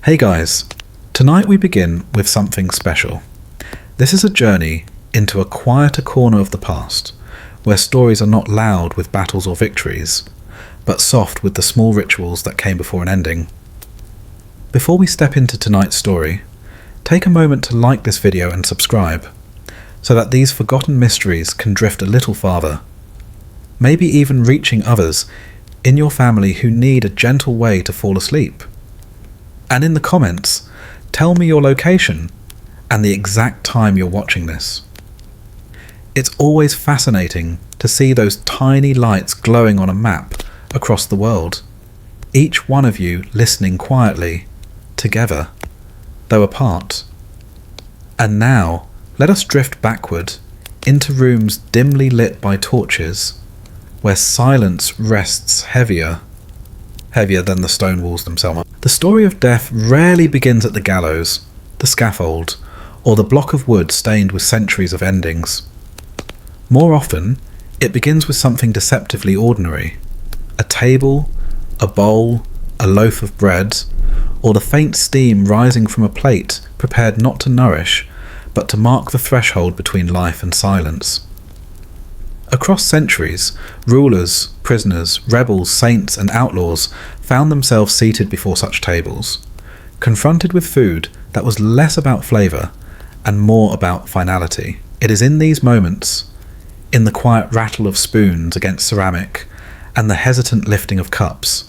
Hey guys, tonight we begin with something special. This is a journey into a quieter corner of the past, where stories are not loud with battles or victories, but soft with the small rituals that came before an ending. Before we step into tonight's story, take a moment to like this video and subscribe, so that these forgotten mysteries can drift a little farther, maybe even reaching others in your family who need a gentle way to fall asleep. And in the comments, tell me your location and the exact time you're watching this. It's always fascinating to see those tiny lights glowing on a map across the world, each one of you listening quietly, together, though apart. And now, let us drift backward into rooms dimly lit by torches, where silence rests heavier than the stone walls themselves. The story of death rarely begins at the gallows, the scaffold, or the block of wood stained with centuries of endings. More often, it begins with something deceptively ordinary. A table, a bowl, a loaf of bread, or the faint steam rising from a plate prepared not to nourish, but to mark the threshold between life and silence. Across centuries, rulers, prisoners, rebels, saints, and outlaws found themselves seated before such tables, confronted with food that was less about flavour and more about finality. It is in these moments, in the quiet rattle of spoons against ceramic and the hesitant lifting of cups,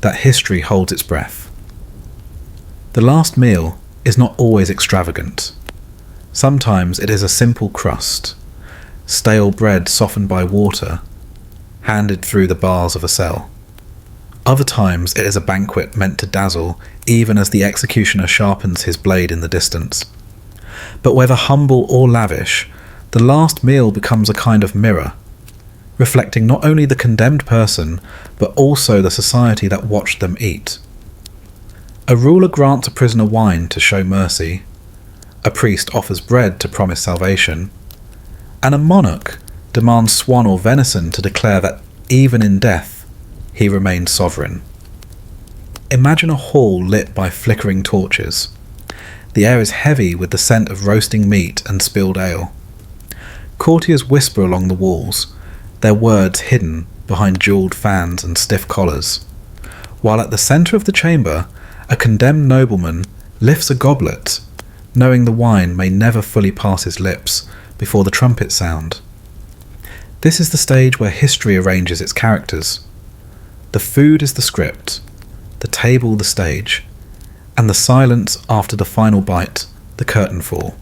that history holds its breath. The last meal is not always extravagant. Sometimes it is a simple crust, stale bread softened by water, handed through the bars of a cell. Other times it is a banquet meant to dazzle even as the executioner sharpens his blade in the distance. But whether humble or lavish, the last meal becomes a kind of mirror, reflecting not only the condemned person, but also the society that watched them eat. A ruler grants a prisoner wine to show mercy, a priest offers bread to promise salvation, and a monarch demands swan or venison to declare that even in death, he remains sovereign. Imagine a hall lit by flickering torches. The air is heavy with the scent of roasting meat and spilled ale. Courtiers whisper along the walls, their words hidden behind jewelled fans and stiff collars, while at the centre of the chamber, a condemned nobleman lifts a goblet, knowing the wine may never fully pass his lips before the trumpets sound. This is the stage where history arranges its characters. The food is the script, the table the stage, and the silence after the final bite, the curtain fall.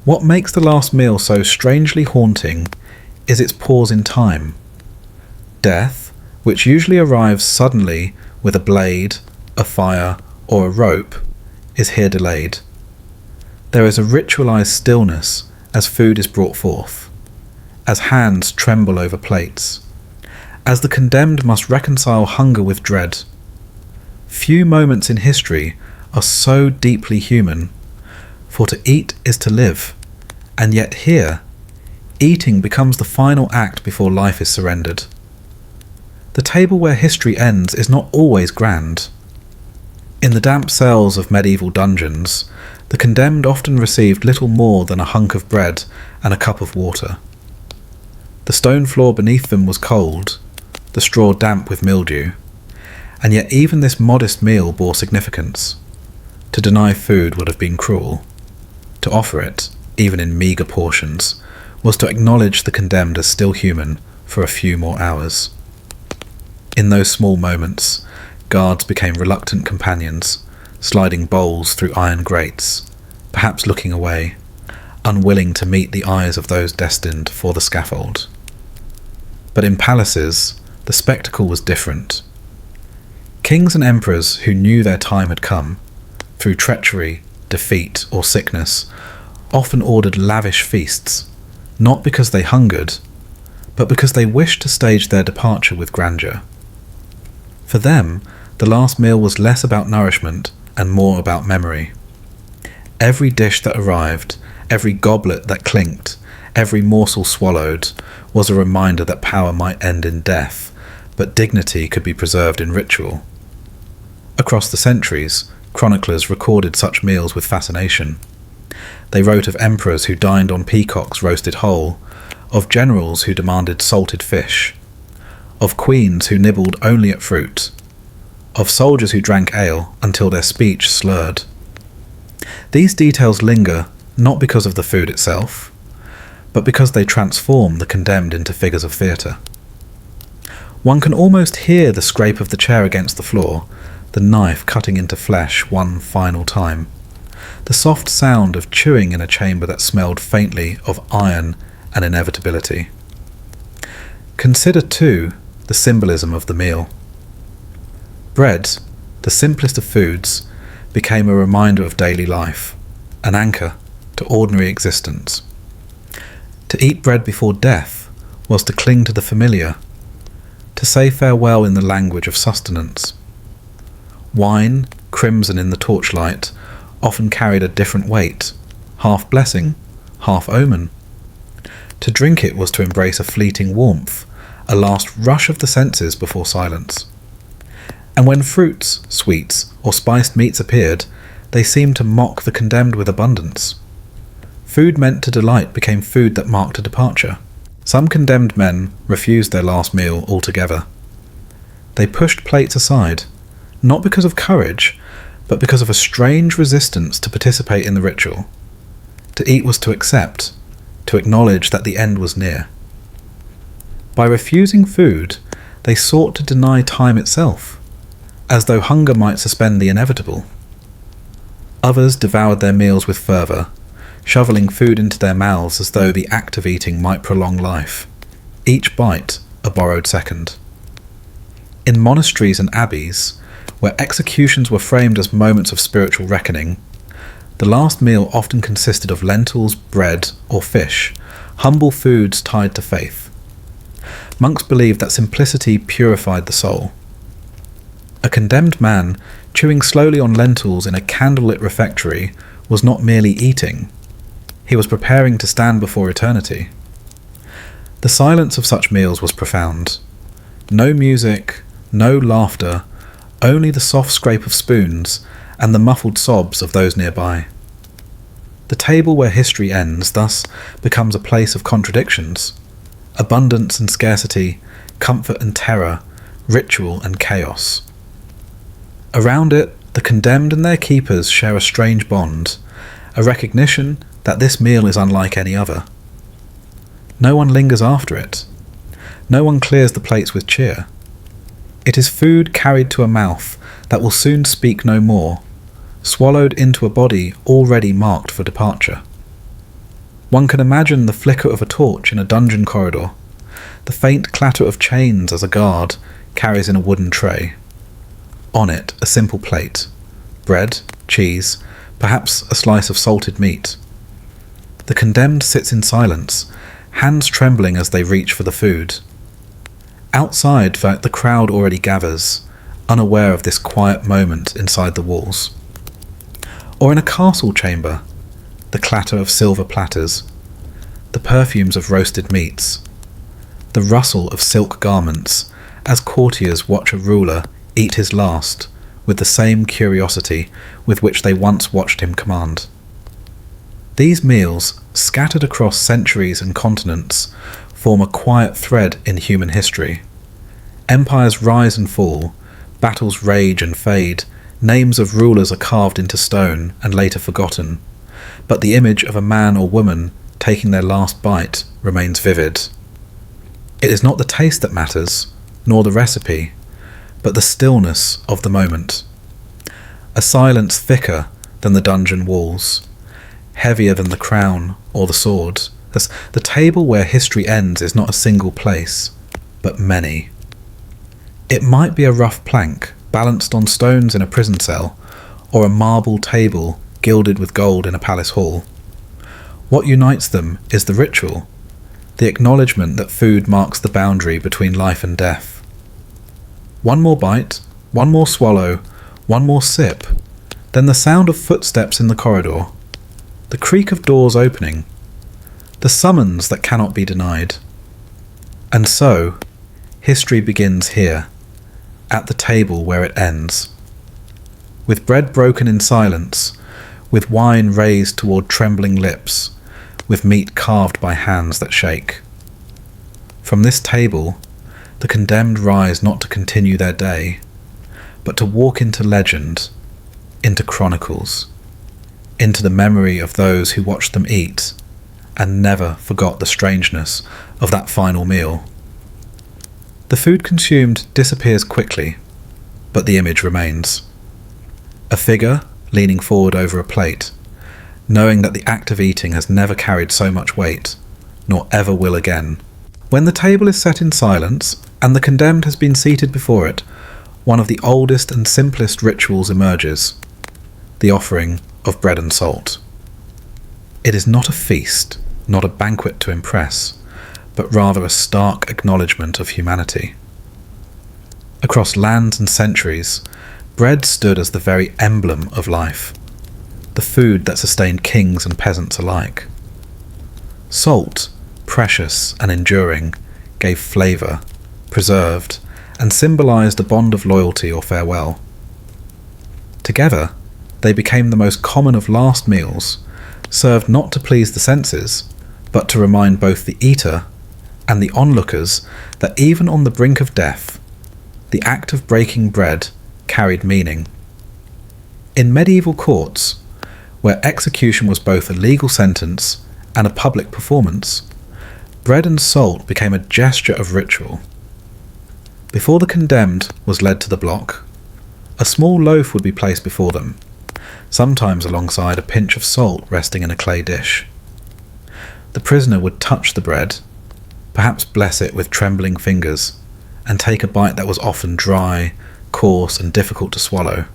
What makes the last meal so strangely haunting is its pause in time. Death, which usually arrives suddenly with a blade, a fire, or a rope, is here delayed. There is a ritualized stillness as food is brought forth, as hands tremble over plates, as the condemned must reconcile hunger with dread. Few moments in history are so deeply human, for to eat is to live, and yet here, eating becomes the final act before life is surrendered. The table where history ends is not always grand. In the damp cells of medieval dungeons, the condemned often received little more than a hunk of bread and a cup of water. The stone floor beneath them was cold, the straw damp with mildew, and yet even this modest meal bore significance. To deny food would have been cruel. To offer it, even in meagre portions, was to acknowledge the condemned as still human for a few more hours. In those small moments, guards became reluctant companions, sliding bowls through iron grates, perhaps looking away, unwilling to meet the eyes of those destined for the scaffold. But in palaces, the spectacle was different. Kings and emperors who knew their time had come, through treachery, defeat, or sickness, often ordered lavish feasts, not because they hungered, but because they wished to stage their departure with grandeur. For them, the last meal was less about nourishment and more about memory. Every dish that arrived, every goblet that clinked, every morsel swallowed, was a reminder that power might end in death, but dignity could be preserved in ritual. Across the centuries, chroniclers recorded such meals with fascination. They wrote of emperors who dined on peacocks roasted whole, of generals who demanded salted fish, of queens who nibbled only at fruit, of soldiers who drank ale until their speech slurred. These details linger not because of the food itself, but because they transform the condemned into figures of theatre. One can almost hear the scrape of the chair against the floor, the knife cutting into flesh one final time, the soft sound of chewing in a chamber that smelled faintly of iron and inevitability. Consider, too, the symbolism of the meal. Bread, the simplest of foods, became a reminder of daily life, an anchor to ordinary existence. To eat bread before death was to cling to the familiar, to say farewell in the language of sustenance. Wine, crimson in the torchlight, often carried a different weight, half blessing, half omen. To drink it was to embrace a fleeting warmth, a last rush of the senses before silence. And when fruits, sweets, or spiced meats appeared, they seemed to mock the condemned with abundance. Food meant to delight became food that marked a departure. Some condemned men refused their last meal altogether. They pushed plates aside, not because of courage, but because of a strange resistance to participate in the ritual. To eat was to accept, to acknowledge that the end was near. By refusing food, they sought to deny time itself, as though hunger might suspend the inevitable. Others devoured their meals with fervour, shoveling food into their mouths as though the act of eating might prolong life, each bite a borrowed second. In monasteries and abbeys, where executions were framed as moments of spiritual reckoning, the last meal often consisted of lentils, bread, or fish, humble foods tied to faith. Monks believed that simplicity purified the soul. A condemned man chewing slowly on lentils in a candlelit refectory was not merely eating. He was preparing to stand before eternity. The silence of such meals was profound. No music, no laughter, only the soft scrape of spoons and the muffled sobs of those nearby. The table where history ends thus becomes a place of contradictions, abundance and scarcity, comfort and terror, ritual and chaos. Around it, the condemned and their keepers share a strange bond, a recognition that this meal is unlike any other. No one lingers after it. No one clears the plates with cheer. It is food carried to a mouth that will soon speak no more, swallowed into a body already marked for departure. One can imagine the flicker of a torch in a dungeon corridor, the faint clatter of chains as a guard carries in a wooden tray. On it, a simple plate, bread, cheese, perhaps a slice of salted meat. The condemned sits in silence, hands trembling as they reach for the food. Outside, the crowd already gathers, unaware of this quiet moment inside the walls. Or in a castle chamber, the clatter of silver platters, the perfumes of roasted meats, the rustle of silk garments as courtiers watch a ruler eat his last with the same curiosity with which they once watched him command. These meals, scattered across centuries and continents, form a quiet thread in human history. Empires rise and fall, battles rage and fade, names of rulers are carved into stone and later forgotten, but the image of a man or woman taking their last bite remains vivid. It is not the taste that matters, nor the recipe, but the stillness of the moment. A silence thicker than the dungeon walls, heavier than the crown or the sword, as the table where history ends is not a single place, but many. It might be a rough plank balanced on stones in a prison cell, or a marble table gilded with gold in a palace hall. What unites them is the ritual, the acknowledgement that food marks the boundary between life and death. One more bite, one more swallow, one more sip, then the sound of footsteps in the corridor, the creak of doors opening, the summons that cannot be denied. And so, history begins here, at the table where it ends. with bread broken in silence, with wine raised toward trembling lips, with meat carved by hands that shake. From this table, the condemned rise not to continue their day, but to walk into legend, into chronicles, into the memory of those who watched them eat and never forgot the strangeness of that final meal. The food consumed disappears quickly, but the image remains. A figure leaning forward over a plate, knowing that the act of eating has never carried so much weight, nor ever will again. When the table is set in silence, and the condemned has been seated before it, one of the oldest and simplest rituals emerges, the offering of bread and salt. It is not a feast, not a banquet to impress, but rather a stark acknowledgement of humanity. Across lands and centuries, bread stood as the very emblem of life, the food that sustained kings and peasants alike. Salt, precious and enduring, gave flavour, preserved, and symbolised a bond of loyalty or farewell. Together, they became the most common of last meals, served not to please the senses, but to remind both the eater and the onlookers that even on the brink of death, the act of breaking bread carried meaning. In medieval courts, where execution was both a legal sentence and a public performance, bread and salt became a gesture of ritual. Before the condemned was led to the block, a small loaf would be placed before them, sometimes alongside a pinch of salt resting in a clay dish. The prisoner would touch the bread, perhaps bless it with trembling fingers, and take a bite that was often dry, coarse, and difficult to swallow.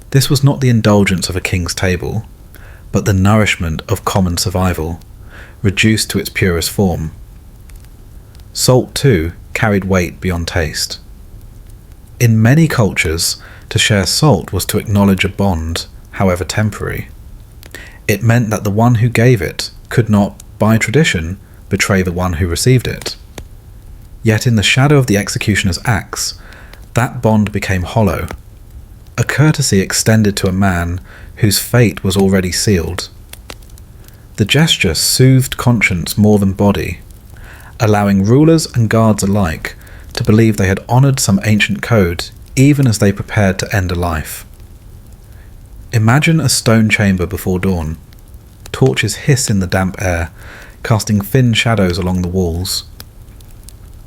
This was not the indulgence of a king's table, but the nourishment of common survival, reduced to its purest form. Salt, too, carried weight beyond taste. In many cultures, to share salt was to acknowledge a bond, however temporary. It meant that the one who gave it could not, by tradition, betray the one who received it. Yet in the shadow of the executioner's axe, that bond became hollow, a courtesy extended to a man whose fate was already sealed. The gesture soothed conscience more than body, allowing rulers and guards alike to believe they had honoured some ancient code even as they prepared to end a life. Imagine a stone chamber before dawn. Torches hiss in the damp air, casting thin shadows along the walls.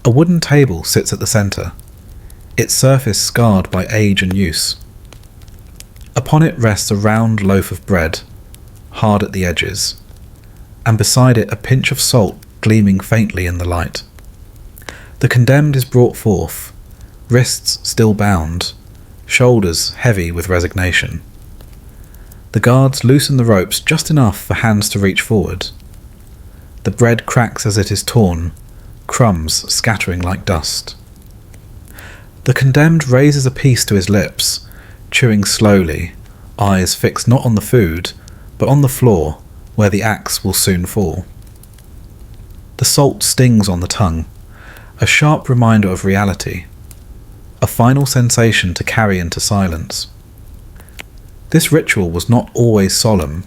A wooden table sits at the centre, its surface scarred by age and use. Upon it rests a round loaf of bread, hard at the edges, and beside it a pinch of salt gleaming faintly in the light. The condemned is brought forth, wrists still bound, shoulders heavy with resignation. The guards loosen the ropes just enough for hands to reach forward. The bread cracks as it is torn, crumbs scattering like dust. The condemned raises a piece to his lips, chewing slowly, eyes fixed not on the food, but on the floor, where the axe will soon fall. The salt stings on the tongue, a sharp reminder of reality, a final sensation to carry into silence. This ritual was not always solemn.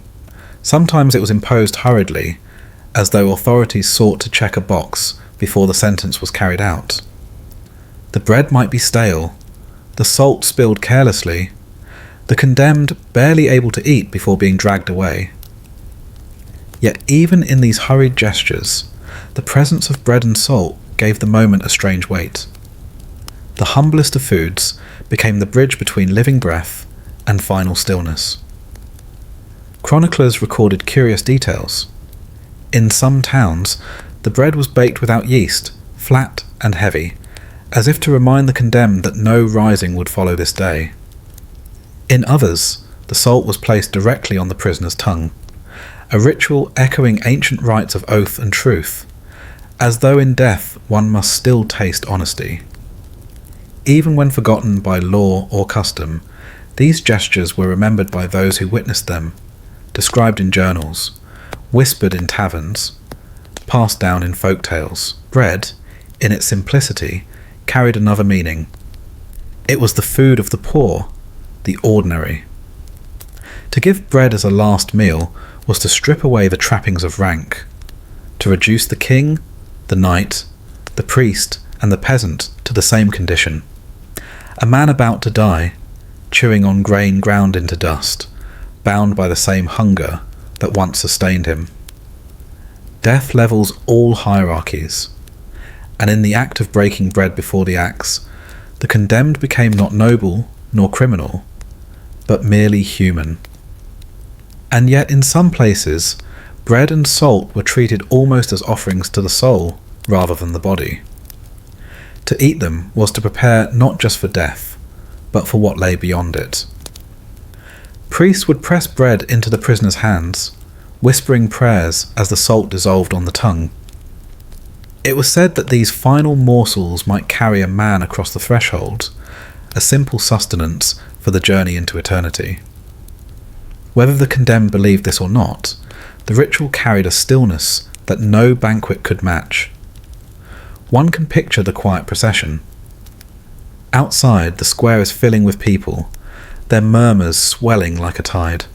Sometimes it was imposed hurriedly, as though authorities sought to check a box before the sentence was carried out. The bread might be stale, the salt spilled carelessly, the condemned barely able to eat before being dragged away. Yet even in these hurried gestures, the presence of bread and salt gave the moment a strange weight. The humblest of foods became the bridge between living breath and final stillness. Chroniclers recorded curious details. In some towns, the bread was baked without yeast, flat and heavy, as if to remind the condemned that no rising would follow this day. In others, the salt was placed directly on the prisoner's tongue, a ritual echoing ancient rites of oath and truth, as though in death one must still taste honesty. Even when forgotten by law or custom, these gestures were remembered by those who witnessed them, described in journals, whispered in taverns, passed down in folk tales. Bread, in its simplicity, carried another meaning. It was the food of the poor, the ordinary. To give bread as a last meal was to strip away the trappings of rank, to reduce the king, the knight, the priest, and the peasant to the same condition. A man about to die, chewing on grain ground into dust, bound by the same hunger that once sustained him. Death levels all hierarchies, and in the act of breaking bread before the axe, the condemned became not noble nor criminal, but merely human. And yet in some places, bread and salt were treated almost as offerings to the soul rather than the body. To eat them was to prepare not just for death, but for what lay beyond it. Priests would press bread into the prisoner's hands, whispering prayers as the salt dissolved on the tongue. It was said that these final morsels might carry a man across the threshold, a simple sustenance for the journey into eternity. Whether the condemned believed this or not, the ritual carried a stillness that no banquet could match. One can picture the quiet procession. Outside, the square is filling with people, their murmurs swelling like a tide.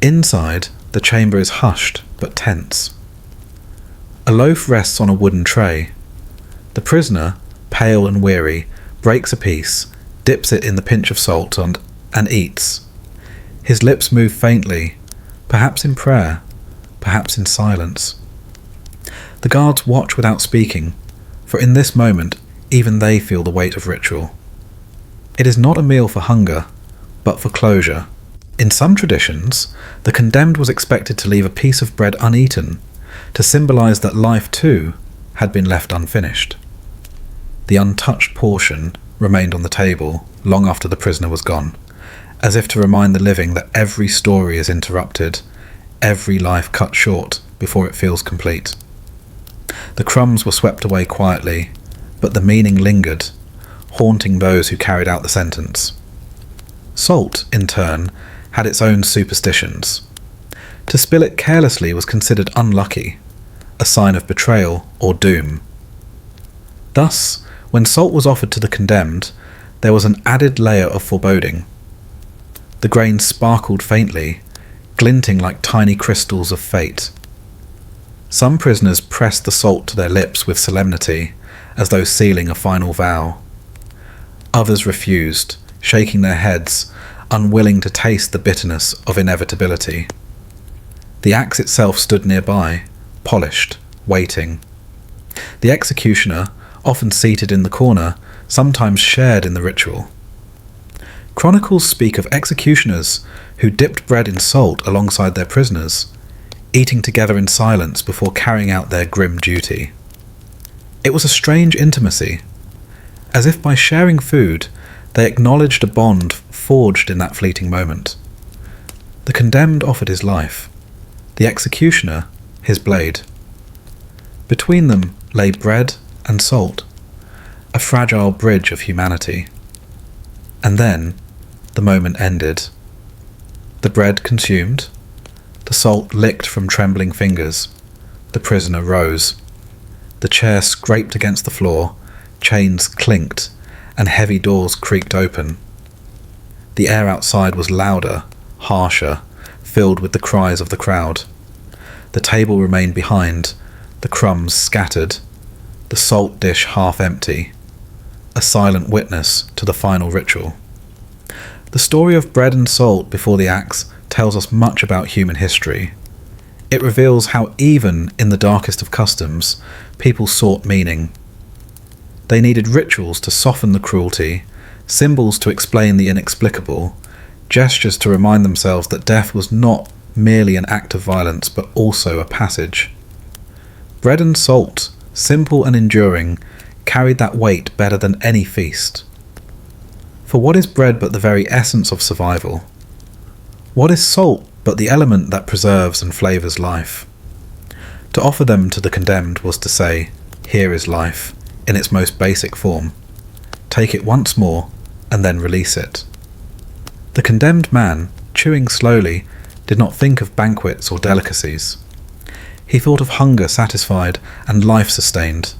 Inside, the chamber is hushed but tense. A loaf rests on a wooden tray. The prisoner, pale and weary, breaks a piece, dips it in the pinch of salt and eats. His lips move faintly, perhaps in prayer, perhaps in silence. The guards watch without speaking, for in this moment even they feel the weight of ritual. It is not a meal for hunger, but for closure. In some traditions, the condemned was expected to leave a piece of bread uneaten, to symbolize that life too had been left unfinished. The untouched portion remained on the table long after the prisoner was gone, as if to remind the living that every story is interrupted, every life cut short before it feels complete. The crumbs were swept away quietly, but the meaning lingered, haunting those who carried out the sentence. Salt, in turn, had its own superstitions. To spill it carelessly was considered unlucky, a sign of betrayal or doom. Thus, when salt was offered to the condemned, there was an added layer of foreboding. The grain sparkled faintly, glinting like tiny crystals of fate. Some prisoners pressed the salt to their lips with solemnity, as though sealing a final vow. Others refused, shaking their heads, unwilling to taste the bitterness of inevitability. The axe itself stood nearby, polished, waiting. The executioner, often seated in the corner, sometimes shared in the ritual. Chronicles speak of executioners who dipped bread in salt alongside their prisoners, eating together in silence before carrying out their grim duty. It was a strange intimacy, as if by sharing food they acknowledged a bond forged in that fleeting moment. The condemned offered his life, the executioner his blade. Between them lay bread and salt, a fragile bridge of humanity. And then the moment ended. The bread consumed, the salt licked from trembling fingers, the prisoner rose. The chair scraped against the floor, chains clinked, and heavy doors creaked open. The air outside was louder, harsher, filled with the cries of the crowd. The table remained behind, the crumbs scattered, the salt dish half empty, a silent witness to the final ritual. The story of bread and salt before the axe tells us much about human history. It reveals how even in the darkest of customs, people sought meaning. They needed rituals to soften the cruelty, symbols to explain the inexplicable, gestures to remind themselves that death was not merely an act of violence but also a passage. Bread and salt, simple and enduring, carried that weight better than any feast. For what is bread but the very essence of survival? What is salt but the element that preserves and flavours life? To offer them to the condemned was to say, here is life, in its most basic form. Take it once more, and then release it. The condemned man, chewing slowly, did not think of banquets or delicacies. He thought of hunger satisfied and life sustained,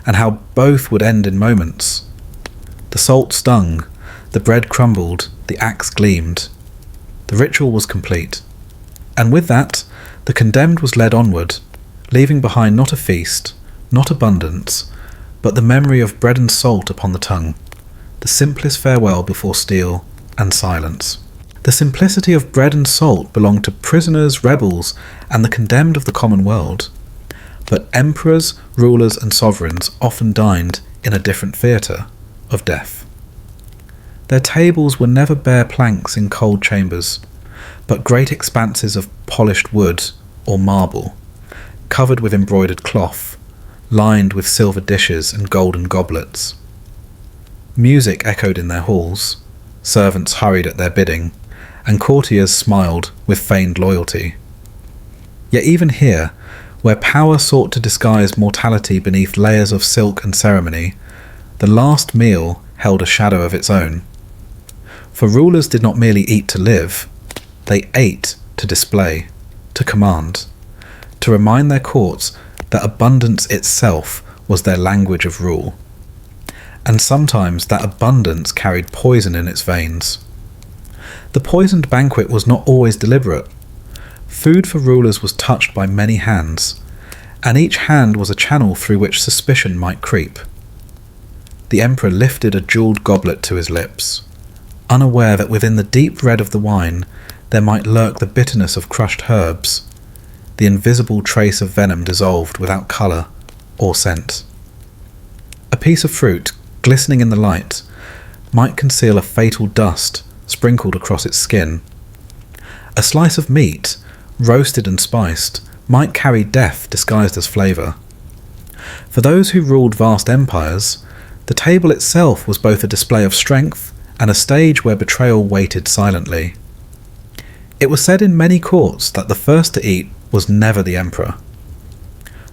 and how both would end in moments. The salt stung, The bread crumbled, the axe gleamed. The ritual was complete. And with that, the condemned was led onward, leaving behind not a feast, not abundance, but the memory of bread and salt upon the tongue, the simplest farewell before steel and silence. The simplicity of bread and salt belonged to prisoners, rebels, and the condemned of the common world. But emperors, rulers, and sovereigns often dined in a different theatre of death. Their tables were never bare planks in cold chambers, but great expanses of polished wood or marble, covered with embroidered cloth, lined with silver dishes and golden goblets. Music echoed in their halls, servants hurried at their bidding, and courtiers smiled with feigned loyalty. Yet even here, where power sought to disguise mortality beneath layers of silk and ceremony, the last meal held a shadow of its own. For rulers did not merely eat to live, they ate to display, to command, to remind their courts that abundance itself was their language of rule. And sometimes that abundance carried poison in its veins. The poisoned banquet was not always deliberate. Food for rulers was touched by many hands, and each hand was a channel through which suspicion might creep. The emperor lifted a jewelled goblet to his lips, unaware that within the deep red of the wine there might lurk the bitterness of crushed herbs, the invisible trace of venom dissolved without colour or scent. A piece of fruit, glistening in the light, might conceal a fatal dust sprinkled across its skin. A slice of meat, roasted and spiced, might carry death disguised as flavour. For those who ruled vast empires, the table itself was both a display of strength and a stage where betrayal waited silently. It was said in many courts that the first to eat was never the emperor.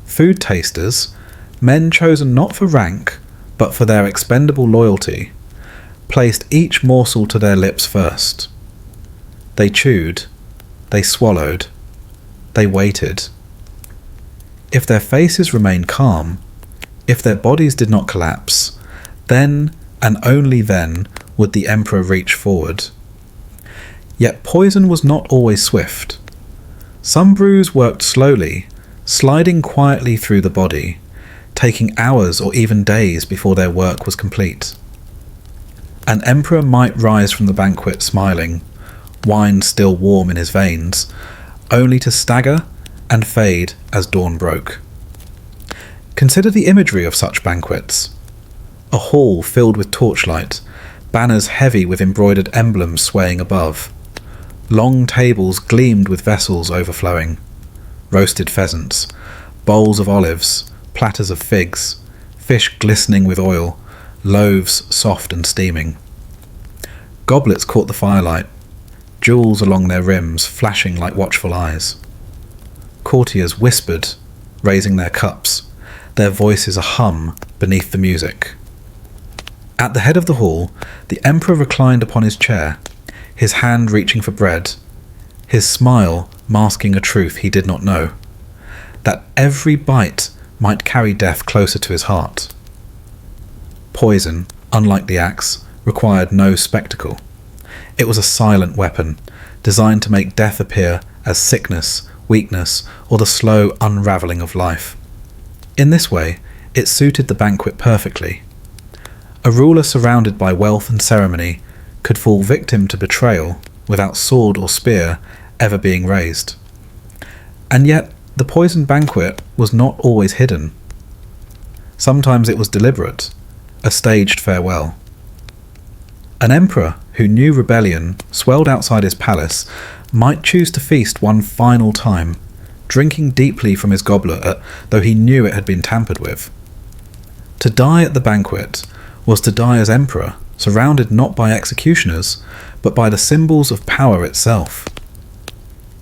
Food tasters, men chosen not for rank, but for their expendable loyalty, placed each morsel to their lips first. They chewed, they swallowed, they waited. If their faces remained calm, if their bodies did not collapse, then, and only then, would the emperor reach forward. Yet poison was not always swift. Some brews worked slowly, sliding quietly through the body, taking hours or even days before their work was complete. An emperor might rise from the banquet smiling, wine still warm in his veins, only to stagger and fade as dawn broke. Consider the imagery of such banquets. A hall filled with torchlight, banners heavy with embroidered emblems swaying above. Long tables gleamed with vessels overflowing. Roasted pheasants, bowls of olives, platters of figs, fish glistening with oil, loaves soft and steaming. Goblets caught the firelight, jewels along their rims flashing like watchful eyes. Courtiers whispered, raising their cups, their voices a hum beneath the music. At the head of the hall, the emperor reclined upon his chair, his hand reaching for bread, his smile masking a truth he did not know, that every bite might carry death closer to his heart. Poison, unlike the axe, required no spectacle. It was a silent weapon, designed to make death appear as sickness, weakness, or the slow unravelling of life. In this way, it suited the banquet perfectly. A ruler surrounded by wealth and ceremony could fall victim to betrayal without sword or spear ever being raised. And yet, the poisoned banquet was not always hidden. Sometimes it was deliberate, a staged farewell. An emperor who knew rebellion swelled outside his palace might choose to feast one final time, drinking deeply from his goblet though he knew it had been tampered with. To die at the banquet was to die as emperor, surrounded not by executioners, but by the symbols of power itself.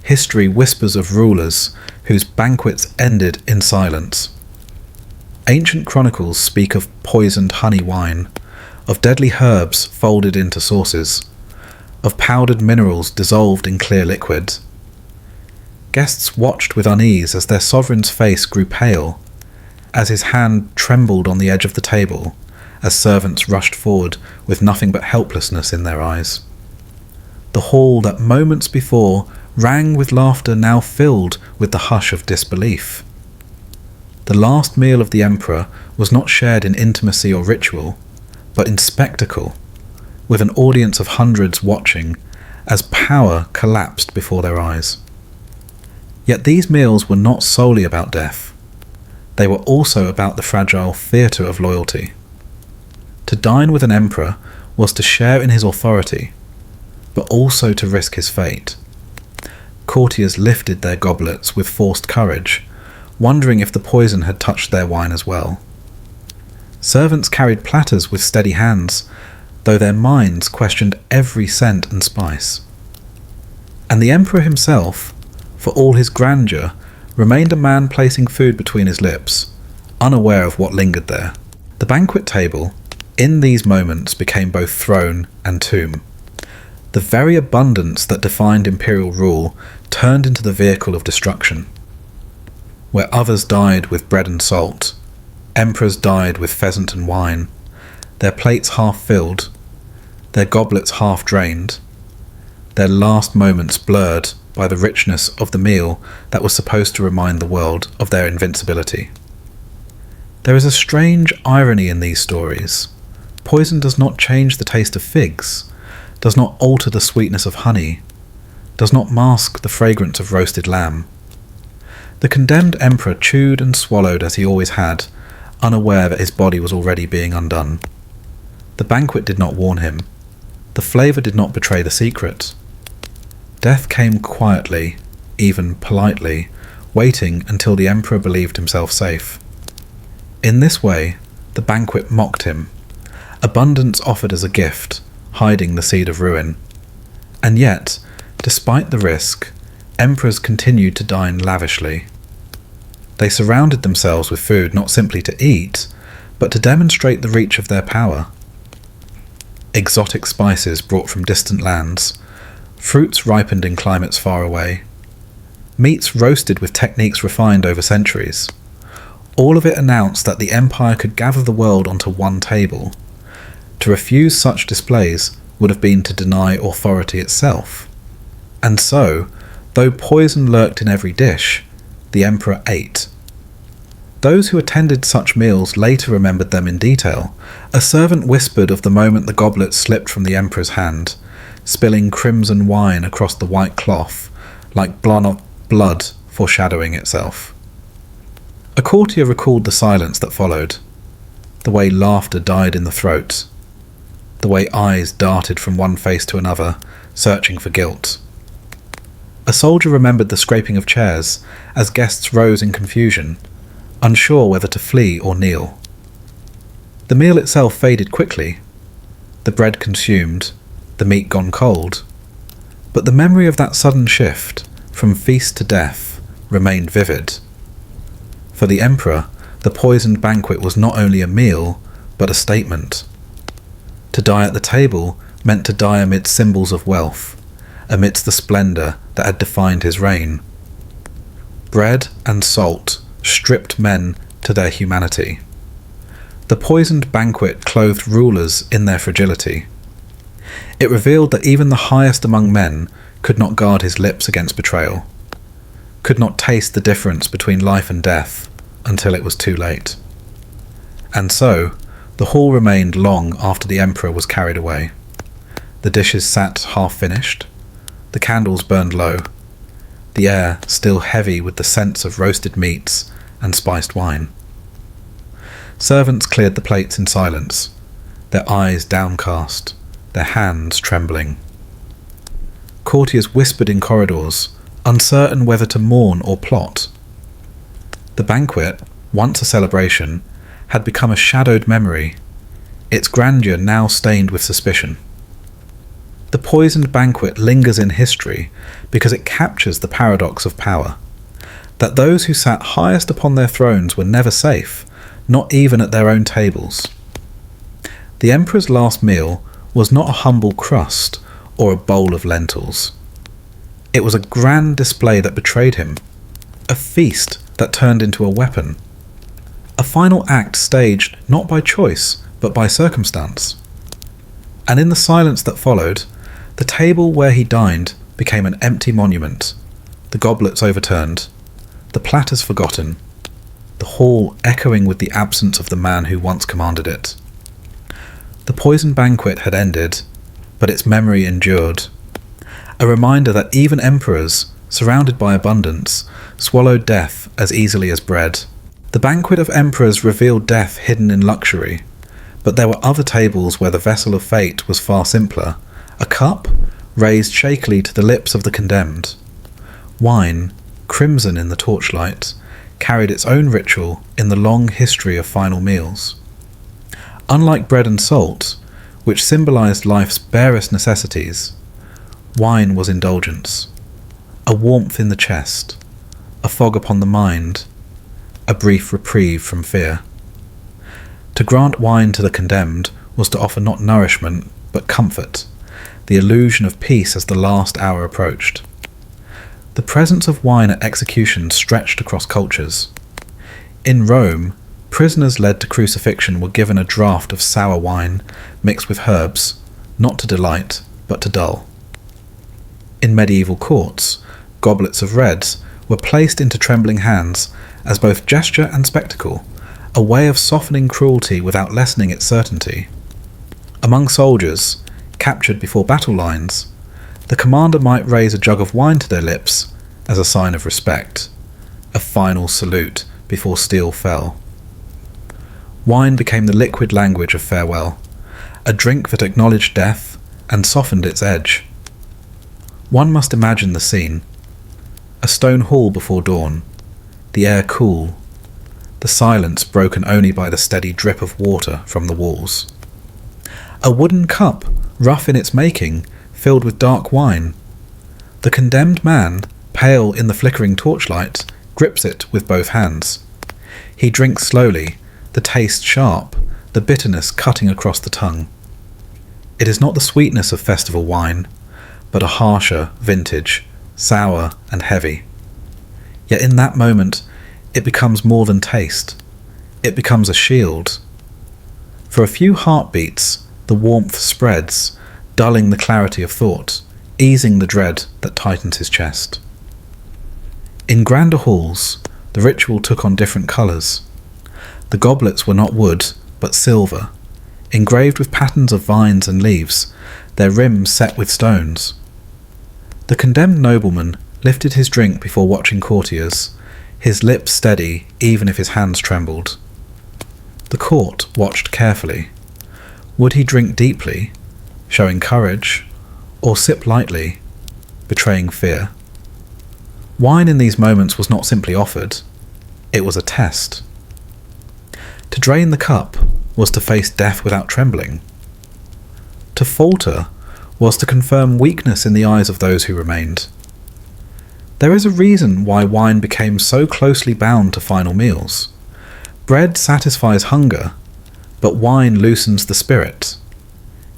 History whispers of rulers whose banquets ended in silence. Ancient chronicles speak of poisoned honey wine, of deadly herbs folded into sauces, of powdered minerals dissolved in clear liquid. Guests watched with unease as their sovereign's face grew pale, as his hand trembled on the edge of the table, as servants rushed forward with nothing but helplessness in their eyes. The hall that moments before rang with laughter now filled with the hush of disbelief. The last meal of the emperor was not shared in intimacy or ritual, but in spectacle, with an audience of hundreds watching as power collapsed before their eyes. Yet these meals were not solely about death. They were also about the fragile theatre of loyalty. To dine with an emperor was to share in his authority, but also to risk his fate. Courtiers lifted their goblets with forced courage, wondering if the poison had touched their wine as well. Servants carried platters with steady hands, though their minds questioned every scent and spice. And the emperor himself, for all his grandeur, remained a man placing food between his lips, unaware of what lingered there. The banquet table, in these moments, became both throne and tomb. The very abundance that defined imperial rule turned into the vehicle of destruction. Where others died with bread and salt, emperors died with pheasant and wine, their plates half filled, their goblets half drained, their last moments blurred by the richness of the meal that was supposed to remind the world of their invincibility. There is a strange irony in these stories. Poison does not change the taste of figs, does not alter the sweetness of honey, does not mask the fragrance of roasted lamb. The condemned emperor chewed and swallowed as he always had, unaware that his body was already being undone. The banquet did not warn him. The flavour did not betray the secret. Death came quietly, even politely, waiting until the emperor believed himself safe. In this way, the banquet mocked him, abundance offered as a gift, hiding the seed of ruin. And yet, despite the risk, emperors continued to dine lavishly. They surrounded themselves with food not simply to eat, but to demonstrate the reach of their power. Exotic spices brought from distant lands, fruits ripened in climates far away, meats roasted with techniques refined over centuries. All of it announced that the empire could gather the world onto one table. To refuse such displays would have been to deny authority itself. And so, though poison lurked in every dish, the emperor ate. Those who attended such meals later remembered them in detail. A servant whispered of the moment the goblet slipped from the emperor's hand, spilling crimson wine across the white cloth, like blood foreshadowing itself. A courtier recalled the silence that followed, the way laughter died in the throat, the way eyes darted from one face to another, searching for guilt. A soldier remembered the scraping of chairs as guests rose in confusion, unsure whether to flee or kneel. The meal itself faded quickly, the bread consumed, the meat gone cold, but the memory of that sudden shift from feast to death remained vivid. For the emperor, the poisoned banquet was not only a meal, but a statement. To die at the table meant to die amid symbols of wealth, amidst the splendour that had defined his reign. Bread and salt stripped men to their humanity. The poisoned banquet clothed rulers in their fragility. It revealed that even the highest among men could not guard his lips against betrayal, could not taste the difference between life and death until it was too late. And so, the hall remained long after the emperor was carried away. The dishes sat half-finished, the candles burned low, the air still heavy with the scents of roasted meats and spiced wine. Servants cleared the plates in silence, their eyes downcast, their hands trembling. Courtiers whispered in corridors, uncertain whether to mourn or plot. The banquet, once a celebration, had become a shadowed memory, its grandeur now stained with suspicion. The poisoned banquet lingers in history because it captures the paradox of power, that those who sat highest upon their thrones were never safe, not even at their own tables. The emperor's last meal was not a humble crust or a bowl of lentils. It was a grand display that betrayed him, a feast that turned into a weapon, a final act staged not by choice but by circumstance. And in the silence that followed, the table where he dined became an empty monument, the goblets overturned, the platters forgotten, the hall echoing with the absence of the man who once commanded it. The poison banquet had ended, but its memory endured, a reminder that even emperors, surrounded by abundance, swallowed death as easily as bread. The banquet of emperors revealed death hidden in luxury, but there were other tables where the vessel of fate was far simpler, a cup raised shakily to the lips of the condemned. Wine, crimson in the torchlight, carried its own ritual in the long history of final meals. Unlike bread and salt, which symbolized life's barest necessities, wine was indulgence, a warmth in the chest, a fog upon the mind, a brief reprieve from fear. To grant wine to the condemned was to offer not nourishment, but comfort, the illusion of peace as the last hour approached. The presence of wine at execution stretched across cultures. In Rome, prisoners led to crucifixion were given a draught of sour wine mixed with herbs, not to delight, but to dull. In medieval courts, goblets of reds were placed into trembling hands as both gesture and spectacle, a way of softening cruelty without lessening its certainty. Among soldiers, captured before battle lines, the commander might raise a jug of wine to their lips as a sign of respect, a final salute before steel fell. Wine became the liquid language of farewell, a drink that acknowledged death and softened its edge. One must imagine the scene. A stone hall before dawn, the air cool, the silence broken only by the steady drip of water from the walls. A wooden cup, rough in its making, filled with dark wine. The condemned man, pale in the flickering torchlight, grips it with both hands. He drinks slowly, the taste sharp, the bitterness cutting across the tongue. It is not the sweetness of festival wine, but a harsher vintage, sour and heavy. Yet in that moment, it becomes more than taste. It becomes a shield. For a few heartbeats, the warmth spreads, dulling the clarity of thought, easing the dread that tightens his chest. In grander halls, the ritual took on different colours. The goblets were not wood, but silver, engraved with patterns of vines and leaves, their rims set with stones. The condemned nobleman lifted his drink before watching courtiers, his lips steady even if his hands trembled. The court watched carefully. Would he drink deeply, showing courage, or sip lightly, betraying fear? Wine in these moments was not simply offered, it was a test. To drain the cup was to face death without trembling. To falter was to confirm weakness in the eyes of those who remained. There is a reason why wine became so closely bound to final meals. Bread satisfies hunger, but wine loosens the spirit.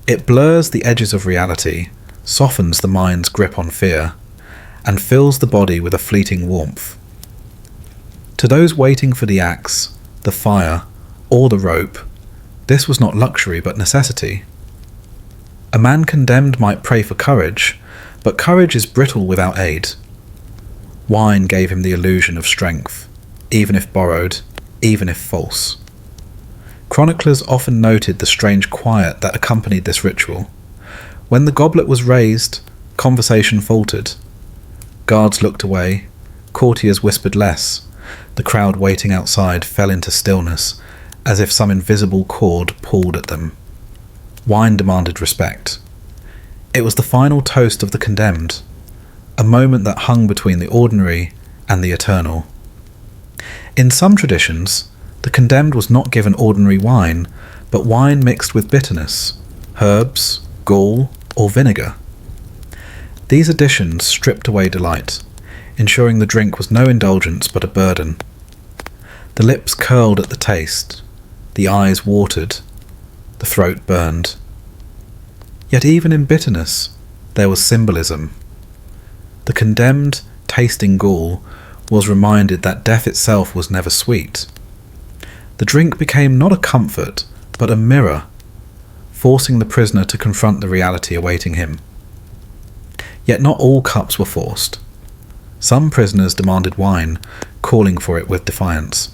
It blurs the edges of reality, softens the mind's grip on fear, and fills the body with a fleeting warmth. To those waiting for the axe, the fire, or the rope, this was not luxury but necessity. A man condemned might pray for courage, but courage is brittle without aid. Wine gave him the illusion of strength, even if borrowed, even if false. Chroniclers often noted the strange quiet that accompanied this ritual. When the goblet was raised, conversation faltered. Guards looked away, courtiers whispered less, the crowd waiting outside fell into stillness, as if some invisible cord pulled at them. Wine demanded respect. It was the final toast of the condemned, a moment that hung between the ordinary and the eternal. In some traditions, the condemned was not given ordinary wine, but wine mixed with bitterness, herbs, gall, or vinegar. These additions stripped away delight, ensuring the drink was no indulgence but a burden. The lips curled at the taste, the eyes watered, the throat burned. Yet even in bitterness, there was symbolism. The condemned, tasting gall, was reminded that death itself was never sweet. The drink became not a comfort, but a mirror, forcing the prisoner to confront the reality awaiting him. Yet not all cups were forced. Some prisoners demanded wine, calling for it with defiance.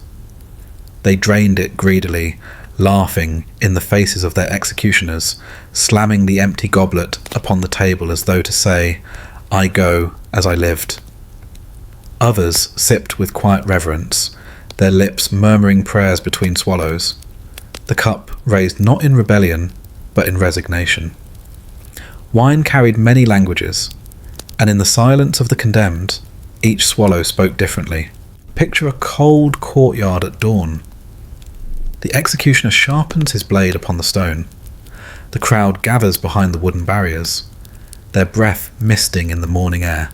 They drained it greedily, laughing in the faces of their executioners, slamming the empty goblet upon the table as though to say, "I go as I lived." Others sipped with quiet reverence, their lips murmuring prayers between swallows, the cup raised not in rebellion, but in resignation. Wine carried many languages, and in the silence of the condemned, each swallow spoke differently. Picture a cold courtyard at dawn. The executioner sharpens his blade upon the stone. The crowd gathers behind the wooden barriers, their breath misting in the morning air.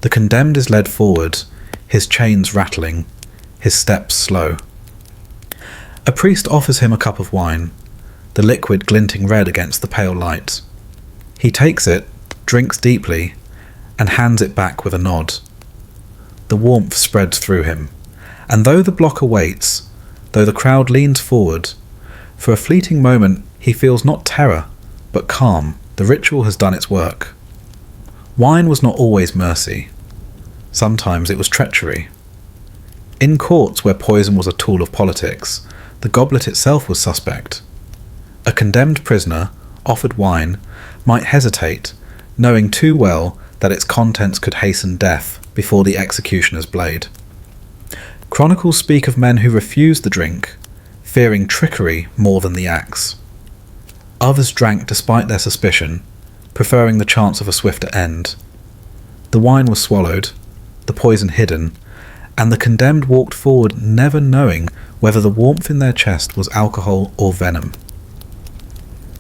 The condemned is led forward, his chains rattling, his steps slow. A priest offers him a cup of wine, the liquid glinting red against the pale light. He takes it, drinks deeply, and hands it back with a nod. The warmth spreads through him, and though the blocker waits, though the crowd leans forward, for a fleeting moment he feels not terror, but calm. The ritual has done its work. Wine was not always mercy. Sometimes it was treachery. In courts where poison was a tool of politics, the goblet itself was suspect. A condemned prisoner, offered wine, might hesitate, knowing too well that its contents could hasten death before the executioner's blade. Chronicles speak of men who refused the drink, fearing trickery more than the axe. Others drank despite their suspicion, preferring the chance of a swifter end. The wine was swallowed, the poison hidden, and the condemned walked forward never knowing whether the warmth in their chest was alcohol or venom.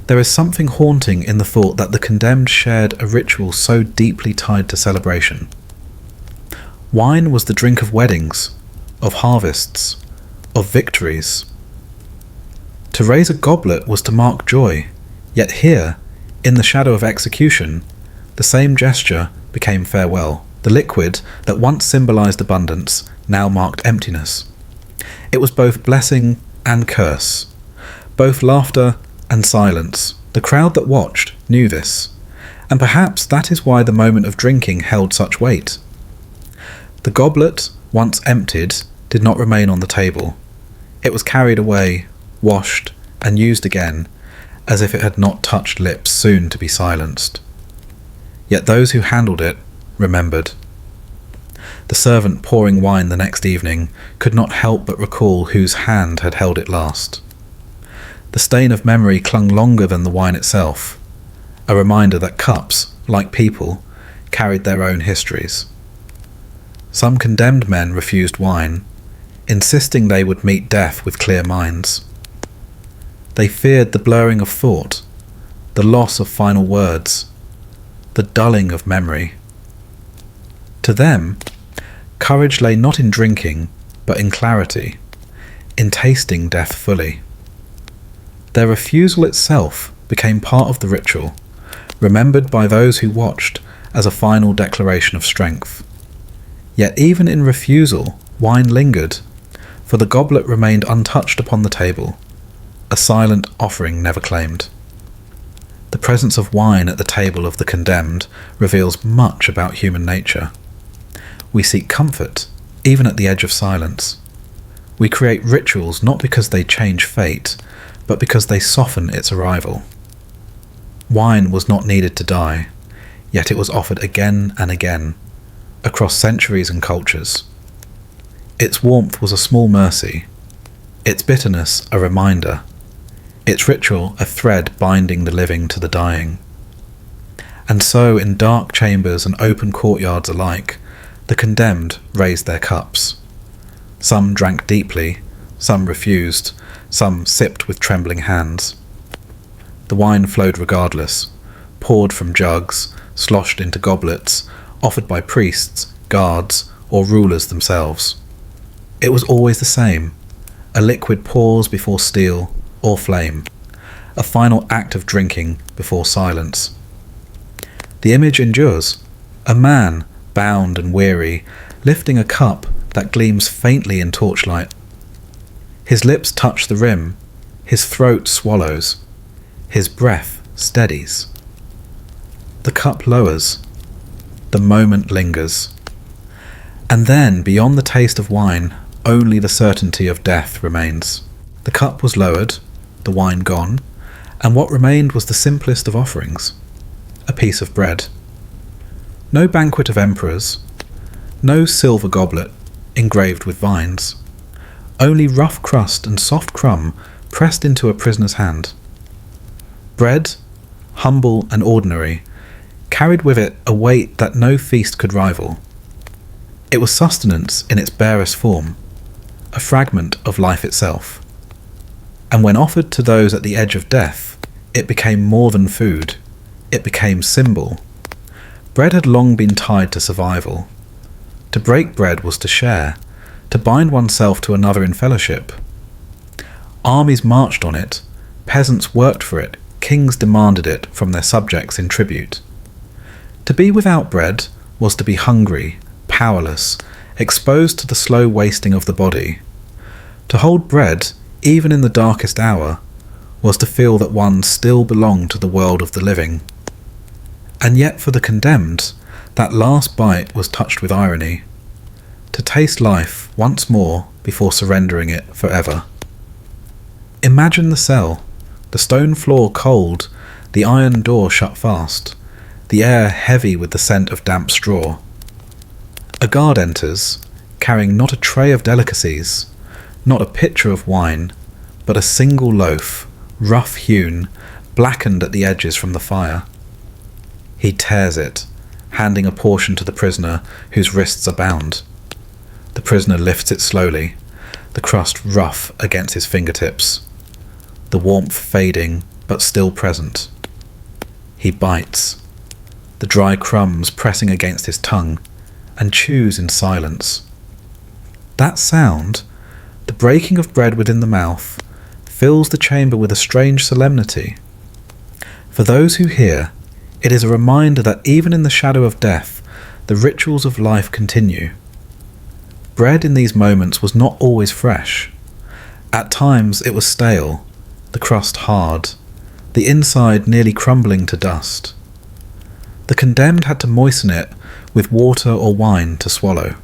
There is something haunting in the thought that the condemned shared a ritual so deeply tied to celebration. Wine was the drink of weddings, of harvests, of victories. To raise a goblet was to mark joy, yet here, in the shadow of execution, the same gesture became farewell. The liquid that once symbolized abundance now marked emptiness. It was both blessing and curse, both laughter and silence. The crowd that watched knew this, and perhaps that is why the moment of drinking held such weight. The goblet, once emptied, did not remain on the table. It was carried away, washed, and used again, as if it had not touched lips soon to be silenced. Yet those who handled it remembered. The servant pouring wine the next evening could not help but recall whose hand had held it last. The stain of memory clung longer than the wine itself, a reminder that cups, like people, carried their own histories. Some condemned men refused wine, insisting they would meet death with clear minds. They feared the blurring of thought, the loss of final words, the dulling of memory. To them, courage lay not in drinking, but in clarity, in tasting death fully. Their refusal itself became part of the ritual, remembered by those who watched as a final declaration of strength. Yet even in refusal, wine lingered, for the goblet remained untouched upon the table, a silent offering never claimed. The presence of wine at the table of the condemned reveals much about human nature. We seek comfort, even at the edge of silence. We create rituals not because they change fate, but because they soften its arrival. Wine was not needed to die, yet it was offered again and again, across centuries and cultures. Its warmth was a small mercy, its bitterness a reminder, its ritual a thread binding the living to the dying. And so, in dark chambers and open courtyards alike, the condemned raised their cups. Some drank deeply, some refused, some sipped with trembling hands. The wine flowed regardless, poured from jugs, sloshed into goblets, offered by priests, guards, or rulers themselves. It was always the same, a liquid pause before steel or flame, a final act of drinking before silence. The image endures, a man, bound and weary, lifting a cup that gleams faintly in torchlight. His lips touch the rim, His throat swallows. His breath steadies. The cup lowers. The moment lingers. And then, beyond the taste of wine, only the certainty of death remains. The cup was lowered, the wine gone, and what remained was the simplest of offerings, a piece of bread. No banquet of emperors, no silver goblet engraved with vines, only rough crust and soft crumb pressed into a prisoner's hand. Bread, humble and ordinary, carried with it a weight that no feast could rival. It was sustenance in its barest form, a fragment of life itself. And when offered to those at the edge of death, it became more than food. It became symbol. Bread had long been tied to survival. To break bread was to share, to bind oneself to another in fellowship. Armies marched on it, peasants worked for it, kings demanded it from their subjects in tribute. To be without bread was to be hungry, powerless, exposed to the slow wasting of the body. To hold bread, even in the darkest hour, was to feel that one still belonged to the world of the living. And yet for the condemned, that last bite was touched with irony. To taste life once more before surrendering it forever. Imagine the cell, the stone floor cold, the iron door shut fast, the air heavy with the scent of damp straw. A guard enters, carrying not a tray of delicacies, not a pitcher of wine, but a single loaf, rough-hewn, blackened at the edges from the fire. He tears it, handing a portion to the prisoner whose wrists are bound. The prisoner lifts it slowly, the crust rough against his fingertips, the warmth fading but still present. He bites, the dry crumbs pressing against his tongue, and chews in silence. That sound, the breaking of bread within the mouth, fills the chamber with a strange solemnity. For those who hear, it is a reminder that even in the shadow of death, the rituals of life continue. Bread in these moments was not always fresh. At times it was stale, the crust hard, the inside nearly crumbling to dust. The condemned had to moisten it with water or wine to swallow.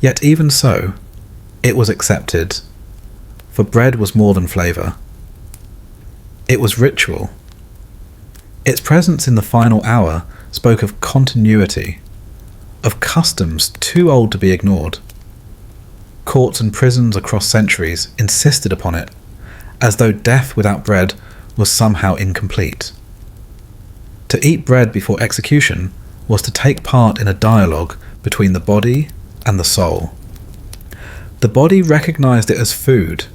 Yet even so, it was accepted, for bread was more than flavour. It was ritual. Its presence in the final hour spoke of continuity, of customs too old to be ignored. Courts and prisons across centuries insisted upon it, as though death without bread was somehow incomplete. To eat bread before execution was to take part in a dialogue between the body and the soul. The body recognized it as food,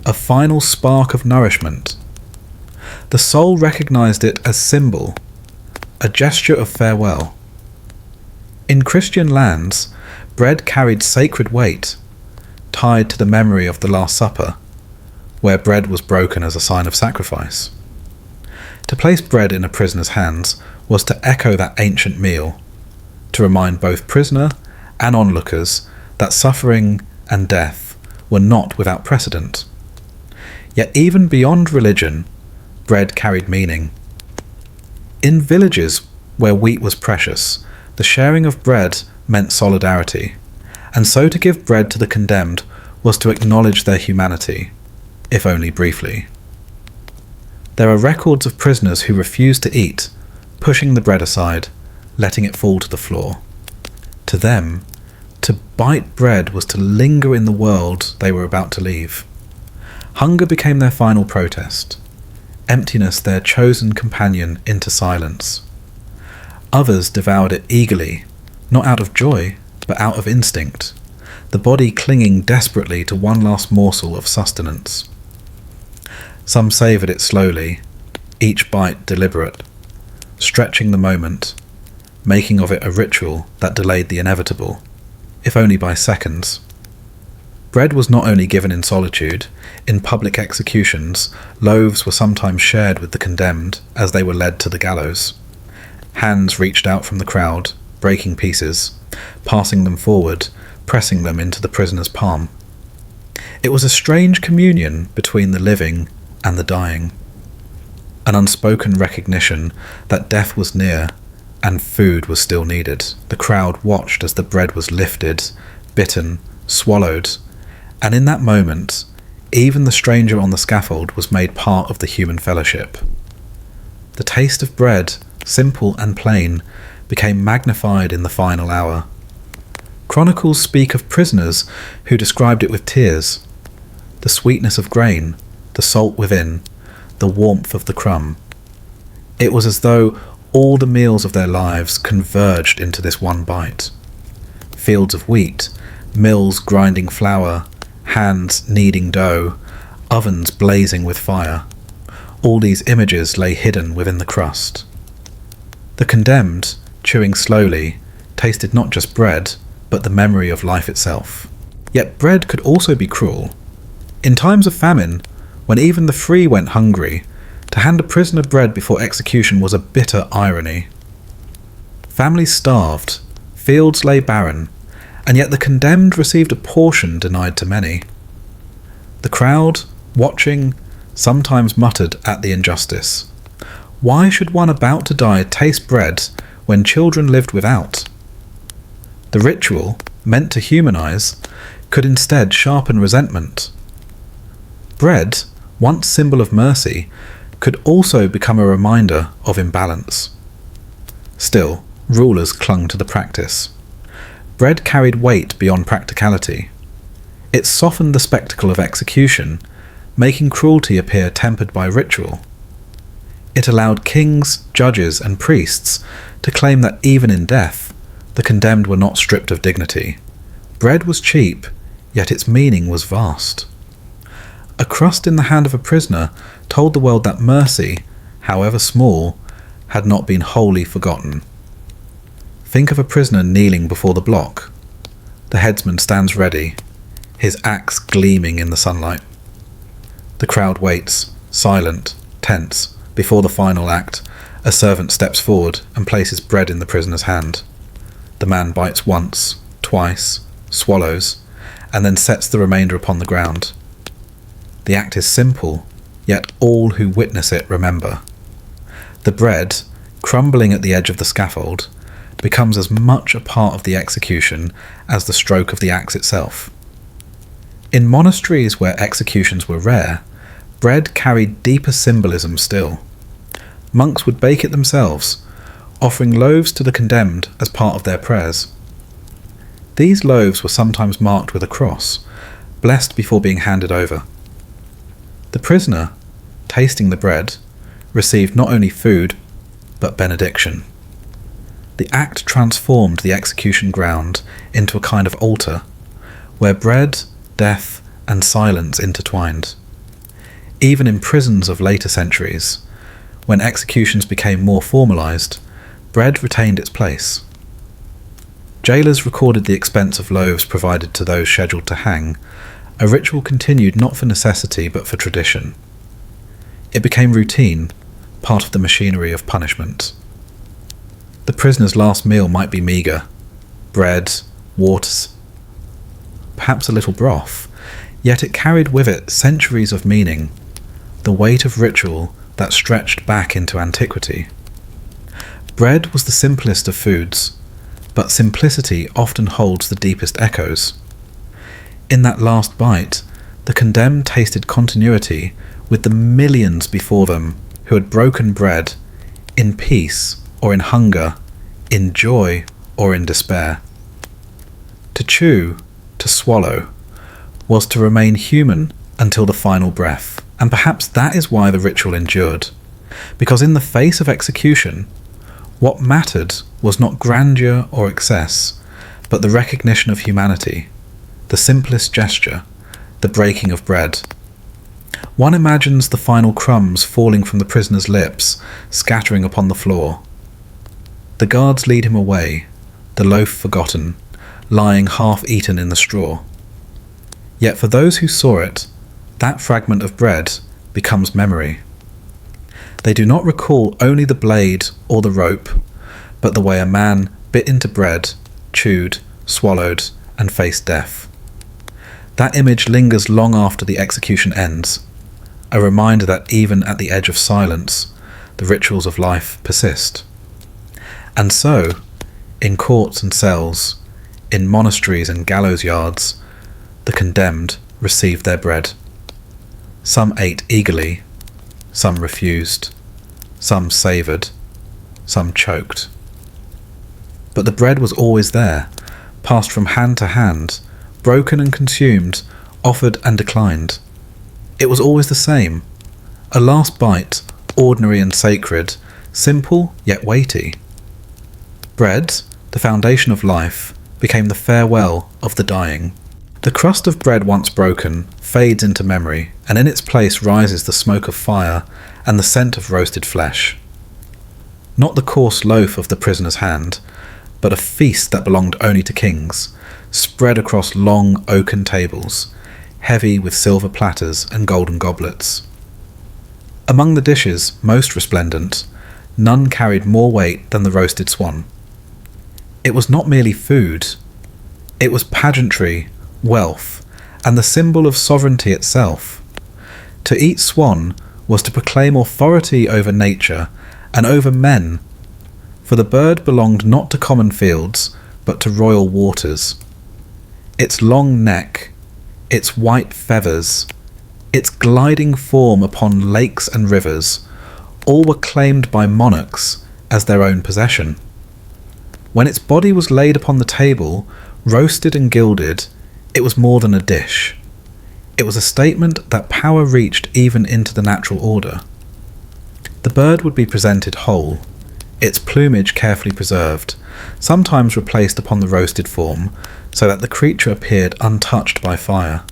a final spark of nourishment. The soul recognized it as symbol, a gesture of farewell. In Christian lands, bread carried sacred weight, tied to the memory of the Last Supper, where bread was broken as a sign of sacrifice. To place bread in a prisoner's hands was to echo that ancient meal, to remind both prisoner and onlookers that suffering and death were not without precedent. Yet even beyond religion, bread carried meaning. In villages where wheat was precious, the sharing of bread meant solidarity, and so to give bread to the condemned was to acknowledge their humanity, if only briefly. There are records of prisoners who refused to eat, pushing the bread aside, letting it fall to the floor. To them, to bite bread was to linger in the world they were about to leave. Hunger became their final protest, emptiness their chosen companion into silence. Others devoured it eagerly, not out of joy, but out of instinct, the body clinging desperately to one last morsel of sustenance. Some savoured it slowly, each bite deliberate, stretching the moment, making of it a ritual that delayed the inevitable, if only by seconds. Bread was not only given in solitude. In public executions, loaves were sometimes shared with the condemned as they were led to the gallows. Hands reached out from the crowd, breaking pieces, passing them forward, pressing them into the prisoner's palm. It was a strange communion between the living and the dying, an unspoken recognition that death was near and food was still needed. The crowd watched as the bread was lifted, bitten, swallowed, and in that moment, even the stranger on the scaffold was made part of the human fellowship. The taste of bread, simple and plain, became magnified in the final hour. Chronicles speak of prisoners who described it with tears. The sweetness of grain, the salt within, the warmth of the crumb. It was as though all the meals of their lives converged into this one bite. Fields of wheat, mills grinding flour, hands kneading dough, ovens blazing with fire. All these images lay hidden within the crust. The condemned, chewing slowly, tasted not just bread, but the memory of life itself. Yet bread could also be cruel. In times of famine, when even the free went hungry, to hand a prisoner bread before execution was a bitter irony. Families starved, fields lay barren, and yet the condemned received a portion denied to many. The crowd, watching, sometimes muttered at the injustice. Why should one about to die taste bread when children lived without? The ritual, meant to humanize, could instead sharpen resentment. Bread, once symbol of mercy, could also become a reminder of imbalance. Still, rulers clung to the practice. Bread carried weight beyond practicality. It softened the spectacle of execution, making cruelty appear tempered by ritual. It allowed kings, judges, and priests to claim that even in death, the condemned were not stripped of dignity. Bread was cheap, yet its meaning was vast. A crust in the hand of a prisoner told the world that mercy, however small, had not been wholly forgotten. Think of a prisoner kneeling before the block. The headsman stands ready, his axe gleaming in the sunlight. The crowd waits, silent, tense. Before the final act, a servant steps forward and places bread in the prisoner's hand. The man bites once, twice, swallows, and then sets the remainder upon the ground. The act is simple, yet all who witness it remember. The bread, crumbling at the edge of the scaffold, becomes as much a part of the execution as the stroke of the axe itself. In monasteries where executions were rare, bread carried deeper symbolism still. Monks would bake it themselves, offering loaves to the condemned as part of their prayers. These loaves were sometimes marked with a cross, blessed before being handed over. The prisoner, tasting the bread, received not only food, but benediction. The act transformed the execution ground into a kind of altar, where bread, death, and silence intertwined. Even in prisons of later centuries, when executions became more formalized, bread retained its place. Jailers recorded the expense of loaves provided to those scheduled to hang, a ritual continued not for necessity but for tradition. It became routine, part of the machinery of punishment. The prisoner's last meal might be meagre: bread, water, perhaps a little broth, yet it carried with it centuries of meaning, the weight of ritual that stretched back into antiquity. Bread was the simplest of foods, but simplicity often holds the deepest echoes. In that last bite, the condemned tasted continuity with the millions before them who had broken bread, in peace or in hunger, in joy or in despair. To chew, to swallow, was to remain human until the final breath. And perhaps that is why the ritual endured, because in the face of execution, what mattered was not grandeur or excess, but the recognition of humanity, the simplest gesture, the breaking of bread. One imagines the final crumbs falling from the prisoner's lips, scattering upon the floor. The guards lead him away, the loaf forgotten, lying half-eaten in the straw. Yet for those who saw it, that fragment of bread becomes memory. They do not recall only the blade or the rope, but the way a man bit into bread, chewed, swallowed, and faced death. That image lingers long after the execution ends, a reminder that even at the edge of silence, the rituals of life persist. And so, in courts and cells, in monasteries and gallows yards, the condemned received their bread. Some ate eagerly, some refused, some savoured, some choked. But the bread was always there, passed from hand to hand, broken and consumed, offered and declined. It was always the same, a last bite, ordinary and sacred, simple yet weighty. Bread, the foundation of life, became the farewell of the dying. The crust of bread once broken fades into memory, and in its place rises the smoke of fire and the scent of roasted flesh. Not the coarse loaf of the prisoner's hand, but a feast that belonged only to kings, spread across long oaken tables, heavy with silver platters and golden goblets. Among the dishes most resplendent, none carried more weight than the roasted swan. It was not merely food, it was pageantry, wealth, and the symbol of sovereignty itself. To eat swan was to proclaim authority over nature and over men, for the bird belonged not to common fields, but to royal waters. Its long neck, its white feathers, its gliding form upon lakes and rivers, all were claimed by monarchs as their own possession. When its body was laid upon the table, roasted and gilded, it was more than a dish. It was a statement that power reached even into the natural order. The bird would be presented whole, its plumage carefully preserved, sometimes replaced upon the roasted form, so that the creature appeared untouched by fire.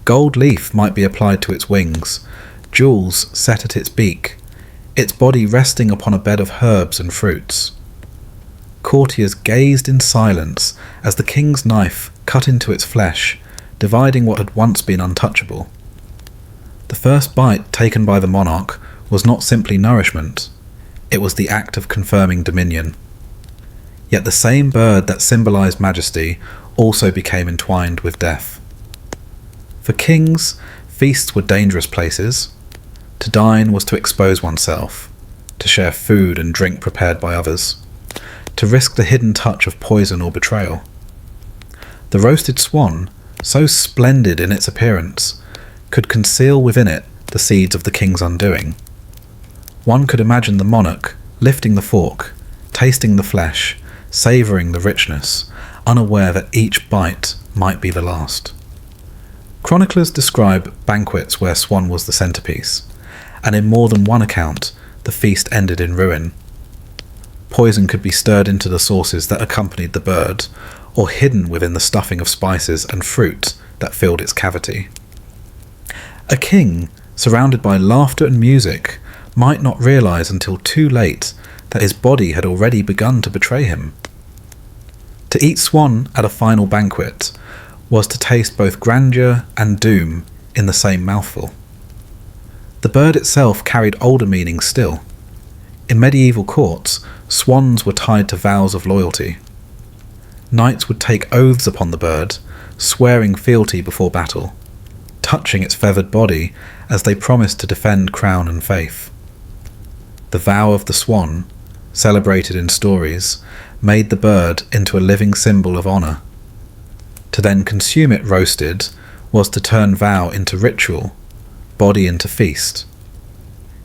Gold leaf might be applied to its wings, jewels set at its beak, its body resting upon a bed of herbs and fruits. Courtiers gazed in silence as the king's knife cut into its flesh, dividing what had once been untouchable. The first bite taken by the monarch was not simply nourishment, it was the act of confirming dominion. Yet the same bird that symbolized majesty also became entwined with death. For kings, feasts were dangerous places. To dine was to expose oneself, to share food and drink prepared by others, to risk the hidden touch of poison or betrayal. The roasted swan, so splendid in its appearance, could conceal within it the seeds of the king's undoing. One could imagine the monarch lifting the fork, tasting the flesh, savouring the richness, unaware that each bite might be the last. Chroniclers describe banquets where swan was the centrepiece, and in more than one account, the feast ended in ruin. Poison could be stirred into the sauces that accompanied the bird, or hidden within the stuffing of spices and fruit that filled its cavity. A king, surrounded by laughter and music, might not realise until too late that his body had already begun to betray him. To eat swan at a final banquet was to taste both grandeur and doom in the same mouthful. The bird itself carried older meanings still. In medieval courts, swans were tied to vows of loyalty. Knights would take oaths upon the bird, swearing fealty before battle, touching its feathered body as they promised to defend crown and faith. The vow of the swan, celebrated in stories, made the bird into a living symbol of honour. To then consume it roasted was to turn vow into ritual, body into feast.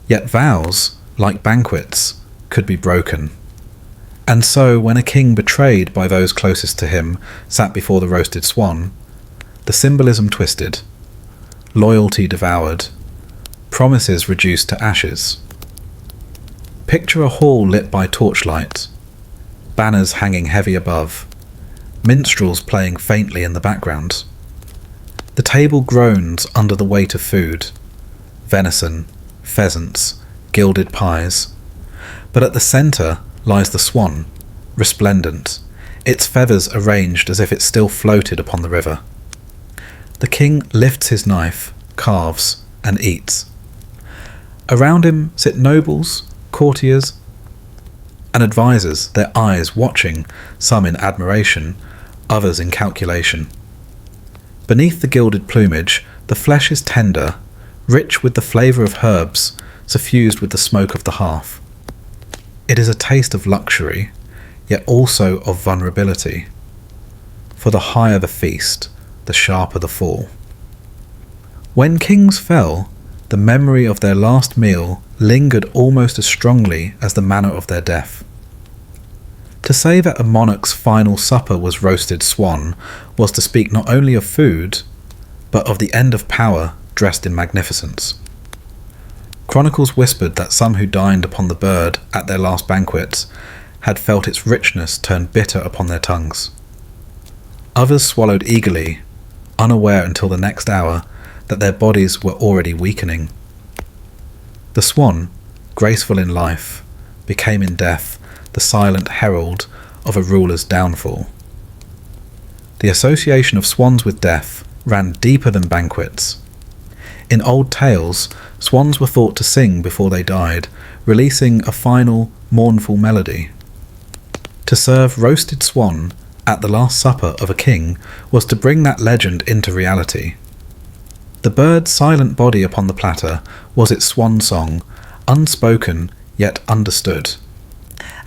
Yet vows, like banquets, could be broken. And so when a king betrayed by those closest to him sat before the roasted swan, the symbolism twisted, loyalty devoured, promises reduced to ashes. Picture a hall lit by torchlight, banners hanging heavy above, minstrels playing faintly in the background. The table groans under the weight of food, venison, pheasants, gilded pies. But at the centre lies the swan, resplendent, its feathers arranged as if it still floated upon the river. The king lifts his knife, carves, and eats. Around him sit nobles, courtiers, and advisers, their eyes watching, some in admiration, others in calculation. Beneath the gilded plumage, the flesh is tender, rich with the flavour of herbs, suffused with the smoke of the hearth. It is a taste of luxury, yet also of vulnerability. For the higher the feast, the sharper the fall. When kings fell, the memory of their last meal lingered almost as strongly as the manner of their death. To say that a monarch's final supper was roasted swan was to speak not only of food, but of the end of power dressed in magnificence. Chronicles whispered that some who dined upon the bird at their last banquets had felt its richness turn bitter upon their tongues. Others swallowed eagerly, unaware until the next hour that their bodies were already weakening. The swan, graceful in life, became in death the silent herald of a ruler's downfall. The association of swans with death ran deeper than banquets. In old tales, swans were thought to sing before they died, releasing a final, mournful melody. To serve roasted swan at the last supper of a king was to bring that legend into reality. The bird's silent body upon the platter was its swan song, unspoken yet understood.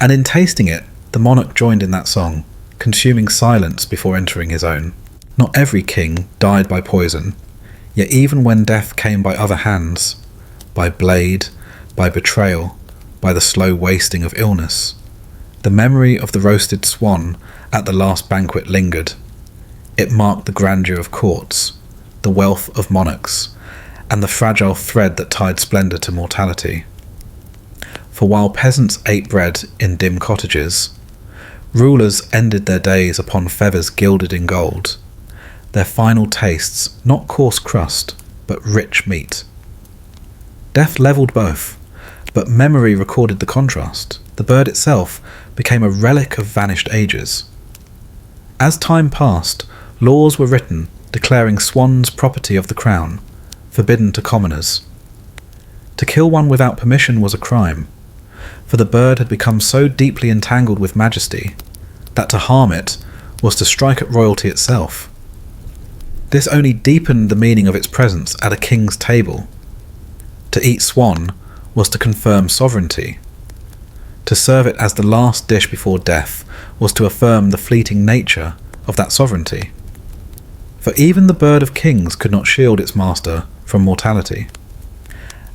And in tasting it, the monarch joined in that song, consuming silence before entering his own. Not every king died by poison, yet even when death came by other hands, by blade, by betrayal, by the slow wasting of illness, the memory of the roasted swan at the last banquet lingered. It marked the grandeur of courts, the wealth of monarchs, and the fragile thread that tied splendour to mortality. For while peasants ate bread in dim cottages, rulers ended their days upon feathers gilded in gold, their final tastes not coarse crust, but rich meat. Death levelled both, but memory recorded the contrast. The bird itself became a relic of vanished ages. As time passed, laws were written declaring swans property of the crown, forbidden to commoners. To kill one without permission was a crime, for the bird had become so deeply entangled with majesty that to harm it was to strike at royalty itself. This only deepened the meaning of its presence at a king's table. To eat swan was to confirm sovereignty. To serve it as the last dish before death was to affirm the fleeting nature of that sovereignty. For even the bird of kings could not shield its master from mortality.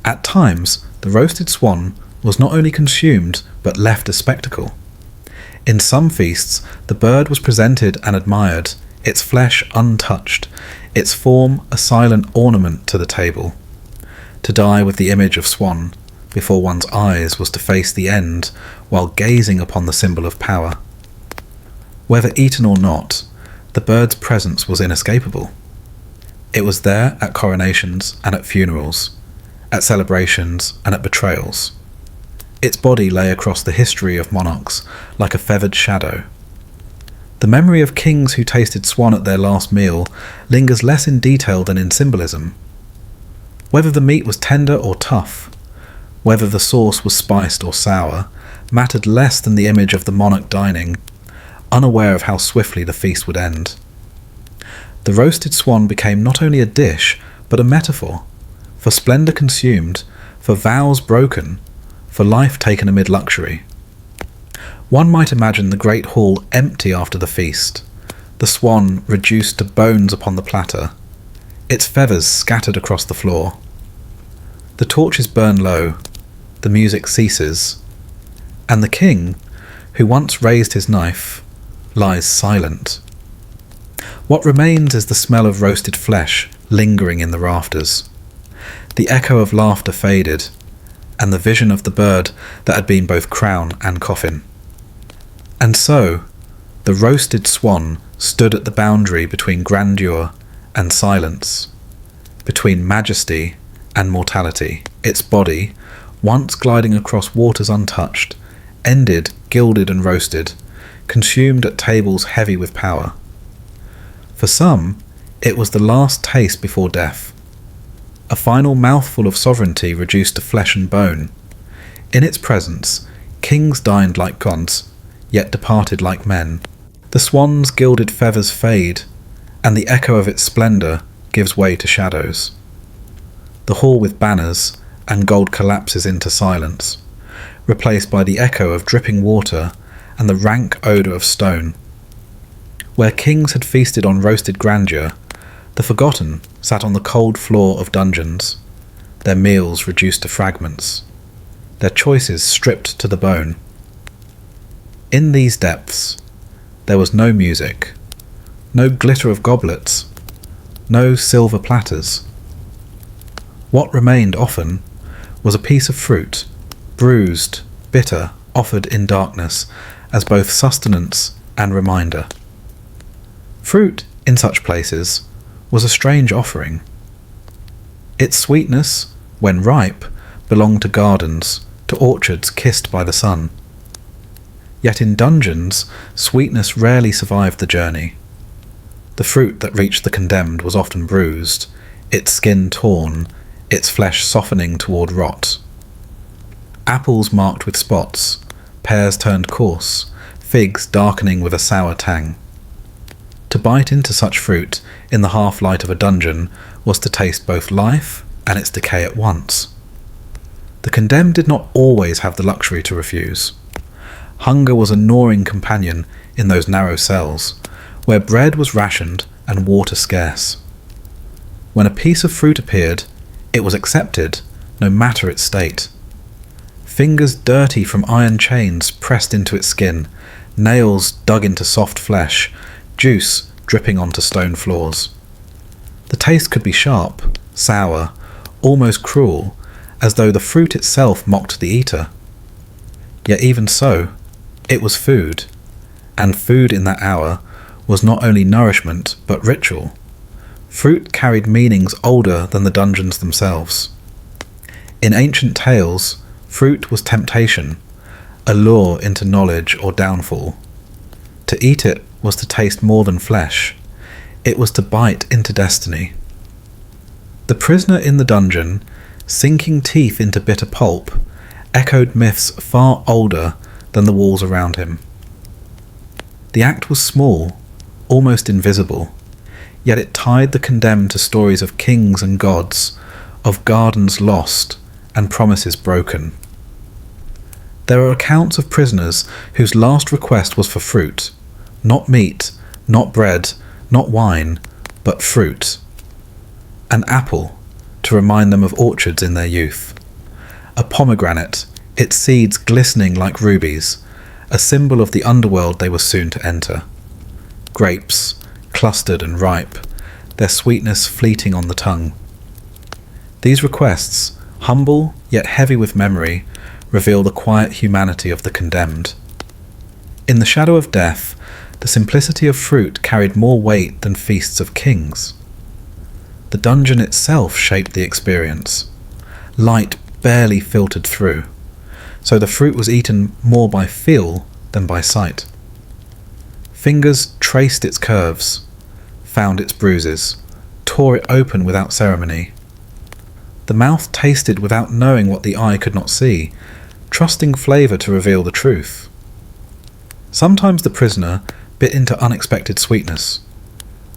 At times, the roasted swan was not only consumed, but left a spectacle. In some feasts, the bird was presented and admired, its flesh untouched, its form a silent ornament to the table. To die with the image of swan before one's eyes was to face the end while gazing upon the symbol of power. Whether eaten or not, the bird's presence was inescapable. It was there at coronations and at funerals, at celebrations and at betrayals. Its body lay across the history of monarchs like a feathered shadow. The memory of kings who tasted swan at their last meal lingers less in detail than in symbolism. Whether the meat was tender or tough, whether the sauce was spiced or sour, mattered less than the image of the monarch dining, unaware of how swiftly the feast would end. The roasted swan became not only a dish, but a metaphor, for splendour consumed, for vows broken, for life taken amid luxury. One might imagine the great hall empty after the feast, the swan reduced to bones upon the platter, its feathers scattered across the floor. The torches burn low, the music ceases, and the king, who once raised his knife, lies silent. What remains is the smell of roasted flesh lingering in the rafters. The echo of laughter faded, and the vision of the bird that had been both crown and coffin. And so, the roasted swan stood at the boundary between grandeur and silence, between majesty and mortality. Its body, once gliding across waters untouched, ended gilded and roasted, consumed at tables heavy with power. For some, it was the last taste before death, a final mouthful of sovereignty reduced to flesh and bone. In its presence, kings dined like gods, yet departed like men. The swan's gilded feathers fade, and the echo of its splendour gives way to shadows. The hall with banners and gold collapses into silence, replaced by the echo of dripping water and the rank odour of stone. Where kings had feasted on roasted grandeur, the forgotten sat on the cold floor of dungeons, their meals reduced to fragments, their choices stripped to the bone. In these depths, there was no music, no glitter of goblets, no silver platters. What remained often was a piece of fruit, bruised, bitter, offered in darkness as both sustenance and reminder. Fruit, in such places, was a strange offering. Its sweetness, when ripe, belonged to gardens, to orchards kissed by the sun. Yet in dungeons, sweetness rarely survived the journey. The fruit that reached the condemned was often bruised, its skin torn, its flesh softening toward rot. Apples marked with spots, pears turned coarse, figs darkening with a sour tang. To bite into such fruit in the half-light of a dungeon was to taste both life and its decay at once. The condemned did not always have the luxury to refuse. Hunger was a gnawing companion in those narrow cells, where bread was rationed and water scarce. When a piece of fruit appeared, it was accepted, no matter its state. Fingers dirty from iron chains pressed into its skin, nails dug into soft flesh, juice dripping onto stone floors. The taste could be sharp, sour, almost cruel, as though the fruit itself mocked the eater. Yet even so, it was food, and food in that hour was not only nourishment but ritual. Fruit carried meanings older than the dungeons themselves. In ancient tales, fruit was temptation, a lure into knowledge or downfall. To eat it was to taste more than flesh. It was to bite into destiny. The prisoner in the dungeon, sinking teeth into bitter pulp, echoed myths far older than the walls around him. The act was small, almost invisible, yet it tied the condemned to stories of kings and gods, of gardens lost and promises broken. There are accounts of prisoners whose last request was for fruit, not meat, not bread, not wine, but fruit. An apple, to remind them of orchards in their youth. A pomegranate, its seeds glistening like rubies, a symbol of the underworld they were soon to enter. Grapes, clustered and ripe, their sweetness fleeting on the tongue. These requests, humble yet heavy with memory, reveal the quiet humanity of the condemned. In the shadow of death, the simplicity of fruit carried more weight than feasts of kings. The dungeon itself shaped the experience. Light barely filtered through, so the fruit was eaten more by feel than by sight. Fingers traced its curves, found its bruises, tore it open without ceremony. The mouth tasted without knowing what the eye could not see, trusting flavour to reveal the truth. Sometimes the prisoner bit into unexpected sweetness,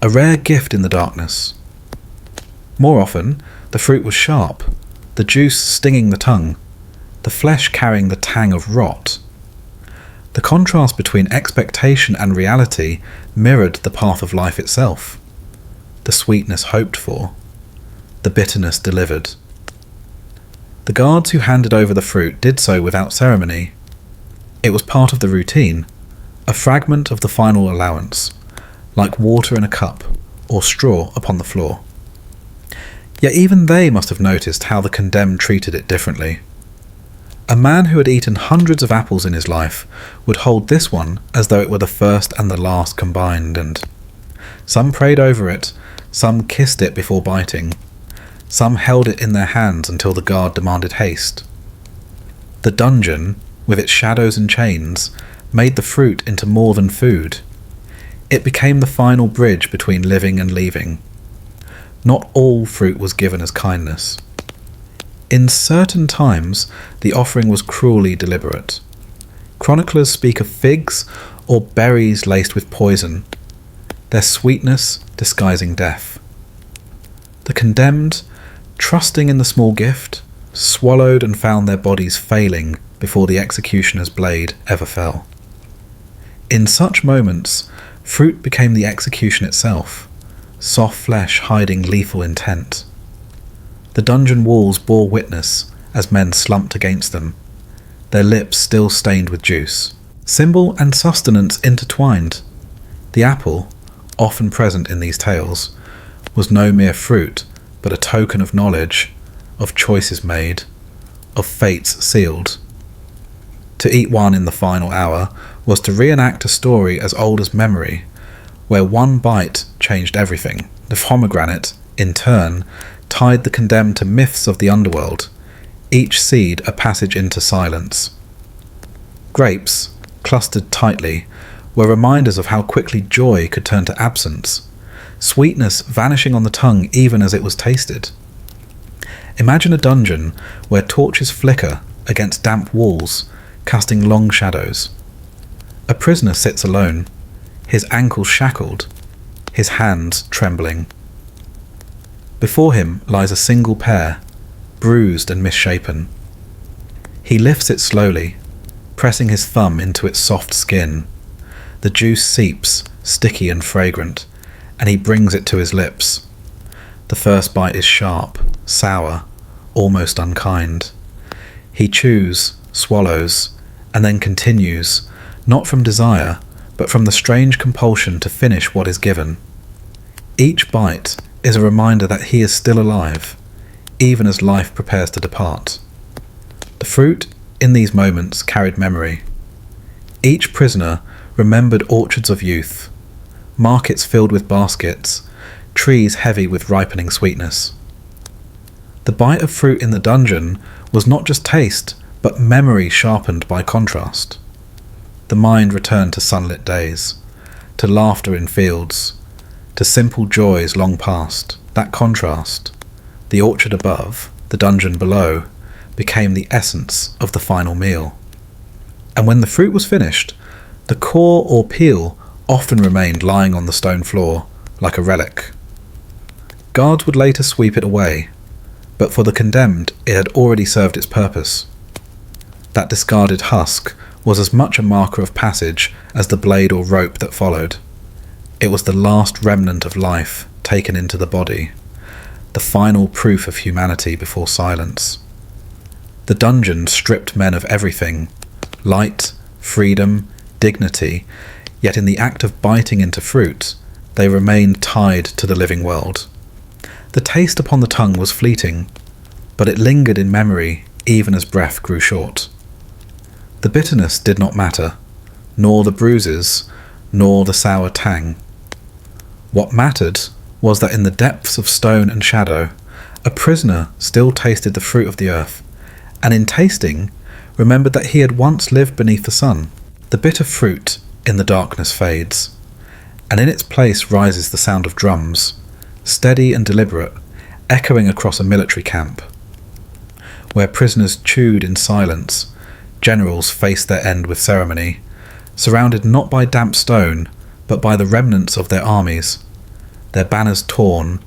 a rare gift in the darkness. More often, the fruit was sharp, the juice stinging the tongue, the flesh carrying the tang of rot. The contrast between expectation and reality mirrored the path of life itself. The sweetness hoped for, the bitterness delivered. The guards who handed over the fruit did so without ceremony. It was part of the routine, a fragment of the final allowance, like water in a cup or straw upon the floor. Yet even they must have noticed how the condemned treated it differently. A man who had eaten hundreds of apples in his life would hold this one as though it were the first and the last combined, and some prayed over it, some kissed it before biting, some held it in their hands until the guard demanded haste. The dungeon, with its shadows and chains, made the fruit into more than food. It became the final bridge between living and leaving. Not all fruit was given as kindness. In certain times, the offering was cruelly deliberate. Chroniclers speak of figs or berries laced with poison. their sweetness disguising death. The condemned, trusting in the small gift, swallowed and found their bodies failing before the executioner's blade ever fell. In such moments, fruit became the execution itself, soft flesh hiding lethal intent. The dungeon walls bore witness as men slumped against them, their lips still stained with juice. Symbol and sustenance intertwined. The apple, often present in these tales, was no mere fruit, but a token of knowledge, of choices made, of fates sealed. To eat one in the final hour was to reenact a story as old as memory, where one bite changed everything. The pomegranate, in turn, tied the condemned to myths of the underworld, each seed a passage into silence. Grapes, clustered tightly, were reminders of how quickly joy could turn to absence, sweetness vanishing on the tongue even as it was tasted. Imagine a dungeon where torches flicker against damp walls, casting long shadows. A prisoner sits alone, his ankles shackled, his hands trembling. Before him lies a single pear, bruised and misshapen. He lifts it slowly, pressing his thumb into its soft skin. The juice seeps, sticky and fragrant, and he brings it to his lips. The first bite is sharp, sour, almost unkind. He chews, swallows, and then continues, not from desire, but from the strange compulsion to finish what is given. Each bite is a reminder that he is still alive, even as life prepares to depart. The fruit in these moments carried memory. Each prisoner remembered orchards of youth, markets filled with baskets, trees heavy with ripening sweetness. The bite of fruit in the dungeon was not just taste, but memory sharpened by contrast. The mind returned to sunlit days, to laughter in fields, to simple joys long past. That contrast, the orchard above, the dungeon below, became the essence of the final meal. And when the fruit was finished, the core or peel often remained lying on the stone floor, like a relic. Guards would later sweep it away, but for the condemned it had already served its purpose. That discarded husk was as much a marker of passage as the blade or rope that followed. It was the last remnant of life taken into the body, the final proof of humanity before silence. The dungeon stripped men of everything, light, freedom, dignity, yet in the act of biting into fruit, they remained tied to the living world. The taste upon the tongue was fleeting, but it lingered in memory even as breath grew short. The bitterness did not matter, nor the bruises, nor the sour tang. What mattered was that in the depths of stone and shadow, a prisoner still tasted the fruit of the earth, and in tasting, remembered that he had once lived beneath the sun. The bitter fruit in the darkness fades, and in its place rises the sound of drums, steady and deliberate, echoing across a military camp. Where prisoners chewed in silence, generals faced their end with ceremony, surrounded not by damp stone, but by the remnants of their armies, their banners torn,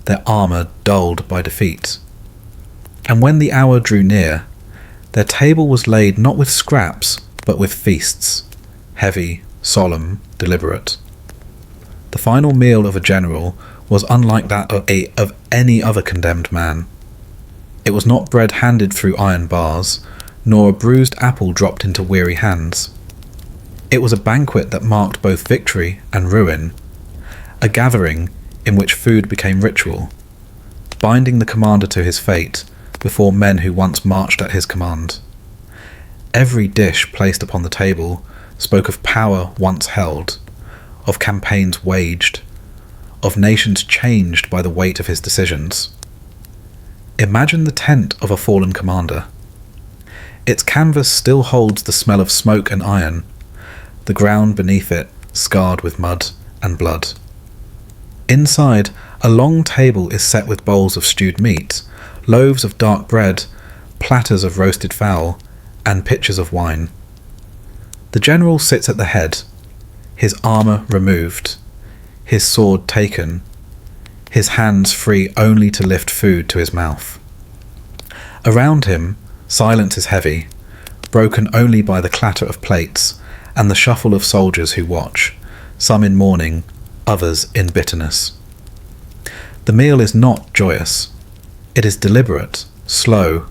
their armour dulled by defeat. And when the hour drew near, their table was laid not with scraps, but with feasts, heavy, solemn, deliberate. The final meal of a general was unlike that of any other condemned man. It was not bread handed through iron bars, nor a bruised apple dropped into weary hands. It was a banquet that marked both victory and ruin, a gathering in which food became ritual, binding the commander to his fate before men who once marched at his command. Every dish placed upon the table spoke of power once held, of campaigns waged, of nations changed by the weight of his decisions. Imagine the tent of a fallen commander. Its canvas still holds the smell of smoke and iron, the ground beneath it scarred with mud and blood. Inside, a long table is set with bowls of stewed meat, loaves of dark bread, platters of roasted fowl, and pitchers of wine. The general sits at the head, his armour removed, his sword taken, his hands free only to lift food to his mouth. Around him, silence is heavy, broken only by the clatter of plates and the shuffle of soldiers who watch, some in mourning, others in bitterness. The meal is not joyous. It is deliberate, slow,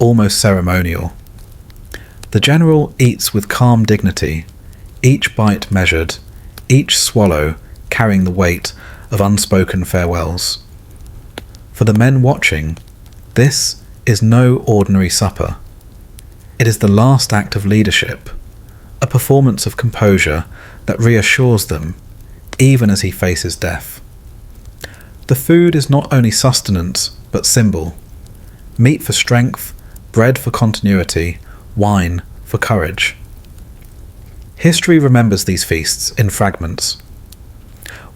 almost ceremonial. The general eats with calm dignity, each bite measured, each swallow carrying the weight of unspoken farewells. For the men watching, this is no ordinary supper. It is the last act of leadership, a performance of composure that reassures them, even as he faces death. The food is not only sustenance, but symbol. Meat for strength, bread for continuity, wine for courage. History remembers these feasts in fragments.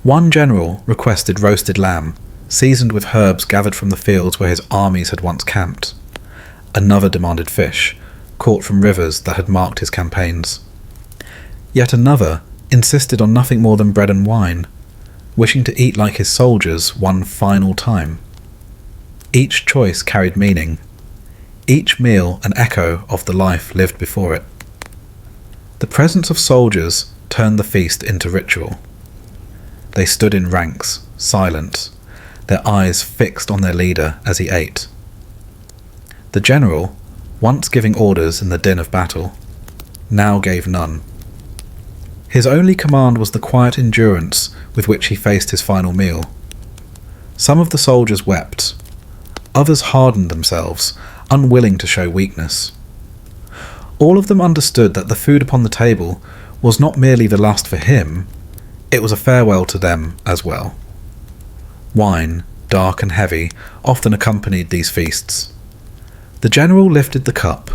One general requested roasted lamb, seasoned with herbs gathered from the fields where his armies had once camped. Another demanded fish, caught from rivers that had marked his campaigns. Yet another insisted on nothing more than bread and wine, wishing to eat like his soldiers one final time. Each choice carried meaning, each meal an echo of the life lived before it. The presence of soldiers turned the feast into ritual. They stood in ranks, silent, their eyes fixed on their leader as he ate. The general, once giving orders in the din of battle, now gave none. His only command was the quiet endurance with which he faced his final meal. Some of the soldiers wept. Others hardened themselves, unwilling to show weakness. All of them understood that the food upon the table was not merely the last for him, it was a farewell to them as well. Wine, dark and heavy, often accompanied these feasts. The general lifted the cup,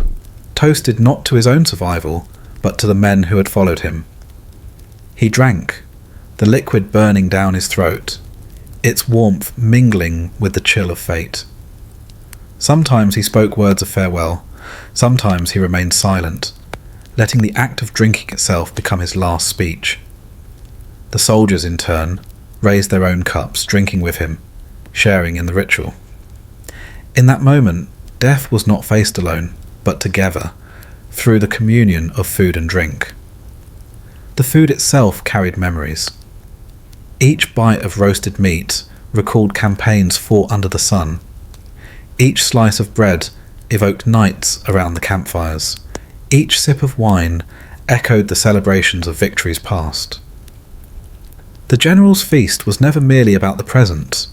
toasted not to his own survival, but to the men who had followed him. He drank, the liquid burning down his throat, its warmth mingling with the chill of fate. Sometimes he spoke words of farewell, sometimes he remained silent, letting the act of drinking itself become his last speech. The soldiers, in turn, raised their own cups, drinking with him, sharing in the ritual. In that moment, death was not faced alone, but together, through the communion of food and drink. The food itself carried memories. Each bite of roasted meat recalled campaigns fought under the sun. Each slice of bread evoked nights around the campfires. Each sip of wine echoed the celebrations of victories past. The general's feast was never merely about the present.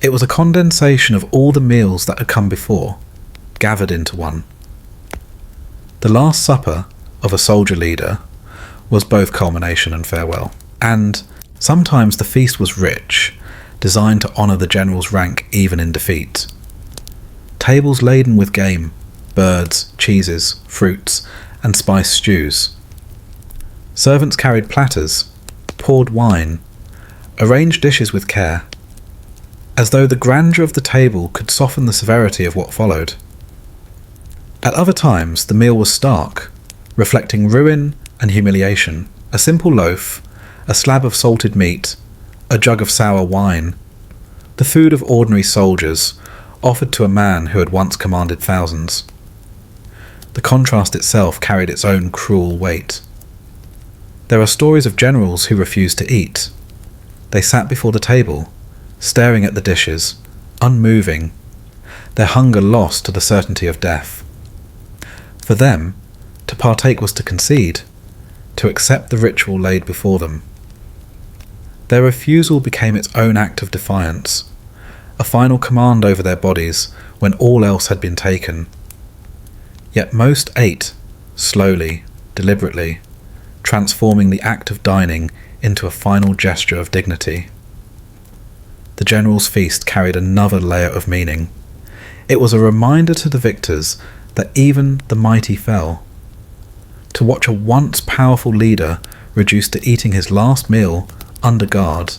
It was a condensation of all the meals that had come before, gathered into one. The Last Supper of a soldier leader was both culmination and farewell, and sometimes the feast was rich, designed to honour the general's rank even in defeat. Tables laden with game, birds, cheeses, fruits, and spiced stews. Servants carried platters, poured wine, arranged dishes with care, as though the grandeur of the table could soften the severity of what followed. At other times the meal was stark, reflecting ruin and humiliation. A simple loaf, a slab of salted meat, a jug of sour wine, the food of ordinary soldiers, offered to a man who had once commanded thousands. The contrast itself carried its own cruel weight. There are stories of generals who refused to eat. They sat before the table, staring at the dishes, unmoving, their hunger lost to the certainty of death. For them, to partake was to concede, to accept the ritual laid before them. Their refusal became its own act of defiance, a final command over their bodies when all else had been taken. Yet most ate, slowly, deliberately, transforming the act of dining into a final gesture of dignity. The general's feast carried another layer of meaning. It was a reminder to the victors that even the mighty fell. To watch a once powerful leader reduced to eating his last meal under guard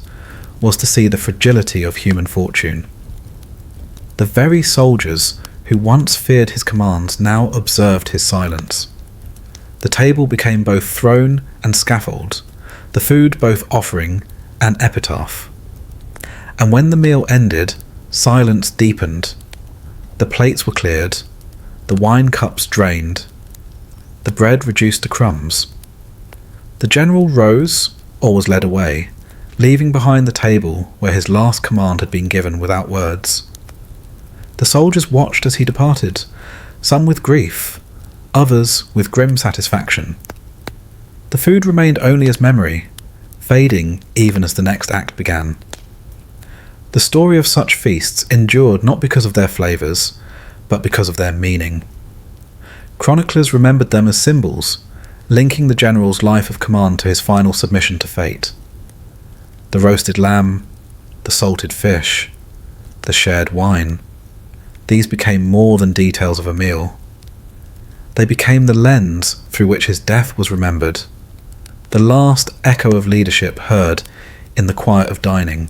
was to see the fragility of human fortune. The very soldiers who once feared his commands now observed his silence. The table became both throne and scaffold, the food both offering an epitaph. And when the meal ended, silence deepened. The plates were cleared, the wine cups drained, the bread reduced to crumbs. The general rose, or was led away, leaving behind the table where his last command had been given without words. The soldiers watched as he departed, some with grief, others with grim satisfaction. The food remained only as memory, fading even as the next act began. The story of such feasts endured not because of their flavours, but because of their meaning. Chroniclers remembered them as symbols, linking the general's life of command to his final submission to fate. The roasted lamb, the salted fish, the shared wine, these became more than details of a meal. They became the lens through which his death was remembered, the last echo of leadership heard in the quiet of dining.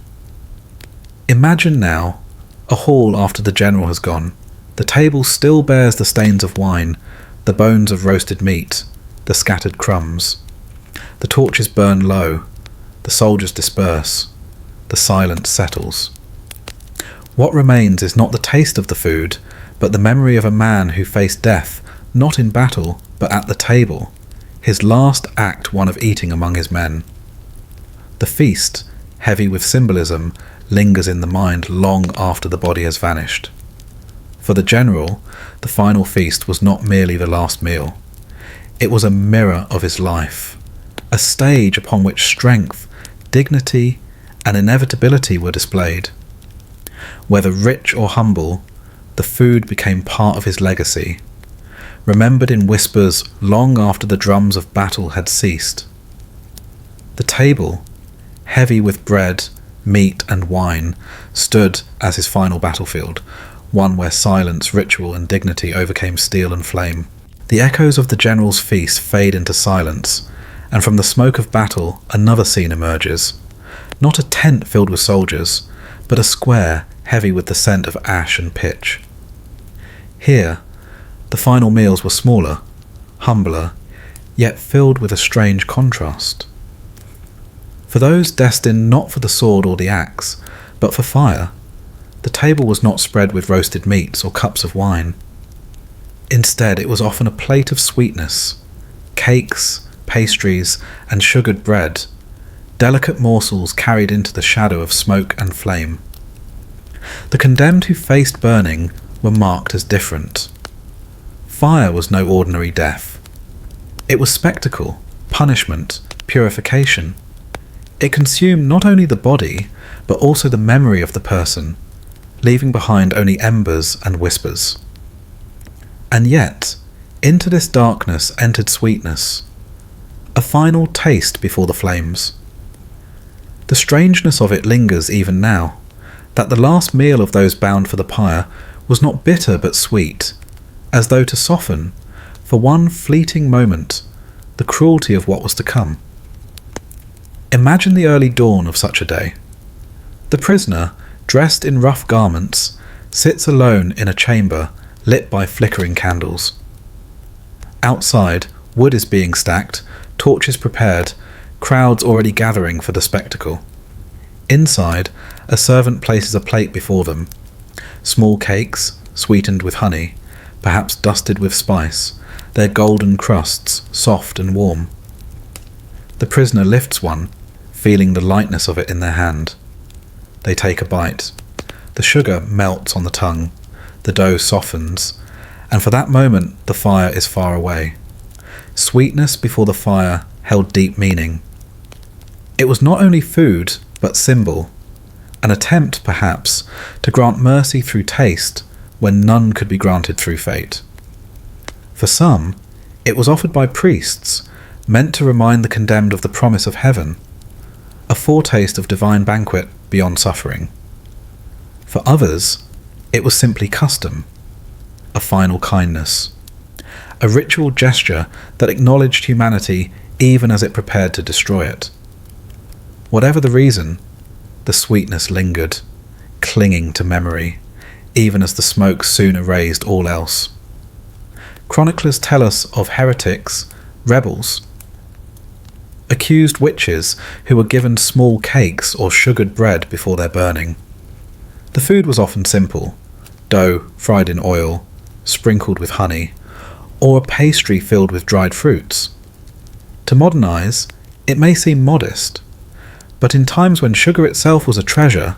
Imagine now a hall after the general has gone. The table still bears the stains of wine, the bones of roasted meat, the scattered crumbs. The torches burn low, the soldiers disperse, the silence settles. What remains is not the taste of the food, but the memory of a man who faced death, not in battle, but at the table, his last act one of eating among his men. The feast, heavy with symbolism, lingers in the mind long after the body has vanished. For the general, the final feast was not merely the last meal. It was a mirror of his life, a stage upon which strength, dignity, and inevitability were displayed. Whether rich or humble, the food became part of his legacy, remembered in whispers long after the drums of battle had ceased. The table, heavy with bread, meat and wine, stood as his final battlefield, one where silence, ritual and dignity overcame steel and flame. The echoes of the general's feast fade into silence, and from the smoke of battle another scene emerges. Not a tent filled with soldiers, but a square heavy with the scent of ash and pitch. Here, the final meals were smaller, humbler, yet filled with a strange contrast. For those destined not for the sword or the axe, but for fire, the table was not spread with roasted meats or cups of wine. Instead, it was often a plate of sweetness, cakes, pastries, and sugared bread, delicate morsels carried into the shadow of smoke and flame. The condemned who faced burning were marked as different. Fire was no ordinary death. It was spectacle, punishment, purification. It consumed not only the body, but also the memory of the person, leaving behind only embers and whispers. And yet, into this darkness entered sweetness, a final taste before the flames. The strangeness of it lingers even now, that the last meal of those bound for the pyre was not bitter but sweet, as though to soften, for one fleeting moment, the cruelty of what was to come. Imagine the early dawn of such a day. The prisoner, dressed in rough garments, sits alone in a chamber lit by flickering candles. Outside, wood is being stacked, torches prepared, crowds already gathering for the spectacle. Inside, a servant places a plate before them. Small cakes, sweetened with honey, perhaps dusted with spice, their golden crusts soft and warm. The prisoner lifts one, feeling the lightness of it in their hand. They take a bite. The sugar melts on the tongue, the dough softens, and for that moment the fire is far away. Sweetness before the fire held deep meaning. It was not only food, but symbol, an attempt, perhaps, to grant mercy through taste when none could be granted through fate. For some, it was offered by priests, meant to remind the condemned of the promise of heaven, a foretaste of divine banquet beyond suffering. For others, it was simply custom, a final kindness, a ritual gesture that acknowledged humanity even as it prepared to destroy it. Whatever the reason, the sweetness lingered, clinging to memory, even as the smoke soon erased all else. Chroniclers tell us of heretics, rebels, accused witches who were given small cakes or sugared bread before their burning. The food was often simple: dough fried in oil, sprinkled with honey, or a pastry filled with dried fruits. To modernise, it may seem modest, but in times when sugar itself was a treasure,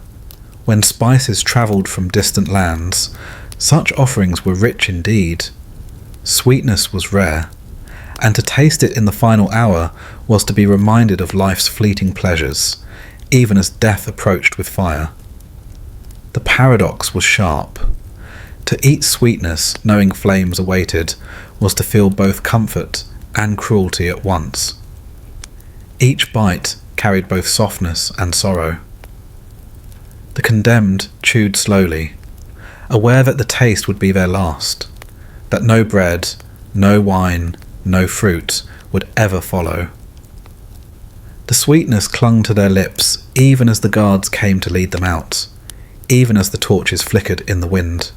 when spices travelled from distant lands, such offerings were rich indeed. Sweetness was rare, and to taste it in the final hour was to be reminded of life's fleeting pleasures, even as death approached with fire. The paradox was sharp. To eat sweetness, knowing flames awaited, was to feel both comfort and cruelty at once. Each bite carried both softness and sorrow. The condemned chewed slowly, aware that the taste would be their last, that no bread, no wine, no fruit would ever follow. The sweetness clung to their lips even as the guards came to lead them out, even as the torches flickered in the wind.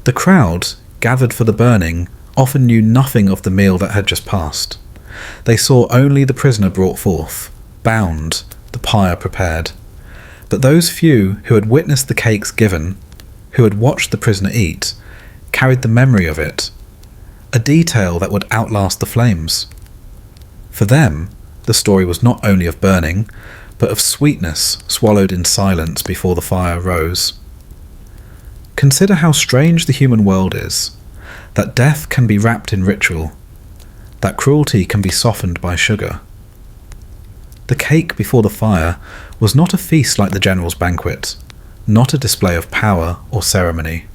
The crowd, gathered for the burning, often knew nothing of the meal that had just passed. They saw only the prisoner brought forth, bound, the pyre prepared. But those few who had witnessed the cakes given, who had watched the prisoner eat, carried the memory of it, a detail that would outlast the flames. For them, the story was not only of burning, but of sweetness swallowed in silence before the fire rose. Consider how strange the human world is, that death can be wrapped in ritual, that cruelty can be softened by sugar. The cake before the fire was not a feast like the general's banquet, not a display of power or ceremony.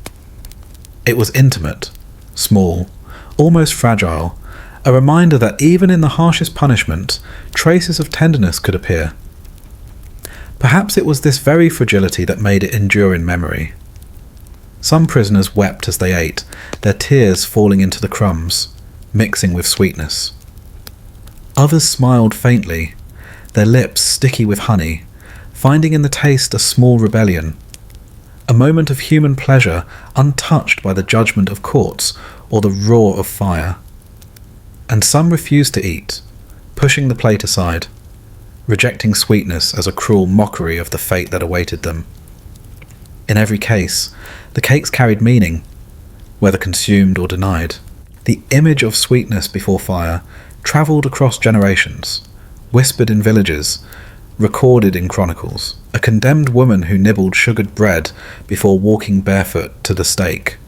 It was intimate, small, almost fragile, a reminder that even in the harshest punishment, traces of tenderness could appear. Perhaps it was this very fragility that made it endure in memory. Some prisoners wept as they ate, their tears falling into the crumbs, mixing with sweetness. Others smiled faintly, their lips sticky with honey, finding in the taste a small rebellion, a moment of human pleasure untouched by the judgment of courts or the roar of fire. And some refused to eat, pushing the plate aside, rejecting sweetness as a cruel mockery of the fate that awaited them. In every case, the cakes carried meaning, whether consumed or denied. The image of sweetness before fire travelled across generations, whispered in villages, recorded in chronicles. A condemned woman who nibbled sugared bread before walking barefoot to the stake.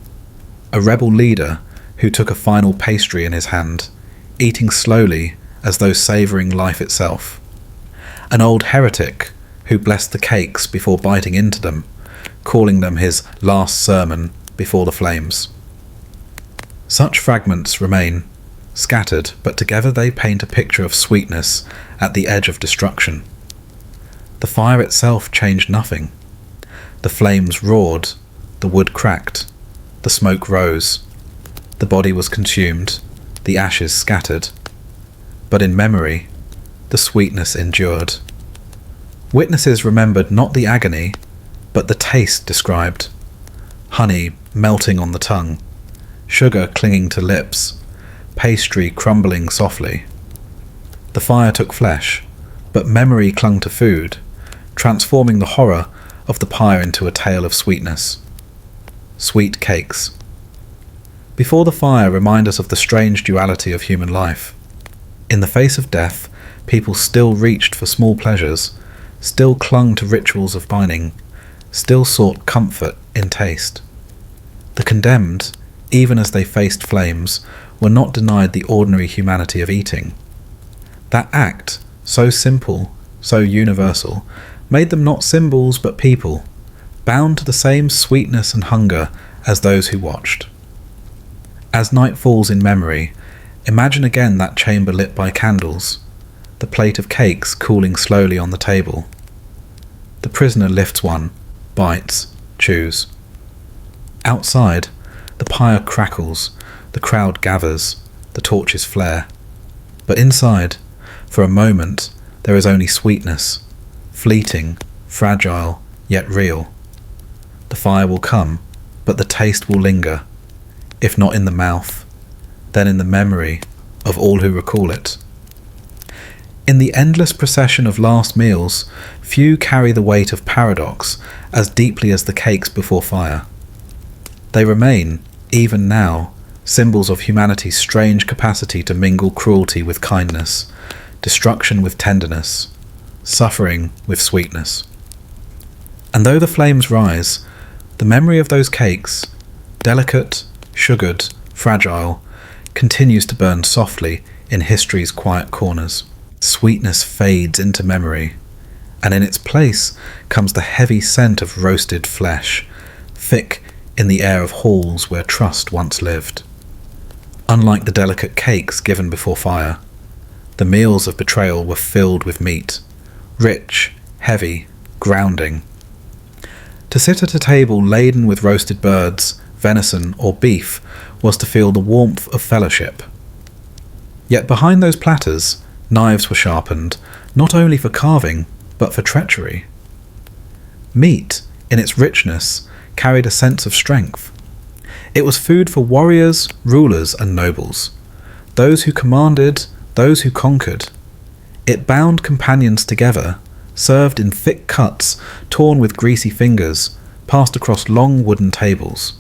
A rebel leader who took a final pastry in his hand, eating slowly as though savouring life itself. An old heretic who blessed the cakes before biting into them, calling them his last sermon before the flames. Such fragments remain, scattered, but together they paint a picture of sweetness at the edge of destruction. The fire itself changed nothing. The flames roared, the wood cracked, the smoke rose, the body was consumed, the ashes scattered. But in memory, the sweetness endured. Witnesses remembered not the agony, but the taste described. Honey melting on the tongue, sugar clinging to lips, pastry crumbling softly. The fire took flesh, but memory clung to food, transforming the horror of the pyre into a tale of sweetness. Sweet cakes. Before the fire remind us of the strange duality of human life. In the face of death, people still reached for small pleasures, still clung to rituals of binding, still sought comfort in taste. The condemned, even as they faced flames, were not denied the ordinary humanity of eating. That act, so simple, so universal, made them not symbols but people, bound to the same sweetness and hunger as those who watched. As night falls in memory, imagine again that chamber lit by candles, the plate of cakes cooling slowly on the table. The prisoner lifts one, bites, chews. Outside, the pyre crackles, the crowd gathers, the torches flare. But inside, for a moment, there is only sweetness, fleeting, fragile, yet real. The fire will come, but the taste will linger, if not in the mouth, then in the memory of all who recall it. In the endless procession of last meals, few carry the weight of paradox as deeply as the cakes before fire. They remain, even now, symbols of humanity's strange capacity to mingle cruelty with kindness, destruction with tenderness, suffering with sweetness. And though the flames rise, the memory of those cakes, delicate, sugared, fragile, continues to burn softly in history's quiet corners. Sweetness fades into memory, and in its place comes the heavy scent of roasted flesh, thick in the air of halls where trust once lived. Unlike the delicate cakes given before fire, the meals of betrayal were filled with meat, rich, heavy, grounding. To sit at a table laden with roasted birds, venison, or beef was to feel the warmth of fellowship. Yet behind those platters, knives were sharpened, not only for carving, but for treachery. Meat, in its richness, carried a sense of strength. It was food for warriors, rulers, and nobles, those who commanded, those who conquered. It bound companions together, served in thick cuts, torn with greasy fingers, passed across long wooden tables.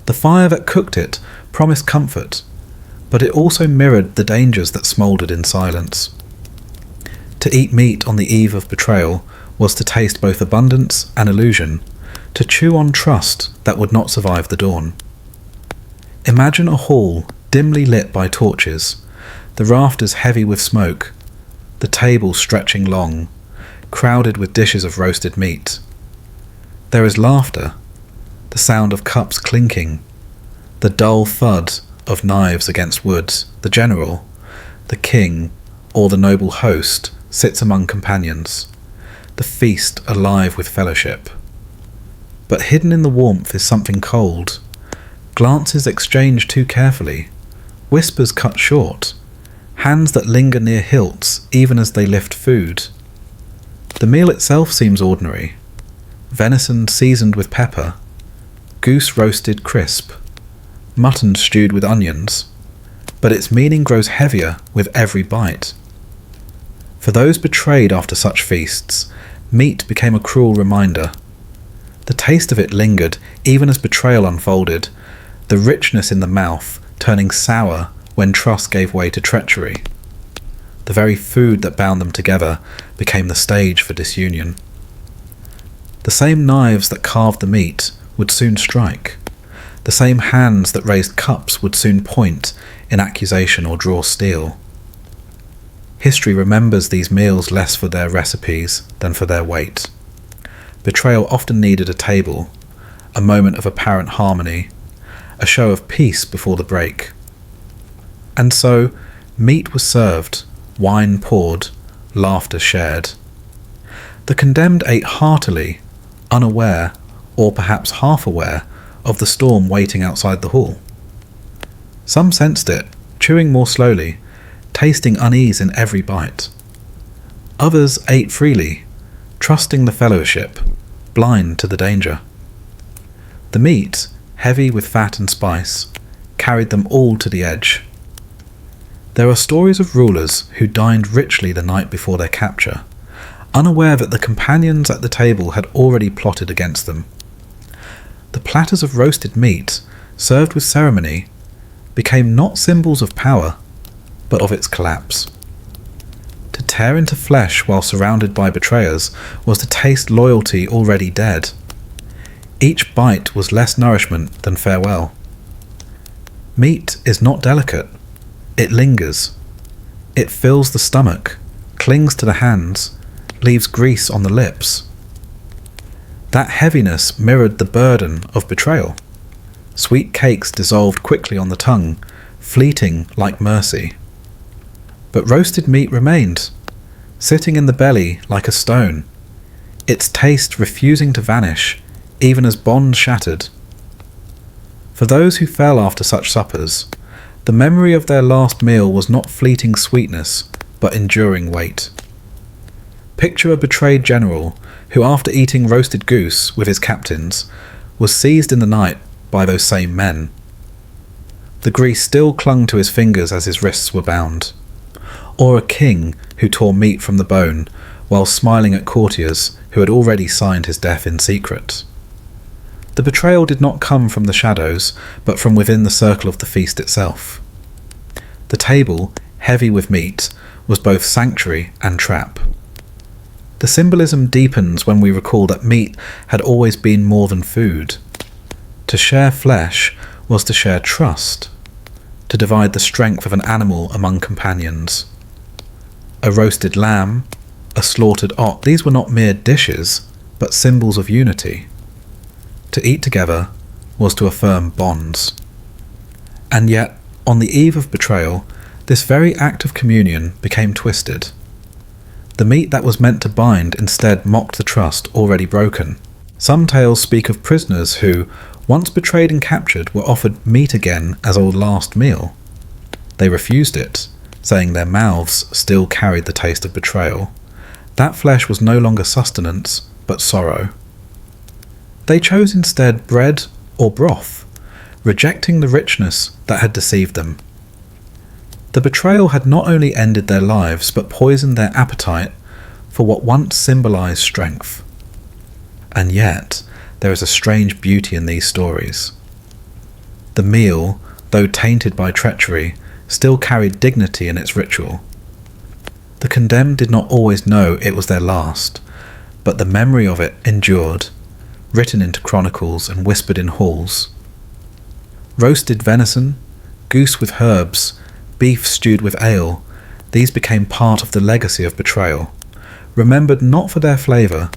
The fire that cooked it promised comfort, but it also mirrored the dangers that smouldered in silence. To eat meat on the eve of betrayal was to taste both abundance and illusion, to chew on trust that would not survive the dawn. Imagine a hall dimly lit by torches, the rafters heavy with smoke, the table stretching long, crowded with dishes of roasted meat. There is laughter, the sound of cups clinking, the dull thud of knives against wood. The general, the king, or the noble host sits among companions, the feast alive with fellowship. But hidden in the warmth is something cold, glances exchanged too carefully, whispers cut short, hands that linger near hilts even as they lift food. The meal itself seems ordinary, venison seasoned with pepper, goose roasted crisp, mutton stewed with onions, but its meaning grows heavier with every bite. For those betrayed after such feasts, meat became a cruel reminder. The taste of it lingered even as betrayal unfolded, the richness in the mouth turning sour when trust gave way to treachery. The very food that bound them together became the stage for disunion. The same knives that carved the meat would soon strike. The same hands that raised cups would soon point in accusation or draw steel. History remembers these meals less for their recipes than for their weight. Betrayal often needed a table, a moment of apparent harmony, a show of peace before the break. And so, meat was served, wine poured, laughter shared. The condemned ate heartily, unaware, or perhaps half aware, of the storm waiting outside the hall. Some sensed it, chewing more slowly, tasting unease in every bite. Others ate freely, trusting the fellowship, blind to the danger. The meat, heavy with fat and spice, carried them all to the edge. There are stories of rulers who dined richly the night before their capture, unaware that the companions at the table had already plotted against them. The platters of roasted meat, served with ceremony, became not symbols of power, but of its collapse. To tear into flesh while surrounded by betrayers was to taste loyalty already dead. Each bite was less nourishment than farewell. Meat is not delicate. It lingers. It fills the stomach, clings to the hands, leaves grease on the lips. That heaviness mirrored the burden of betrayal. Sweet cakes dissolved quickly on the tongue, fleeting like mercy. But roasted meat remained, sitting in the belly like a stone, its taste refusing to vanish, even as bonds shattered. For those who fell after such suppers, the memory of their last meal was not fleeting sweetness, but enduring weight. Picture a betrayed general who, after eating roasted goose with his captains, was seized in the night by those same men. The grease still clung to his fingers as his wrists were bound. or a king who tore meat from the bone while smiling at courtiers who had already signed his death in secret. The betrayal did not come from the shadows, but from within the circle of the feast itself. The table, heavy with meat, was both sanctuary and trap. The symbolism deepens when we recall that meat had always been more than food. To share flesh was to share trust, to divide the strength of an animal among companions. A roasted lamb, a slaughtered ox, these were not mere dishes, but symbols of unity. To eat together was to affirm bonds. And yet, on the eve of betrayal, this very act of communion became twisted. The meat that was meant to bind instead mocked the trust already broken. Some tales speak of prisoners who, once betrayed and captured, were offered meat again as a last meal. They refused it, saying their mouths still carried the taste of betrayal. That flesh was no longer sustenance, but sorrow. They chose instead bread or broth, rejecting the richness that had deceived them. The betrayal had not only ended their lives, but poisoned their appetite for what once symbolized strength. And yet, there is a strange beauty in these stories. The meal, though tainted by treachery, still carried dignity in its ritual. The condemned did not always know it was their last, but the memory of it endured, written into chronicles and whispered in halls. Roasted venison, goose with herbs, beef stewed with ale, these became part of the legacy of betrayal, remembered not for their flavour,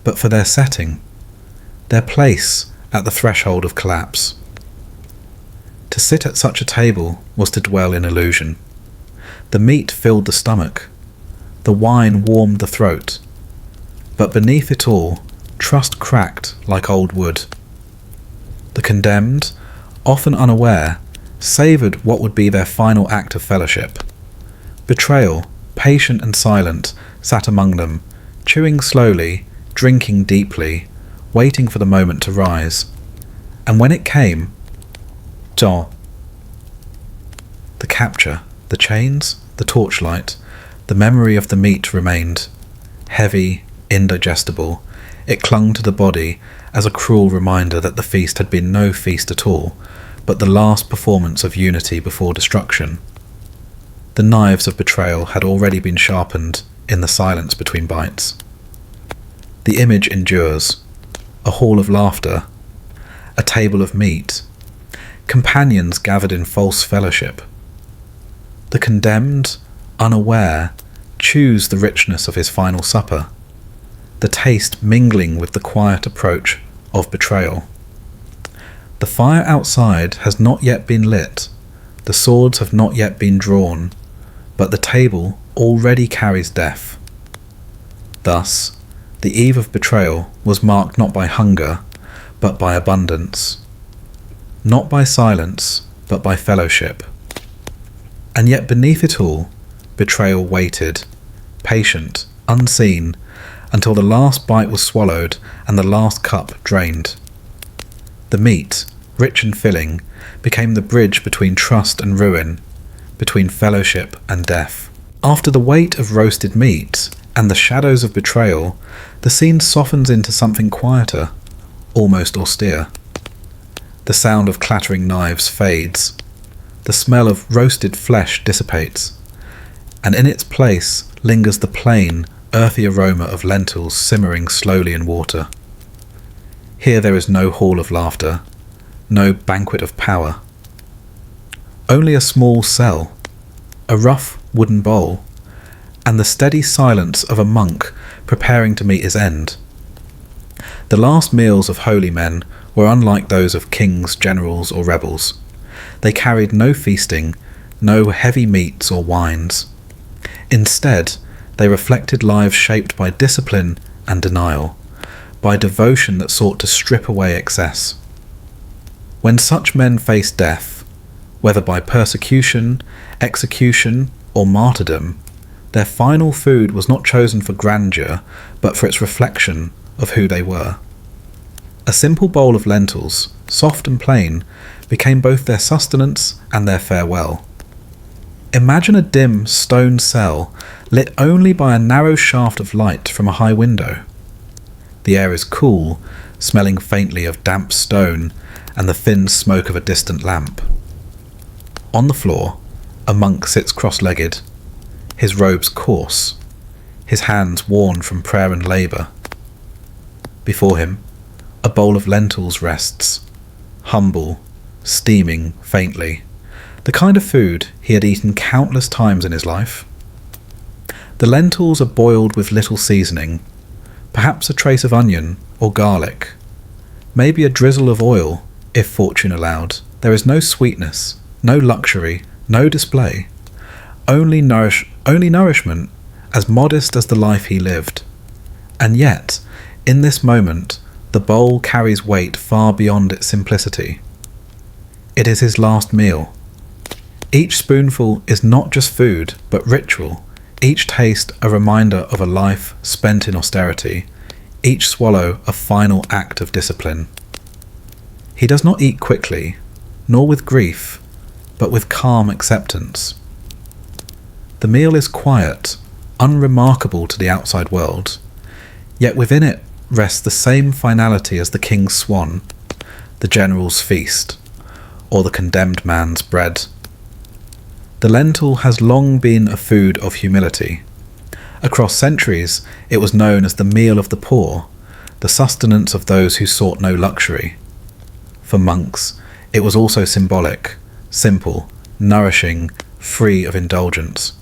but for their setting, their place at the threshold of collapse. To sit at such a table was to dwell in illusion. The meat filled the stomach, the wine warmed the throat, but beneath it all, trust cracked like old wood. The condemned, often unaware, savoured what would be their final act of fellowship. Betrayal, patient and silent, sat among them, chewing slowly, drinking deeply, waiting for the moment to rise. And when it came, the capture, the chains, the torchlight, the memory of the meat remained. Heavy, indigestible, it clung to the body as a cruel reminder that the feast had been no feast at all, but the last performance of unity before destruction. The knives of betrayal had already been sharpened in the silence between bites. The image endures. A hall of laughter, a table of meat, companions gathered in false fellowship. The condemned, unaware, chews the richness of his final supper, the taste mingling with the quiet approach of betrayal. The fire outside has not yet been lit, the swords have not yet been drawn, but the table already carries death. Thus, the eve of betrayal was marked not by hunger, but by abundance. Not by silence, but by fellowship. And yet beneath it all, betrayal waited, patient, unseen, until the last bite was swallowed and the last cup drained. The meat, rich and filling, became the bridge between trust and ruin, between fellowship and death. After the weight of roasted meat and the shadows of betrayal, the scene softens into something quieter, almost austere. The sound of clattering knives fades, the smell of roasted flesh dissipates, and in its place lingers the plain, earthy aroma of lentils simmering slowly in water. Here there is no hall of laughter, no banquet of power. Only a small cell, a rough wooden bowl, and the steady silence of a monk preparing to meet his end. The last meals of holy men were unlike those of kings, generals, or rebels. They carried no feasting, no heavy meats or wines. Instead, they reflected lives shaped by discipline and denial, by devotion that sought to strip away excess. When such men faced death, whether by persecution, execution, or martyrdom, their final food was not chosen for grandeur, but for its reflection of who they were. A simple bowl of lentils, soft and plain, became both their sustenance and their farewell. Imagine a dim stone cell lit only by a narrow shaft of light from a high window. The air is cool, smelling faintly of damp stone and the thin smoke of a distant lamp. On the floor, a monk sits cross-legged, his robes coarse, his hands worn from prayer and labour. Before him, a bowl of lentils rests, humble, steaming faintly, the kind of food he had eaten countless times in his life. The lentils are boiled with little seasoning, perhaps a trace of onion or garlic, maybe a drizzle of oil, if fortune allowed. There is no sweetness, no luxury, no display, only nourishment as modest as the life he lived. And yet, in this moment, the bowl carries weight far beyond its simplicity. It is his last meal. Each spoonful is not just food, but ritual, each taste a reminder of a life spent in austerity, each swallow a final act of discipline. He does not eat quickly, nor with grief, but with calm acceptance. The meal is quiet, unremarkable to the outside world, yet within it rests the same finality as the king's swan, the general's feast, or the condemned man's bread. The lentil has long been a food of humility. Across centuries, it was known as the meal of the poor, the sustenance of those who sought no luxury. For monks, it was also symbolic, simple, nourishing, free of indulgence.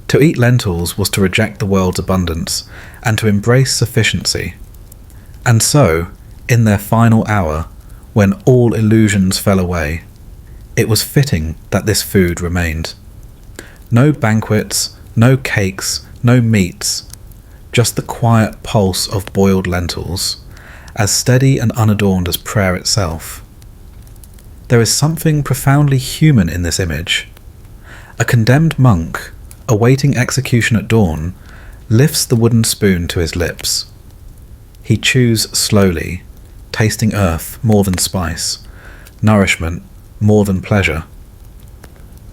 To eat lentils was to reject the world's abundance and to embrace sufficiency. And so, in their final hour, when all illusions fell away, it was fitting that this food remained. No banquets, no cakes, no meats, just the quiet pulse of boiled lentils, as steady and unadorned as prayer itself. There is something profoundly human in this image. A condemned monk, awaiting execution at dawn, lifts the wooden spoon to his lips. He chews slowly, tasting earth more than spice, nourishment more than pleasure.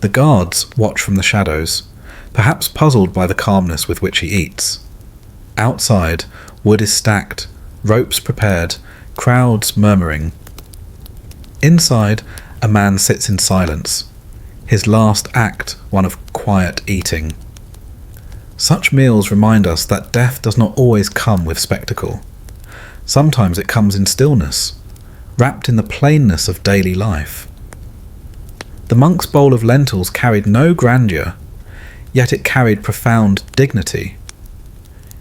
The guards watch from the shadows, perhaps puzzled by the calmness with which he eats. Outside, wood is stacked, ropes prepared, crowds murmuring. Inside, a man sits in silence, his last act one of quiet eating. Such meals remind us that death does not always come with spectacle. Sometimes it comes in stillness, wrapped in the plainness of daily life. The monk's bowl of lentils carried no grandeur, yet it carried profound dignity.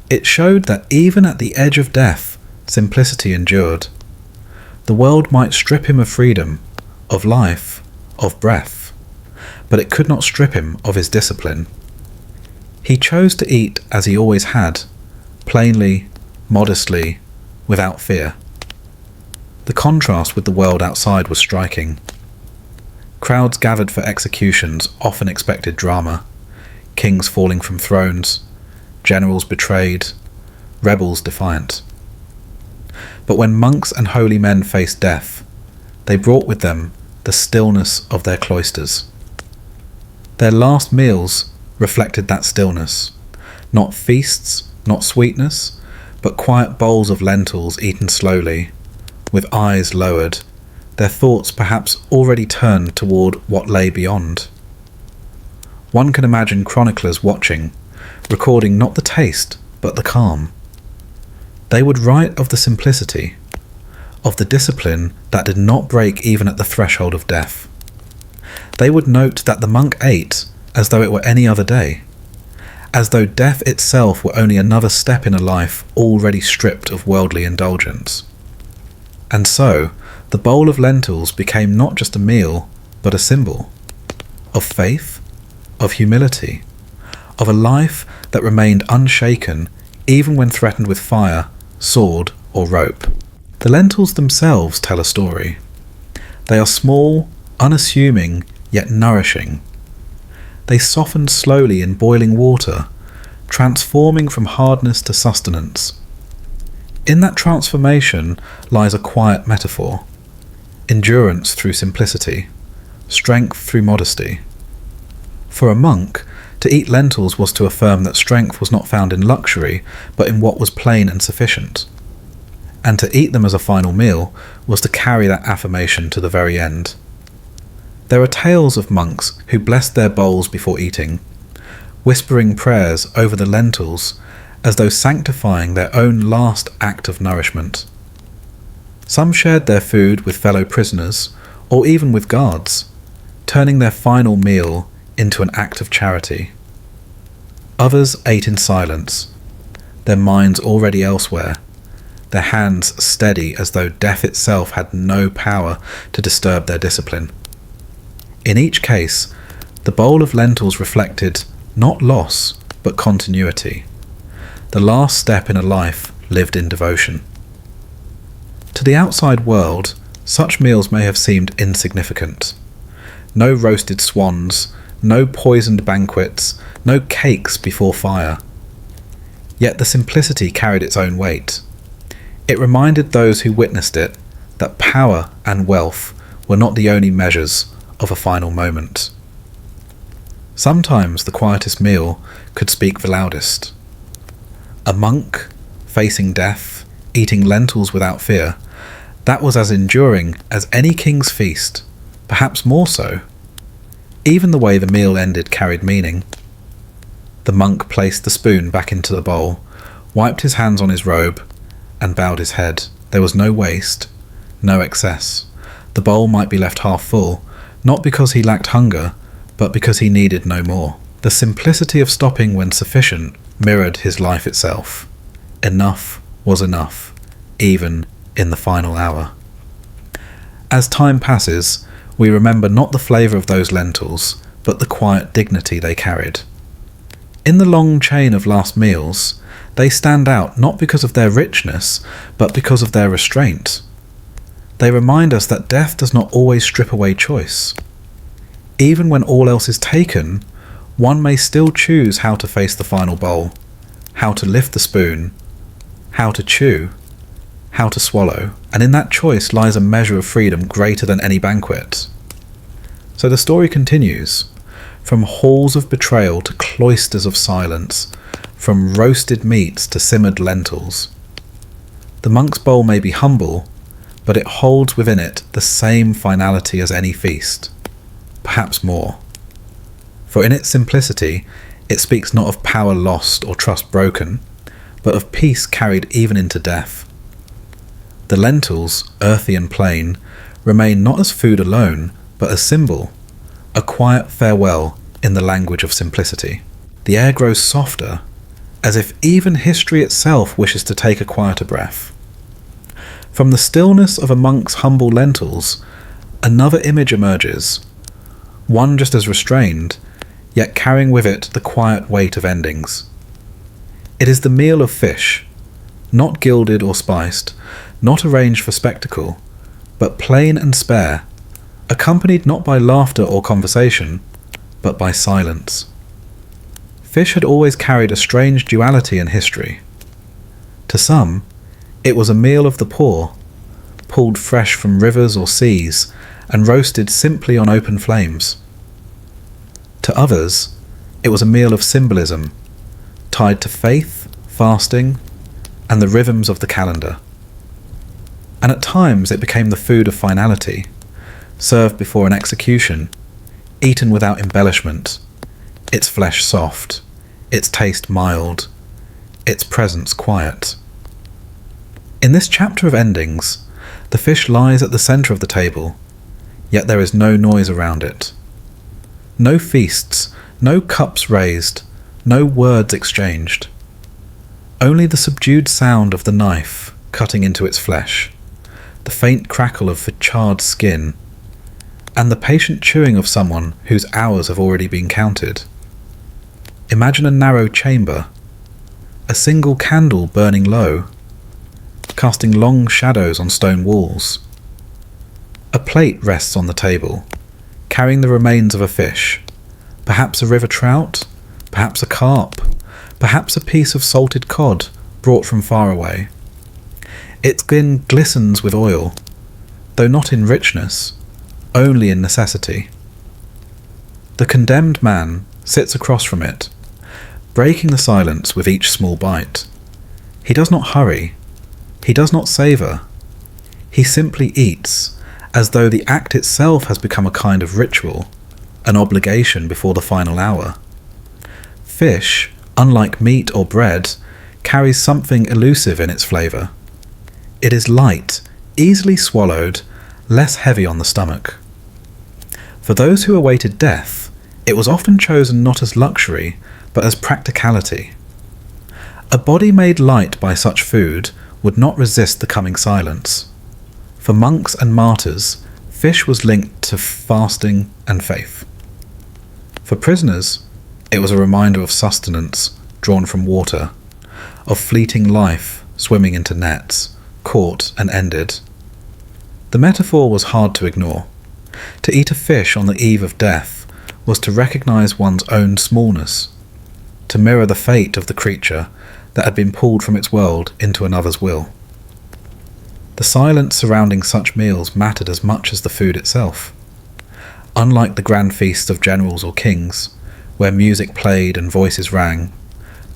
It showed that even at the edge of death, simplicity endured. The world might strip him of freedom, of life, of breath, but it could not strip him of his discipline. He chose to eat as he always had, plainly, modestly, without fear. The contrast with the world outside was striking. Crowds gathered for executions often expected drama, kings falling from thrones, generals betrayed, rebels defiant. But when monks and holy men faced death, they brought with them the stillness of their cloisters. Their last meals reflected that stillness, not feasts, not sweetness, but quiet bowls of lentils eaten slowly, with eyes lowered, their thoughts perhaps already turned toward what lay beyond. One can imagine chroniclers watching, recording not the taste, but the calm. They would write of the simplicity, of the discipline that did not break even at the threshold of death. They would note that the monk ate as though it were any other day, as though death itself were only another step in a life already stripped of worldly indulgence. And so, the bowl of lentils became not just a meal, but a symbol of faith, of humility, of a life that remained unshaken even when threatened with fire, sword, or rope. The lentils themselves tell a story. They are small, unassuming, yet nourishing. They soften slowly in boiling water, transforming from hardness to sustenance. In that transformation lies a quiet metaphor: endurance through simplicity, strength through modesty. For a monk, to eat lentils was to affirm that strength was not found in luxury, but in what was plain and sufficient. And to eat them as a final meal was to carry that affirmation to the very end. There are tales of monks who blessed their bowls before eating, whispering prayers over the lentils as though sanctifying their own last act of nourishment. Some shared their food with fellow prisoners, or even with guards, turning their final meal into an act of charity. Others ate in silence, their minds already elsewhere, their hands steady as though death itself had no power to disturb their discipline. In each case, the bowl of lentils reflected not loss, but continuity, the last step in a life lived in devotion. To the outside world, such meals may have seemed insignificant. No roasted swans, no poisoned banquets, no cakes before fire. Yet the simplicity carried its own weight. It reminded those who witnessed it that power and wealth were not the only measures of a final moment. Sometimes the quietest meal could speak the loudest. A monk, facing death, eating lentils without fear, that was as enduring as any king's feast, perhaps more so. Even the way the meal ended carried meaning. The monk placed the spoon back into the bowl, wiped his hands on his robe, and bowed his head. There was no waste, no excess. The bowl might be left half full, not because he lacked hunger, but because he needed no more. The simplicity of stopping when sufficient mirrored his life itself. Enough was enough, even in the final hour. As time passes, we remember not the flavour of those lentils, but the quiet dignity they carried. In the long chain of last meals, they stand out not because of their richness, but because of their restraint. They remind us that death does not always strip away choice. Even when all else is taken, one may still choose how to face the final bowl, how to lift the spoon, how to chew, how to swallow, and in that choice lies a measure of freedom greater than any banquet. So the story continues, from halls of betrayal to cloisters of silence, from roasted meats to simmered lentils. The monk's bowl may be humble, but it holds within it the same finality as any feast, perhaps more. For in its simplicity, it speaks not of power lost or trust broken, but of peace carried even into death. The lentils, earthy and plain, remain not as food alone, but a symbol, a quiet farewell in the language of simplicity. The air grows softer, as if even history itself wishes to take a quieter breath. From the stillness of a monk's humble lentils, another image emerges, one just as restrained, yet carrying with it the quiet weight of endings. It is the meal of fish, not gilded or spiced, not arranged for spectacle, but plain and spare, accompanied not by laughter or conversation, but by silence. Fish had always carried a strange duality in history. To some, it was a meal of the poor, pulled fresh from rivers or seas, and roasted simply on open flames. To others, it was a meal of symbolism, tied to faith, fasting, and the rhythms of the calendar. And at times it became the food of finality, served before an execution, eaten without embellishment, its flesh soft, its taste mild, its presence quiet. In this chapter of endings, the fish lies at the centre of the table, yet there is no noise around it. No feasts, no cups raised, no words exchanged. Only the subdued sound of the knife cutting into its flesh, the faint crackle of the charred skin, and the patient chewing of someone whose hours have already been counted. Imagine a narrow chamber, a single candle burning low, casting long shadows on stone walls. A plate rests on the table, carrying the remains of a fish, perhaps a river trout, perhaps a carp, perhaps a piece of salted cod brought from far away. Its skin glistens with oil, though not in richness, only in necessity. The condemned man sits across from it, breaking the silence with each small bite. He does not hurry. He does not savour. He simply eats, as though the act itself has become a kind of ritual, an obligation before the final hour. Fish, unlike meat or bread, carries something elusive in its flavour. It is light, easily swallowed, less heavy on the stomach. For those who awaited death, it was often chosen not as luxury, but as practicality. A body made light by such food would not resist the coming silence. For monks and martyrs, fish was linked to fasting and faith. For prisoners, it was a reminder of sustenance drawn from water, of fleeting life swimming into nets, caught and ended. The metaphor was hard to ignore. To eat a fish on the eve of death was to recognize one's own smallness, to mirror the fate of the creature that had been pulled from its world into another's will. The silence surrounding such meals mattered as much as the food itself. Unlike the grand feasts of generals or kings, where music played and voices rang,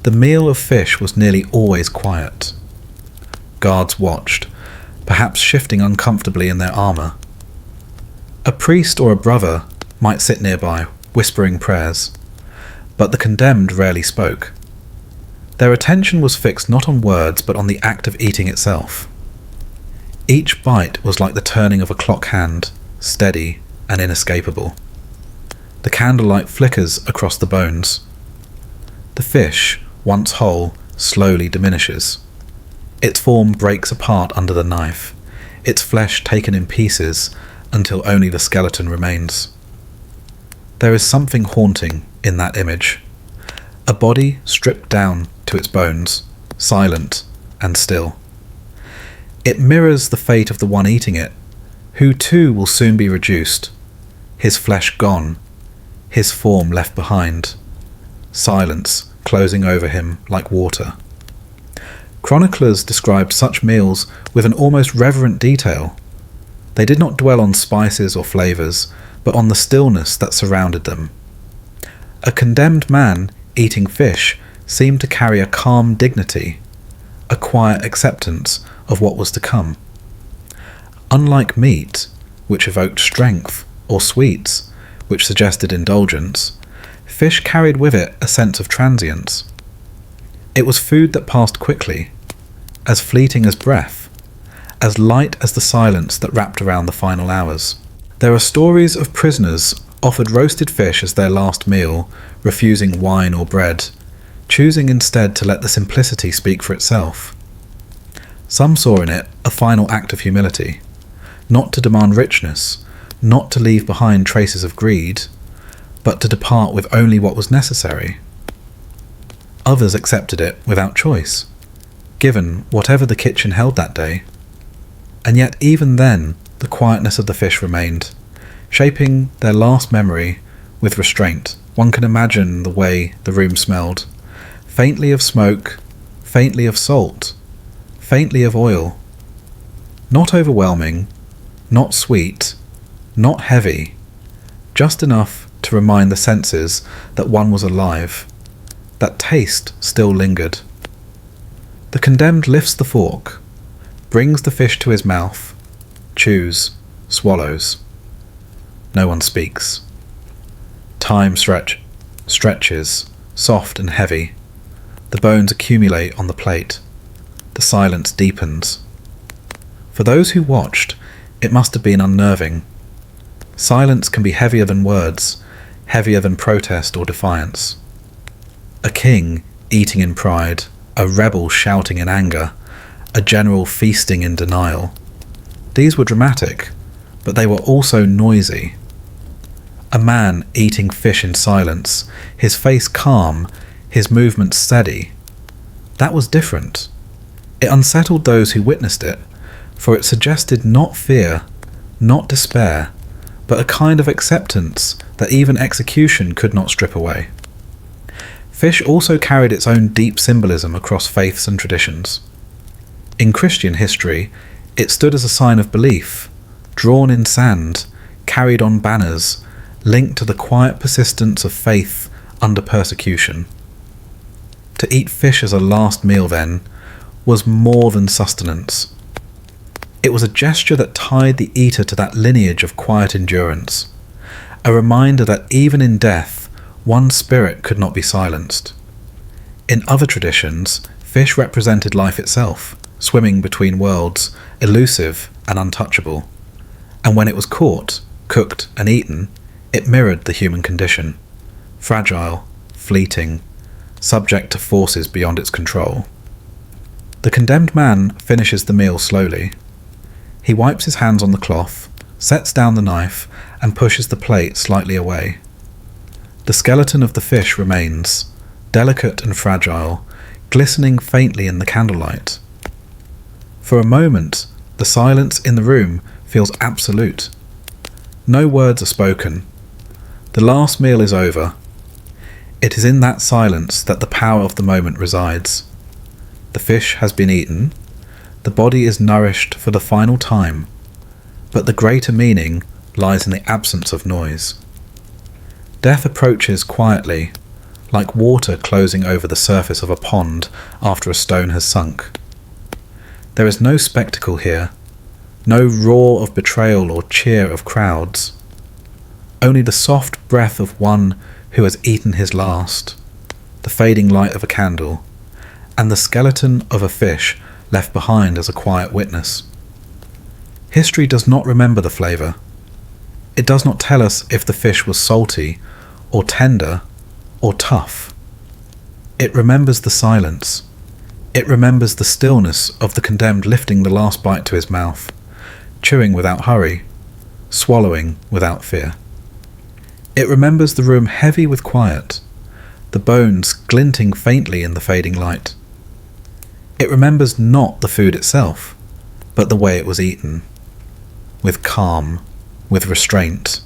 the meal of fish was nearly always quiet. Guards watched, perhaps shifting uncomfortably in their armour. A priest or a brother might sit nearby, whispering prayers, but the condemned rarely spoke. Their attention was fixed not on words but on the act of eating itself. Each bite was like the turning of a clock hand, steady and inescapable. The candlelight flickers across the bones. The fish, once whole, slowly diminishes. Its form breaks apart under the knife, its flesh taken in pieces until only the skeleton remains. There is something haunting in that image. A body stripped down to its bones, silent and still. It mirrors the fate of the one eating it, who too will soon be reduced, his flesh gone, his form left behind, silence closing over him like water. Chroniclers described such meals with an almost reverent detail. They did not dwell on spices or flavours, but on the stillness that surrounded them. A condemned man eating fish seemed to carry a calm dignity, a quiet acceptance of what was to come. Unlike meat, which evoked strength, or sweets, which suggested indulgence, fish carried with it a sense of transience. It was food that passed quickly, as fleeting as breath, as light as the silence that wrapped around the final hours. There are stories of prisoners offered roasted fish as their last meal, refusing wine or bread, choosing instead to let the simplicity speak for itself. Some saw in it a final act of humility, not to demand richness, not to leave behind traces of greed, but to depart with only what was necessary. Others accepted it without choice, given whatever the kitchen held that day. And yet even then, the quietness of the fish remained, shaping their last memory with restraint. One can imagine the way the room smelled, faintly of smoke, faintly of salt, faintly of oil. Not overwhelming, not sweet, not heavy, just enough to remind the senses that one was alive, that taste still lingered. The condemned lifts the fork, brings the fish to his mouth, chews, swallows. No one speaks. Time stretches, soft and heavy. The bones accumulate on the plate. The silence deepens. For those who watched, it must have been unnerving. Silence can be heavier than words, heavier than protest or defiance. A king eating in pride, a rebel shouting in anger, a general feasting in denial. These were dramatic, but they were also noisy. A man eating fish in silence, his face calm, his movements steady. That was different. It unsettled those who witnessed it, for it suggested not fear, not despair, but a kind of acceptance that even execution could not strip away. Fish also carried its own deep symbolism across faiths and traditions. In Christian history, it stood as a sign of belief, drawn in sand, carried on banners, linked to the quiet persistence of faith under persecution. To eat fish as a last meal, then, was more than sustenance. It was a gesture that tied the eater to that lineage of quiet endurance, a reminder that even in death, one's spirit could not be silenced. In other traditions, fish represented life itself, swimming between worlds, elusive and untouchable. And when it was caught, cooked and eaten, it mirrored the human condition, fragile, fleeting, subject to forces beyond its control. The condemned man finishes the meal slowly. He wipes his hands on the cloth, sets down the knife, and pushes the plate slightly away. The skeleton of the fish remains, delicate and fragile, glistening faintly in the candlelight. For a moment, the silence in the room feels absolute. No words are spoken. The last meal is over. It is in that silence that the power of the moment resides. The fish has been eaten. The body is nourished for the final time. But the greater meaning lies in the absence of noise. Death approaches quietly, like water closing over the surface of a pond after a stone has sunk. There is no spectacle here, no roar of betrayal or cheer of crowds. Only the soft breath of one who has eaten his last, the fading light of a candle, and the skeleton of a fish left behind as a quiet witness. History does not remember the flavour. It does not tell us if the fish was salty, or tender, or tough. It remembers the silence. It remembers the stillness of the condemned lifting the last bite to his mouth, chewing without hurry, swallowing without fear. It remembers the room heavy with quiet, the bones glinting faintly in the fading light. It remembers not the food itself, but the way it was eaten, with calm, with restraint,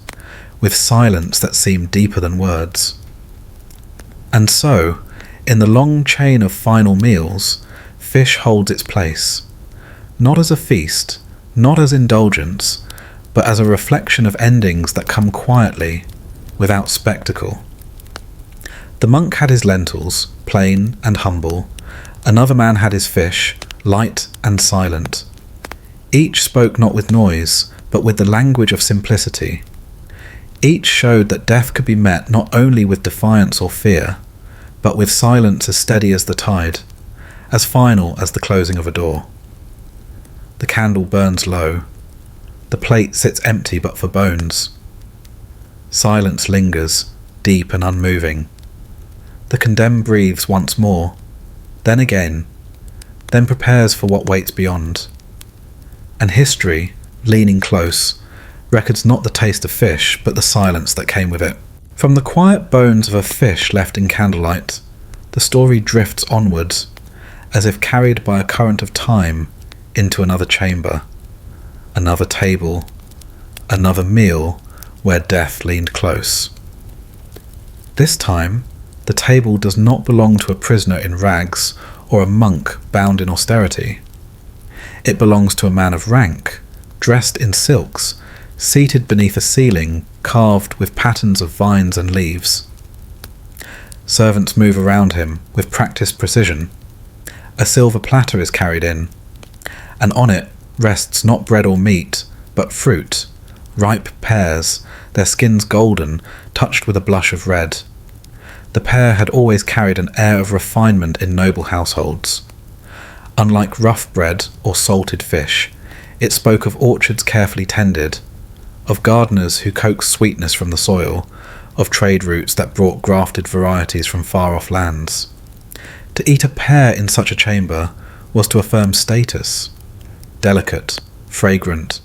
with silence that seemed deeper than words. And so, in the long chain of final meals, fish holds its place, not as a feast, not as indulgence, but as a reflection of endings that come quietly, without spectacle. The monk had his lentils, plain and humble. Another man had his fish, light and silent. Each spoke not with noise, but with the language of simplicity. Each showed that death could be met not only with defiance or fear, but with silence as steady as the tide, as final as the closing of a door. The candle burns low. The plate sits empty but for bones. Silence lingers, deep and unmoving. The condemned breathes once more, then again, then prepares for what waits beyond. And history, leaning close, records not the taste of fish, but the silence that came with it. From the quiet bones of a fish left in candlelight, the story drifts onwards, as if carried by a current of time into another chamber, another table, another meal where death leaned close. This time, the table does not belong to a prisoner in rags or a monk bound in austerity. It belongs to a man of rank, dressed in silks, seated beneath a ceiling carved with patterns of vines and leaves. Servants move around him with practiced precision. A silver platter is carried in, and on it rests not bread or meat, but fruit, ripe pears, their skins golden, touched with a blush of red. The pair had always carried an air of refinement in noble households. Unlike rough bread or salted fish, it spoke of orchards carefully tended, of gardeners who coaxed sweetness from the soil, of trade routes that brought grafted varieties from far-off lands. To eat a pear in such a chamber was to affirm status, delicate, fragrant,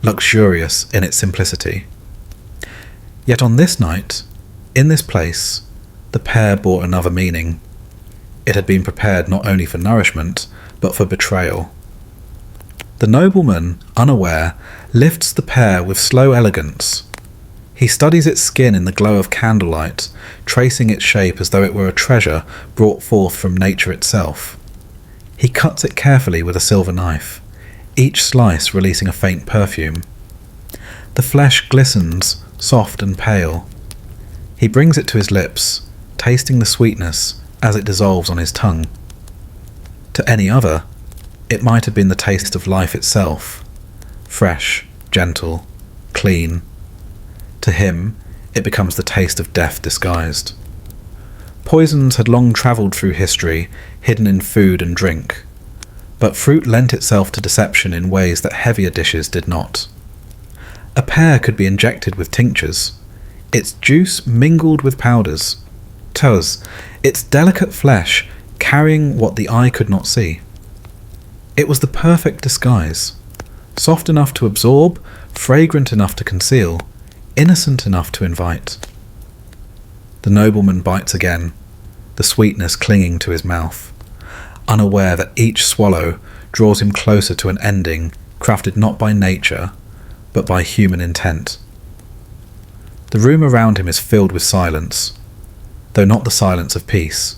luxurious in its simplicity. Yet on this night, in this place, the pear bore another meaning. It had been prepared not only for nourishment, but for betrayal. The nobleman, unaware, lifts the pear with slow elegance. He studies its skin in the glow of candlelight, tracing its shape as though it were a treasure brought forth from nature itself. He cuts it carefully with a silver knife, each slice releasing a faint perfume. The flesh glistens, soft and pale. He brings it to his lips, tasting the sweetness as it dissolves on his tongue. To any other, it might have been the taste of life itself, fresh, gentle, clean. To him, it becomes the taste of death disguised. Poisons had long travelled through history, hidden in food and drink, but fruit lent itself to deception in ways that heavier dishes did not. A pear could be injected with tinctures, its juice mingled with powders, its delicate flesh carrying what the eye could not see. It was the perfect disguise, soft enough to absorb, fragrant enough to conceal, innocent enough to invite. The nobleman bites again, the sweetness clinging to his mouth, unaware that each swallow draws him closer to an ending crafted not by nature, but by human intent. The room around him is filled with silence, though not the silence of peace.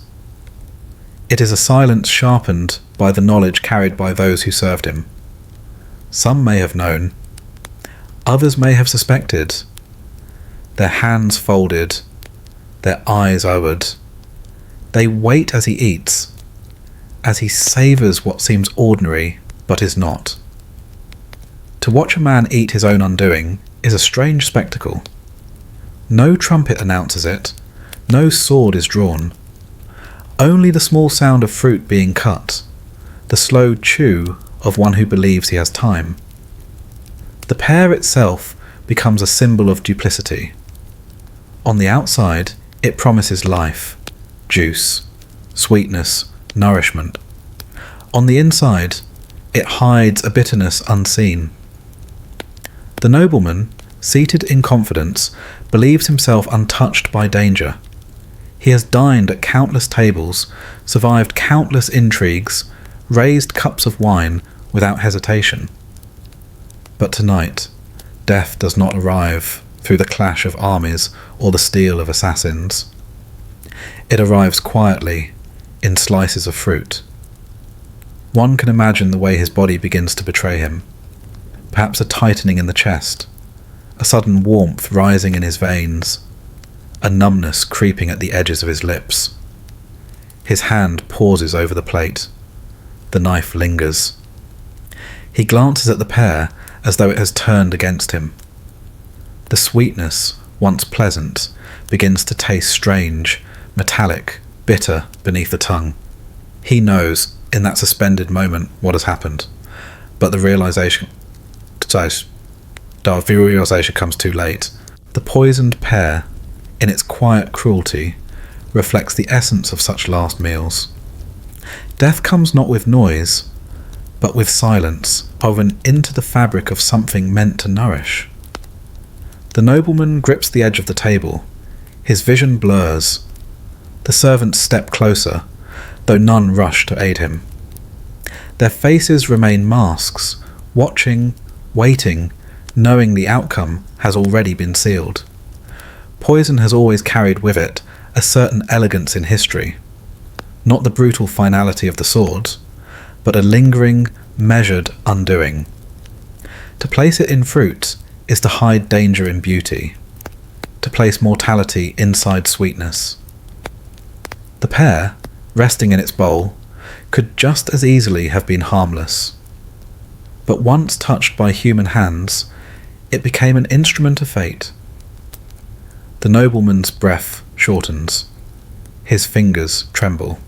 It is a silence sharpened by the knowledge carried by those who served him. Some may have known, others may have suspected. Their hands folded, their eyes lowered. They wait as he eats, as he savours what seems ordinary but is not. To watch a man eat his own undoing is a strange spectacle. No trumpet announces it, no sword is drawn. Only the small sound of fruit being cut, the slow chew of one who believes he has time. The pear itself becomes a symbol of duplicity. On the outside, it promises life, juice, sweetness, nourishment. On the inside, it hides a bitterness unseen. The nobleman, seated in confidence, believes himself untouched by danger. He has dined at countless tables, survived countless intrigues, raised cups of wine without hesitation. But tonight, death does not arrive through the clash of armies or the steel of assassins. It arrives quietly, in slices of fruit. One can imagine the way his body begins to betray him. Perhaps a tightening in the chest, a sudden warmth rising in his veins, a numbness creeping at the edges of his lips. His hand pauses over the plate. The knife lingers. He glances at the pear as though it has turned against him. The sweetness, once pleasant, begins to taste strange, metallic, bitter beneath the tongue. He knows, in that suspended moment, what has happened, but the realization comes too late. The poisoned pear, in its quiet cruelty, reflects the essence of such last meals. Death comes not with noise, but with silence, woven into the fabric of something meant to nourish. The nobleman grips the edge of the table. His vision blurs. The servants step closer, though none rush to aid him. Their faces remain masks, watching, waiting, knowing the outcome has already been sealed. Poison has always carried with it a certain elegance in history, not the brutal finality of the sword, but a lingering, measured undoing. To place it in fruit is to hide danger in beauty, to place mortality inside sweetness. The pear, resting in its bowl, could just as easily have been harmless. But once touched by human hands, it became an instrument of fate. The nobleman's breath shortens. His fingers tremble.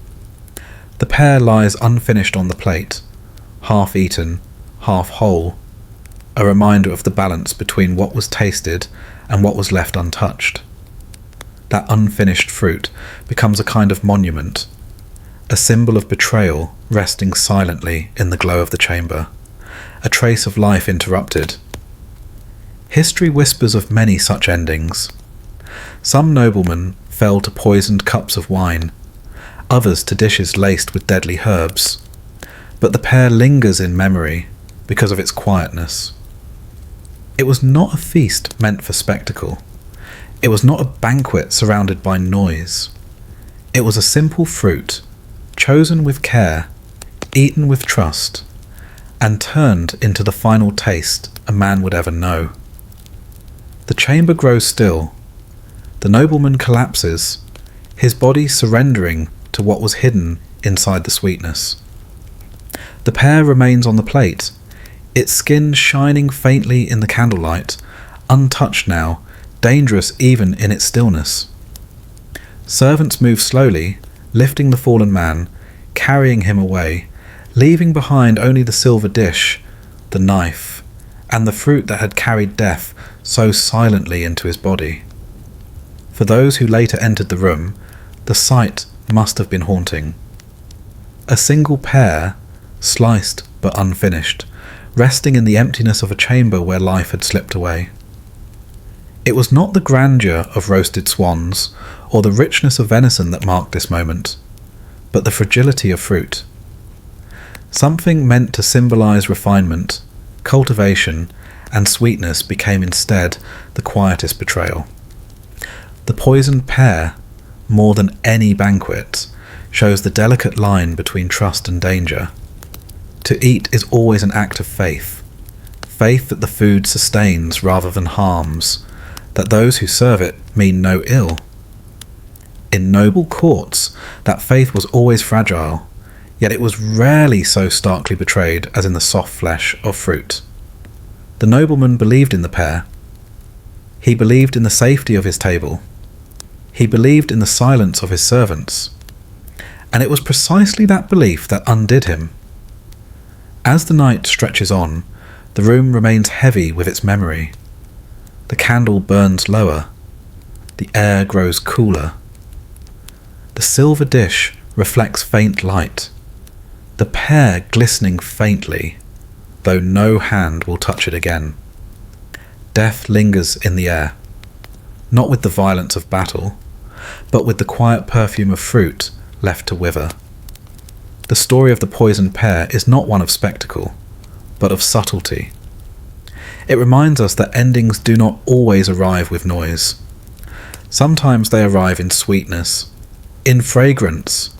The pear lies unfinished on the plate, half eaten, half whole, a reminder of the balance between what was tasted and what was left untouched. That unfinished fruit becomes a kind of monument, a symbol of betrayal resting silently in the glow of the chamber, a trace of life interrupted. History whispers of many such endings. Some noblemen fell to poisoned cups of wine, others to dishes laced with deadly herbs, but the pear lingers in memory because of its quietness. It was not a feast meant for spectacle. It was not a banquet surrounded by noise. It was a simple fruit, chosen with care, eaten with trust, and turned into the final taste a man would ever know. The chamber grows still. The nobleman collapses, his body surrendering to what was hidden inside the sweetness. The pear remains on the plate, its skin shining faintly in the candlelight, untouched now, dangerous even in its stillness. Servants move slowly, lifting the fallen man, carrying him away, leaving behind only the silver dish, the knife, and the fruit that had carried death so silently into his body. For those who later entered the room, the sight must have been haunting. A single pear, sliced but unfinished, resting in the emptiness of a chamber where life had slipped away. It was not the grandeur of roasted swans or the richness of venison that marked this moment, but the fragility of fruit. Something meant to symbolize refinement, cultivation, and sweetness became instead the quietest betrayal. The poisoned pear, more than any banquet, shows the delicate line between trust and danger. To eat is always an act of faith, faith that the food sustains rather than harms, that those who serve it mean no ill. In noble courts, that faith was always fragile, yet it was rarely so starkly betrayed as in the soft flesh of fruit. The nobleman believed in the pear. He believed in the safety of his table. He believed in the silence of his servants. And it was precisely that belief that undid him. As the night stretches on, the room remains heavy with its memory. The candle burns lower. The air grows cooler. The silver dish reflects faint light, the pear glistening faintly, though no hand will touch it again. Death lingers in the air, not with the violence of battle, but with the quiet perfume of fruit left to wither. The story of the poisoned pear is not one of spectacle, but of subtlety. It reminds us that endings do not always arrive with noise. Sometimes they arrive in sweetness, in fragrance,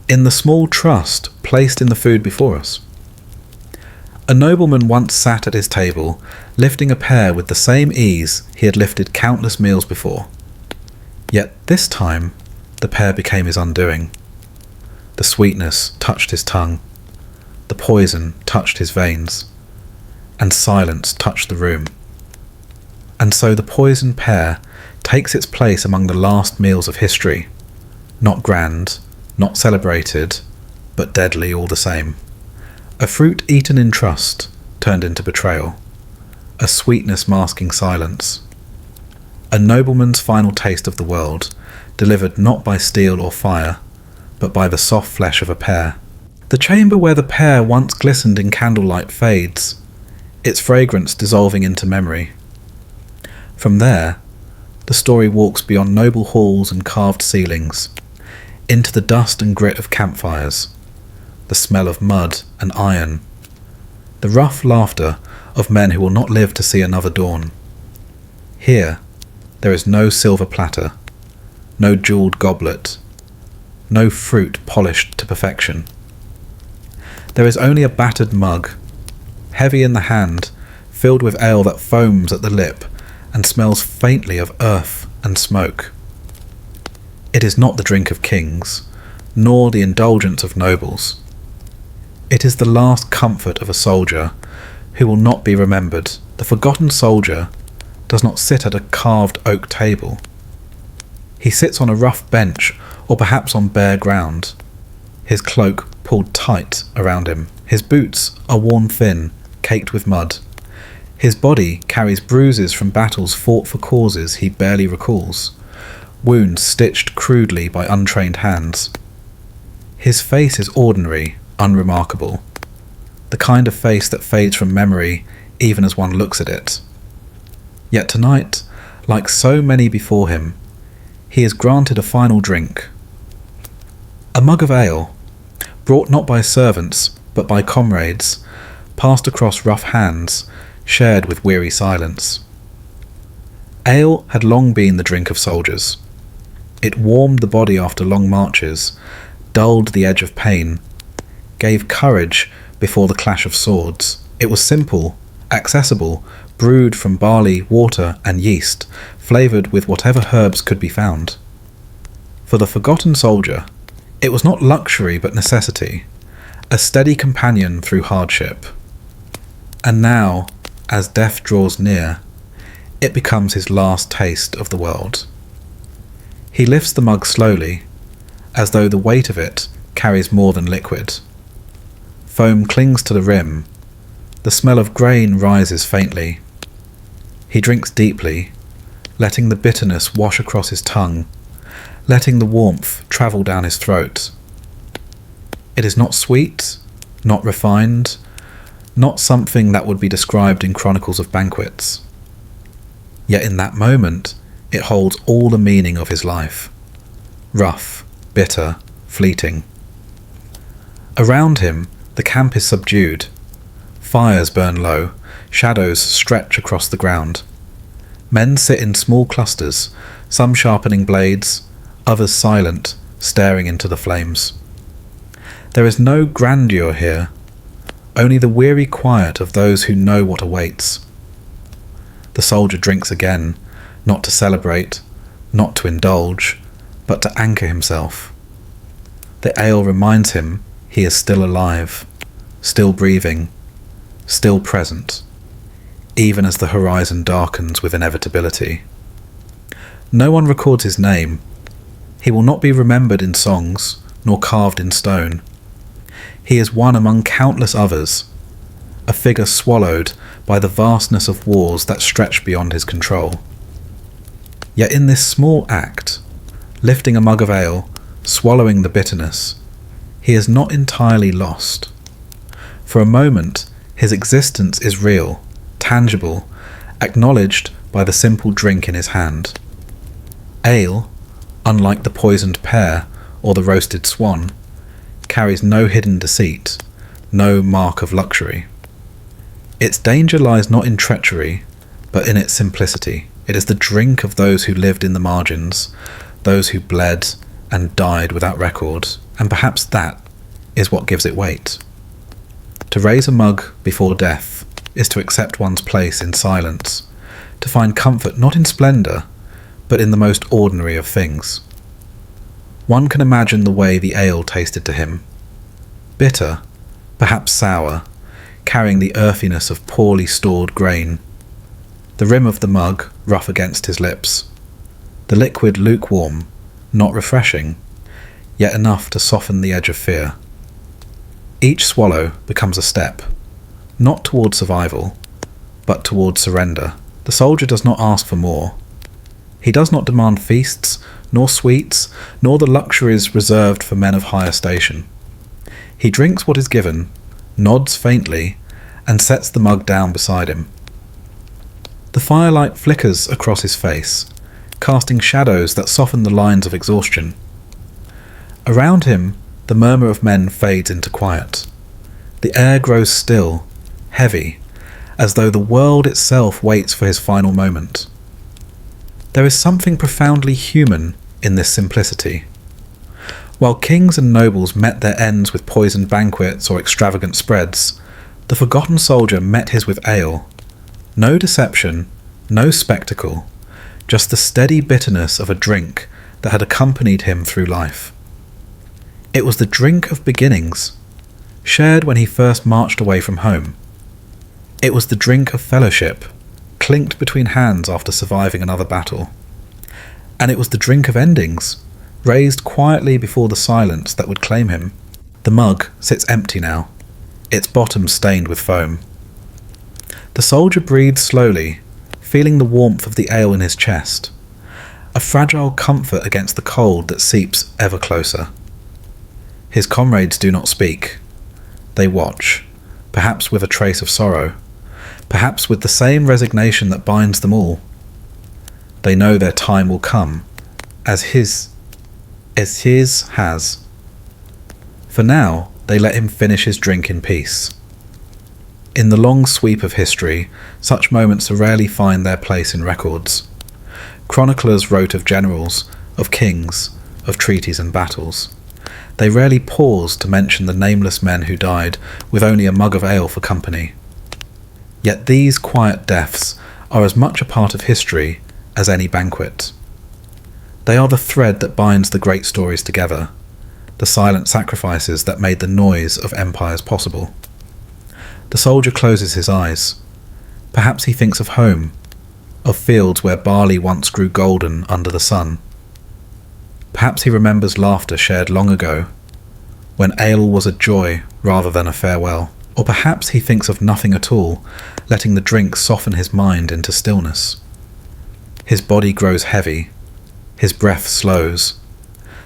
in the small trust placed in the food before us. A nobleman once sat at his table, lifting a pear with the same ease he had lifted countless meals before. Yet this time, the pear became his undoing. The sweetness touched his tongue, the poison touched his veins, and silence touched the room. And so the poisoned pear takes its place among the last meals of history, not grand, not celebrated, but deadly all the same. A fruit eaten in trust turned into betrayal, a sweetness masking silence. A nobleman's final taste of the world, delivered not by steel or fire, but by the soft flesh of a pear. The chamber where the pear once glistened in candlelight fades, its fragrance dissolving into memory. From there, the story walks beyond noble halls and carved ceilings, into the dust and grit of campfires, the smell of mud and iron, the rough laughter of men who will not live to see another dawn. Here, there is no silver platter, no jeweled goblet, no fruit polished to perfection. There is only a battered mug, heavy in the hand, filled with ale that foams at the lip and smells faintly of earth and smoke. It is not the drink of kings, nor the indulgence of nobles. It is the last comfort of a soldier who will not be remembered. The forgotten soldier does not sit at a carved oak table. He sits on a rough bench, or perhaps on bare ground, his cloak pulled tight around him. His boots are worn thin, caked with mud. His body carries bruises from battles fought for causes he barely recalls, wounds stitched crudely by untrained hands. His face is ordinary, unremarkable, the kind of face that fades from memory even as one looks at it. Yet tonight, like so many before him, he is granted a final drink. A mug of ale, brought not by servants but by comrades, passed across rough hands, shared with weary silence. Ale had long been the drink of soldiers. It warmed the body after long marches, dulled the edge of pain, gave courage before the clash of swords. It was simple, accessible, brewed from barley, water, and yeast, flavoured with whatever herbs could be found. For the forgotten soldier, it was not luxury but necessity, a steady companion through hardship. And now, as death draws near, it becomes his last taste of the world. He lifts the mug slowly, as though the weight of it carries more than liquid. Foam clings to the rim. The smell of grain rises faintly. He drinks deeply, letting the bitterness wash across his tongue, letting the warmth travel down his throat. It is not sweet, not refined, not something that would be described in chronicles of banquets. Yet in that moment, it holds all the meaning of his life. Rough, bitter, fleeting. Around him, the camp is subdued. Fires burn low, shadows stretch across the ground. Men sit in small clusters, some sharpening blades, others silent, staring into the flames. There is no grandeur here, only the weary quiet of those who know what awaits. The soldier drinks again, not to celebrate, not to indulge, but to anchor himself. The ale reminds him he is still alive, still breathing, still present, even as the horizon darkens with inevitability. No one records his name. He will not be remembered in songs, nor carved in stone. He is one among countless others, a figure swallowed by the vastness of wars that stretch beyond his control. Yet in this small act, lifting a mug of ale, swallowing the bitterness, he is not entirely lost. For a moment, his existence is real, tangible, acknowledged by the simple drink in his hand. Ale, unlike the poisoned pear or the roasted swan, carries no hidden deceit, no mark of luxury. Its danger lies not in treachery, but in its simplicity. It is the drink of those who lived in the margins, those who bled and died without record, and perhaps that is what gives it weight. To raise a mug before death is to accept one's place in silence, to find comfort not in splendour, but in the most ordinary of things. One can imagine the way the ale tasted to him. Bitter, perhaps sour, carrying the earthiness of poorly stored grain. The rim of the mug rough against his lips. The liquid lukewarm, not refreshing, yet enough to soften the edge of fear. Each swallow becomes a step, not toward survival, but toward surrender. The soldier does not ask for more. He does not demand feasts, nor sweets, nor the luxuries reserved for men of higher station. He drinks what is given, nods faintly, and sets the mug down beside him. The firelight flickers across his face, casting shadows that soften the lines of exhaustion. Around him, the murmur of men fades into quiet. The air grows still, heavy, as though the world itself waits for his final moment. There is something profoundly human in this simplicity. While kings and nobles met their ends with poisoned banquets or extravagant spreads, the forgotten soldier met his with ale. No deception, no spectacle, just the steady bitterness of a drink that had accompanied him through life. It was the drink of beginnings, shared when he first marched away from home. It was the drink of fellowship, clinked between hands after surviving another battle. And it was the drink of endings, raised quietly before the silence that would claim him. The mug sits empty now, its bottom stained with foam. The soldier breathes slowly, feeling the warmth of the ale in his chest, a fragile comfort against the cold that seeps ever closer. His comrades do not speak. They watch, perhaps with a trace of sorrow, perhaps with the same resignation that binds them all. They know their time will come, as his has. For now, they let him finish his drink in peace. In the long sweep of history, such moments rarely find their place in records. Chroniclers wrote of generals, of kings, of treaties and battles. They rarely paused to mention the nameless men who died with only a mug of ale for company. Yet these quiet deaths are as much a part of history as any banquet. They are the thread that binds the great stories together, the silent sacrifices that made the noise of empires possible. The soldier closes his eyes. Perhaps he thinks of home, of fields where barley once grew golden under the sun. Perhaps he remembers laughter shared long ago, when ale was a joy rather than a farewell. Or perhaps he thinks of nothing at all, letting the drink soften his mind into stillness. His body grows heavy, his breath slows.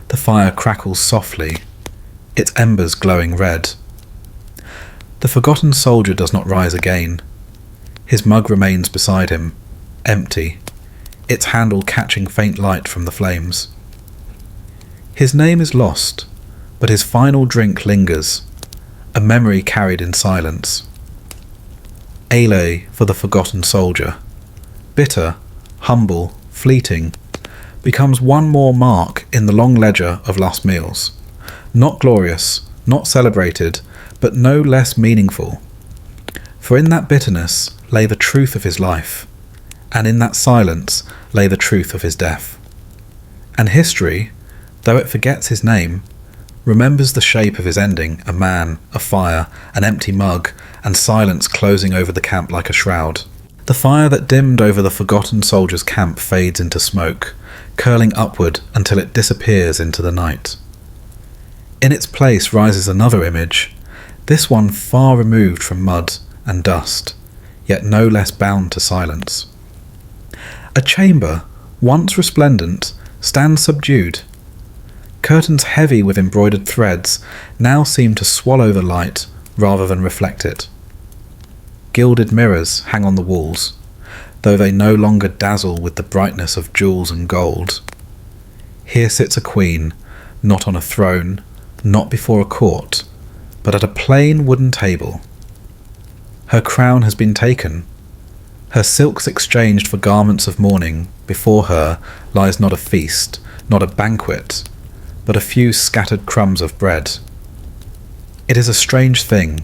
The fire crackles softly, its embers glowing red. The forgotten soldier does not rise again. His mug remains beside him, empty, its handle catching faint light from the flames. His name is lost, but his final drink lingers, a memory carried in silence. Ale for the forgotten soldier, bitter, humble, fleeting, becomes one more mark in the long ledger of last meals. Not glorious, not celebrated, but no less meaningful. For in that bitterness lay the truth of his life, and in that silence lay the truth of his death. And history, though it forgets his name, remembers the shape of his ending, a man, a fire, an empty mug, and silence closing over the camp like a shroud. The fire that dimmed over the forgotten soldier's camp fades into smoke, curling upward until it disappears into the night. In its place rises another image, this one far removed from mud and dust, yet no less bound to silence. A chamber, once resplendent, stands subdued. Curtains heavy with embroidered threads now seem to swallow the light rather than reflect it. Gilded mirrors hang on the walls, though they no longer dazzle with the brightness of jewels and gold. Here sits a queen, not on a throne, not before a court, but at a plain wooden table. Her crown has been taken, her silks exchanged for garments of mourning. Before her lies not a feast, not a banquet, but a few scattered crumbs of bread. It is a strange thing,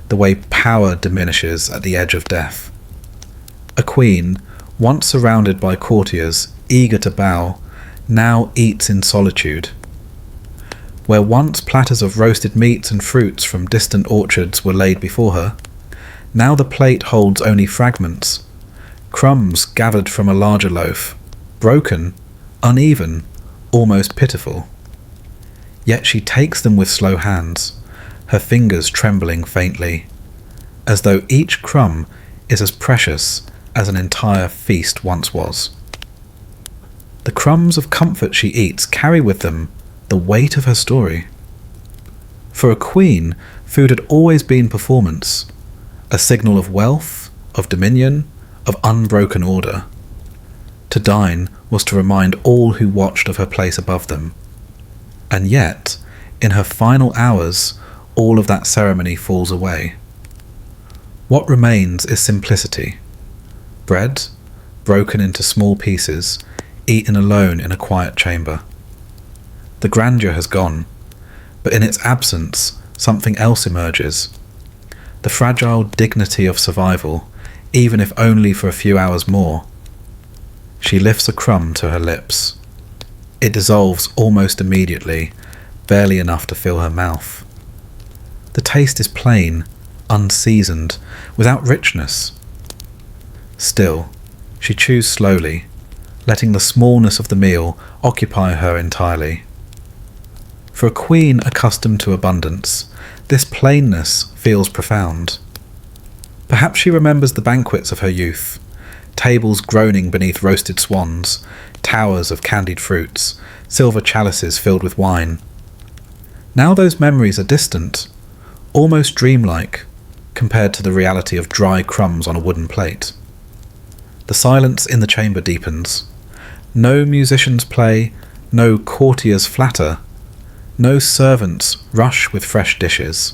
the way power diminishes at the edge of death. A queen, once surrounded by courtiers, eager to bow, now eats in solitude. Where once platters of roasted meats and fruits from distant orchards were laid before her, now the plate holds only fragments, crumbs gathered from a larger loaf, broken, uneven, almost pitiful. Yet she takes them with slow hands, her fingers trembling faintly, as though each crumb is as precious as an entire feast once was. The crumbs of comfort she eats carry with them the weight of her story. For a queen, food had always been performance, a signal of wealth, of dominion, of unbroken order. To dine was to remind all who watched of her place above them. And yet, in her final hours, all of that ceremony falls away. What remains is simplicity. Bread, broken into small pieces, eaten alone in a quiet chamber. The grandeur has gone, but in its absence, something else emerges. The fragile dignity of survival, even if only for a few hours more. She lifts a crumb to her lips. It dissolves almost immediately, barely enough to fill her mouth. The taste is plain, unseasoned, without richness. Still, she chews slowly, letting the smallness of the meal occupy her entirely. For a queen accustomed to abundance, this plainness feels profound. Perhaps she remembers the banquets of her youth, tables groaning beneath roasted swans, towers of candied fruits, silver chalices filled with wine. Now those memories are distant, almost dreamlike, compared to the reality of dry crumbs on a wooden plate. The silence in the chamber deepens. No musicians play, no courtiers flatter, no servants rush with fresh dishes.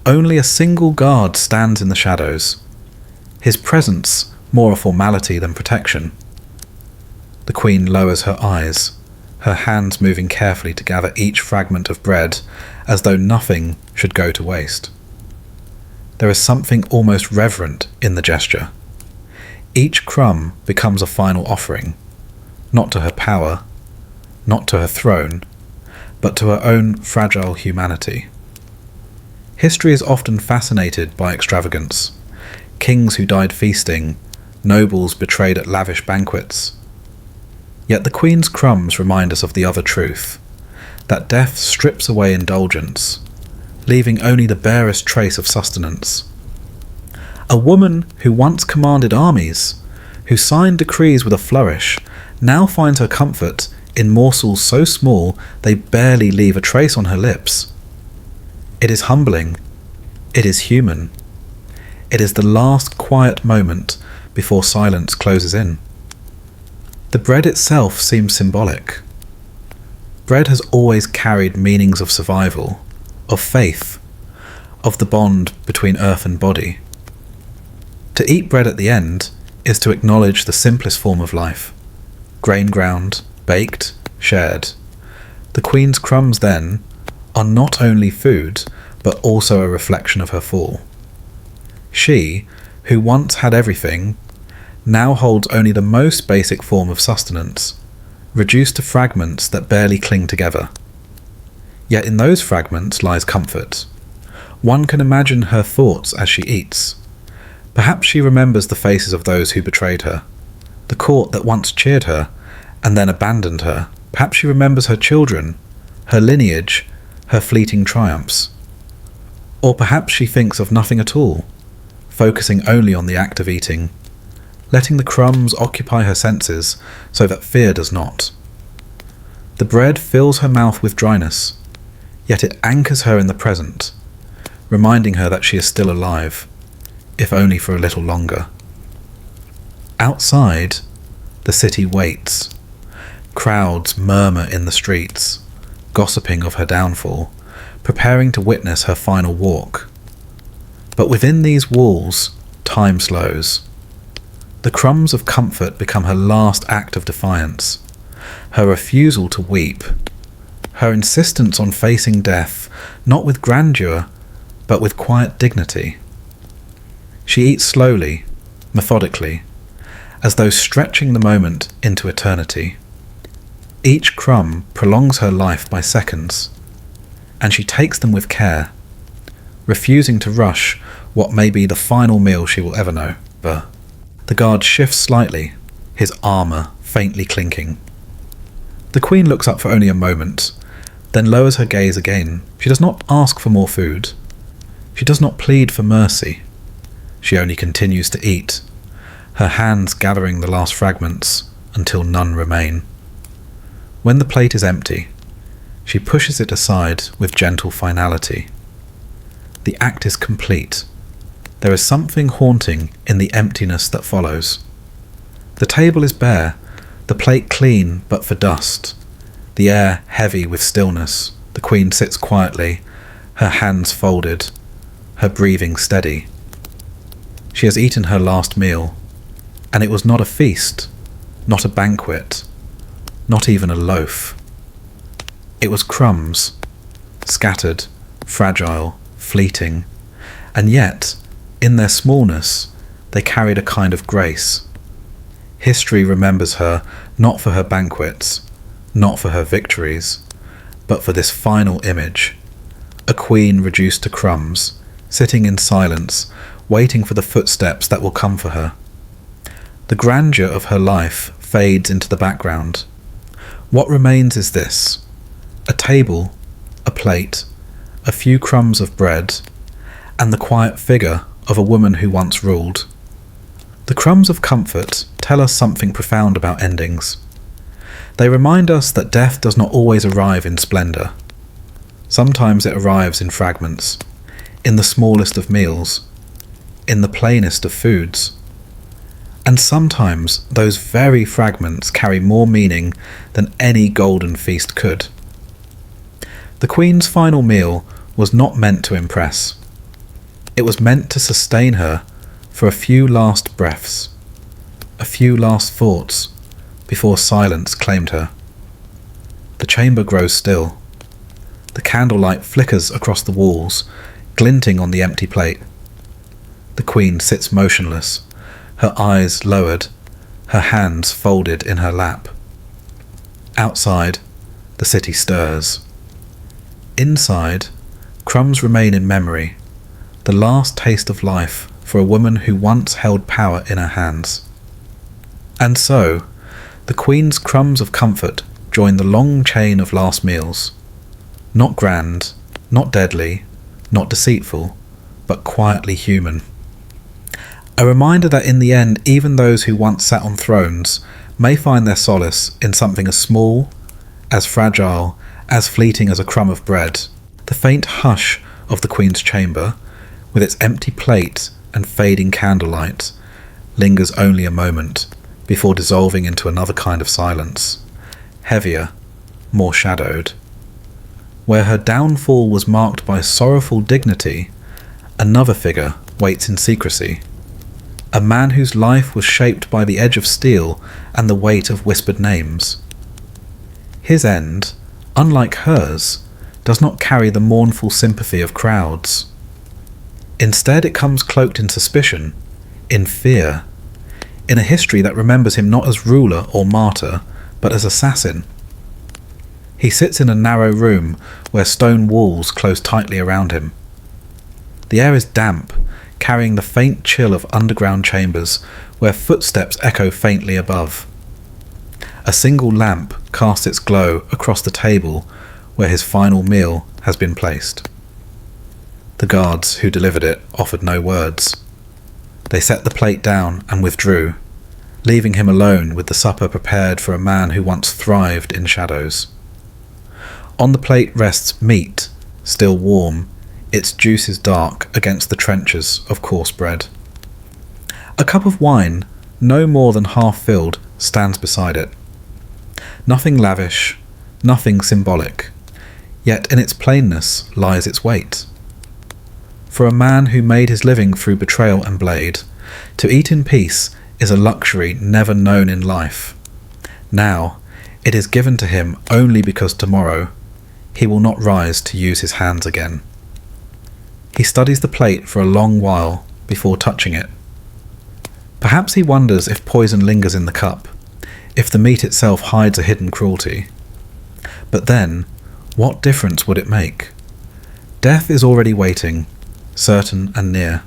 Only a single guard stands in the shadows, his presence more a formality than protection. The queen lowers her eyes, her hands moving carefully to gather each fragment of bread, as though nothing should go to waste. there is something almost reverent in the gesture. Each crumb becomes a final offering, not to her power, not to her throne, but to her own fragile humanity. History is often fascinated by extravagance. Kings who died feasting, nobles betrayed at lavish banquets. Yet the Queen's crumbs remind us of the other truth, that death strips away indulgence, leaving only the barest trace of sustenance. A woman who once commanded armies, who signed decrees with a flourish, now finds her comfort in morsels so small they barely leave a trace on her lips. It is humbling. It is human. It is the last quiet moment before silence closes in. The bread itself seems symbolic. Bread has always carried meanings of survival, of faith, of the bond between earth and body. To eat bread at the end is to acknowledge the simplest form of life, grain ground, baked, shared. The Queen's crumbs, then, are not only food, but also a reflection of her fall. She, who once had everything, now holds only the most basic form of sustenance, reduced to fragments that barely cling together. Yet in those fragments lies comfort. One can imagine her thoughts as she eats. Perhaps she remembers the faces of those who betrayed her, the court that once cheered her, and then abandoned her. Perhaps she remembers her children, her lineage, her fleeting triumphs. Or perhaps she thinks of nothing at all, focusing only on the act of eating, letting the crumbs occupy her senses so that fear does not. The bread fills her mouth with dryness, yet it anchors her in the present, reminding her that she is still alive, if only for a little longer. Outside, the city waits. Crowds murmur in the streets, gossiping of her downfall, preparing to witness her final walk. But within these walls, time slows. The crumbs of comfort become her last act of defiance, her refusal to weep, her insistence on facing death, not with grandeur, but with quiet dignity. She eats slowly, methodically, as though stretching the moment into eternity. Each crumb prolongs her life by seconds, and she takes them with care, refusing to rush what may be the final meal she will ever know. The guard shifts slightly, his armour faintly clinking. The Queen looks up for only a moment, then lowers her gaze again. She does not ask for more food. She does not plead for mercy. She only continues to eat, her hands gathering the last fragments until none remain. When the plate is empty, she pushes it aside with gentle finality. The act is complete. There is something haunting in the emptiness that follows. The table is bare, the plate clean but for dust, the air heavy with stillness. The Queen sits quietly, her hands folded, her breathing steady. She has eaten her last meal, and it was not a feast, not a banquet, not even a loaf. It was crumbs, scattered, fragile, fleeting, and yet, in their smallness, they carried a kind of grace. History remembers her not for her banquets, not for her victories, but for this final image, a queen reduced to crumbs, sitting in silence, waiting for the footsteps that will come for her. The grandeur of her life fades into the background. What remains is this: a table, a plate, a few crumbs of bread, and the quiet figure of a woman who once ruled. The crumbs of comfort tell us something profound about endings. They remind us that death does not always arrive in splendour. Sometimes it arrives in fragments, in the smallest of meals, in the plainest of foods. And sometimes those very fragments carry more meaning than any golden feast could. The Queen's final meal was not meant to impress. It was meant to sustain her for a few last breaths, a few last thoughts, before silence claimed her. The chamber grows still. The candlelight flickers across the walls, glinting on the empty plate. The queen sits motionless, her eyes lowered, her hands folded in her lap. Outside, the city stirs. Inside, crumbs remain in memory, the last taste of life for a woman who once held power in her hands. And so, the queen's crumbs of comfort join the long chain of last meals. Not grand, not deadly, not deceitful, but quietly human. A reminder that in the end, even those who once sat on thrones may find their solace in something as small, as fragile, as fleeting as a crumb of bread. The faint hush of the Queen's chamber, with its empty plate and fading candlelight, lingers only a moment before dissolving into another kind of silence, heavier, more shadowed. Where her downfall was marked by sorrowful dignity, another figure waits in secrecy. A man whose life was shaped by the edge of steel and the weight of whispered names. His end, unlike hers, does not carry the mournful sympathy of crowds. Instead, it comes cloaked in suspicion, in fear, in a history that remembers him not as ruler or martyr, but as assassin. He sits in a narrow room where stone walls close tightly around him. The air is damp, carrying the faint chill of underground chambers where footsteps echo faintly above. A single lamp casts its glow across the table where his final meal has been placed. The guards who delivered it offered no words. They set the plate down and withdrew, leaving him alone with the supper prepared for a man who once thrived in shadows. On the plate rests meat, still warm, its juices dark against the trenches of coarse bread. A cup of wine, no more than half filled, stands beside it. Nothing lavish, nothing symbolic, yet in its plainness lies its weight. For a man who made his living through betrayal and blade, to eat in peace is a luxury never known in life. Now, it is given to him only because tomorrow he will not rise to use his hands again. He studies the plate for a long while before touching it. Perhaps he wonders if poison lingers in the cup, if the meat itself hides a hidden cruelty. But then, what difference would it make? Death is already waiting, certain and near.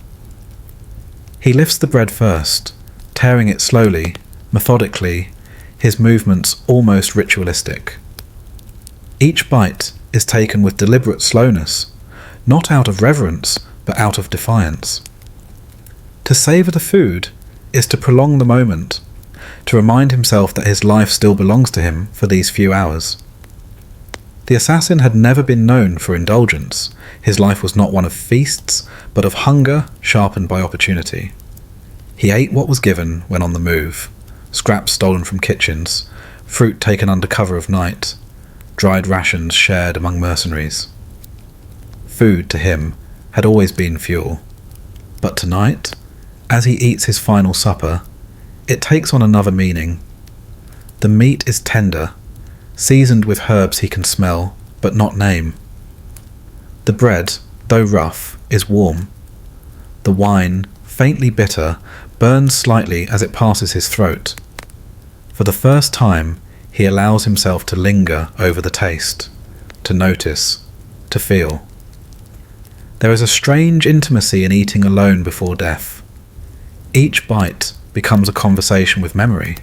He lifts the bread first, tearing it slowly, methodically, his movements almost ritualistic. Each bite is taken with deliberate slowness, not out of reverence, but out of defiance. To savour the food is to prolong the moment, to remind himself that his life still belongs to him for these few hours. The assassin had never been known for indulgence. His life was not one of feasts, but of hunger sharpened by opportunity. He ate what was given when on the move, scraps stolen from kitchens, fruit taken under cover of night, dried rations shared among mercenaries. Food, to him, had always been fuel. But tonight, as he eats his final supper, it takes on another meaning. The meat is tender, seasoned with herbs he can smell, but not name. The bread, though rough, is warm. The wine, faintly bitter, burns slightly as it passes his throat. For the first time, he allows himself to linger over the taste, to notice, to feel. There is a strange intimacy in eating alone before death. Each bite becomes a conversation with memory.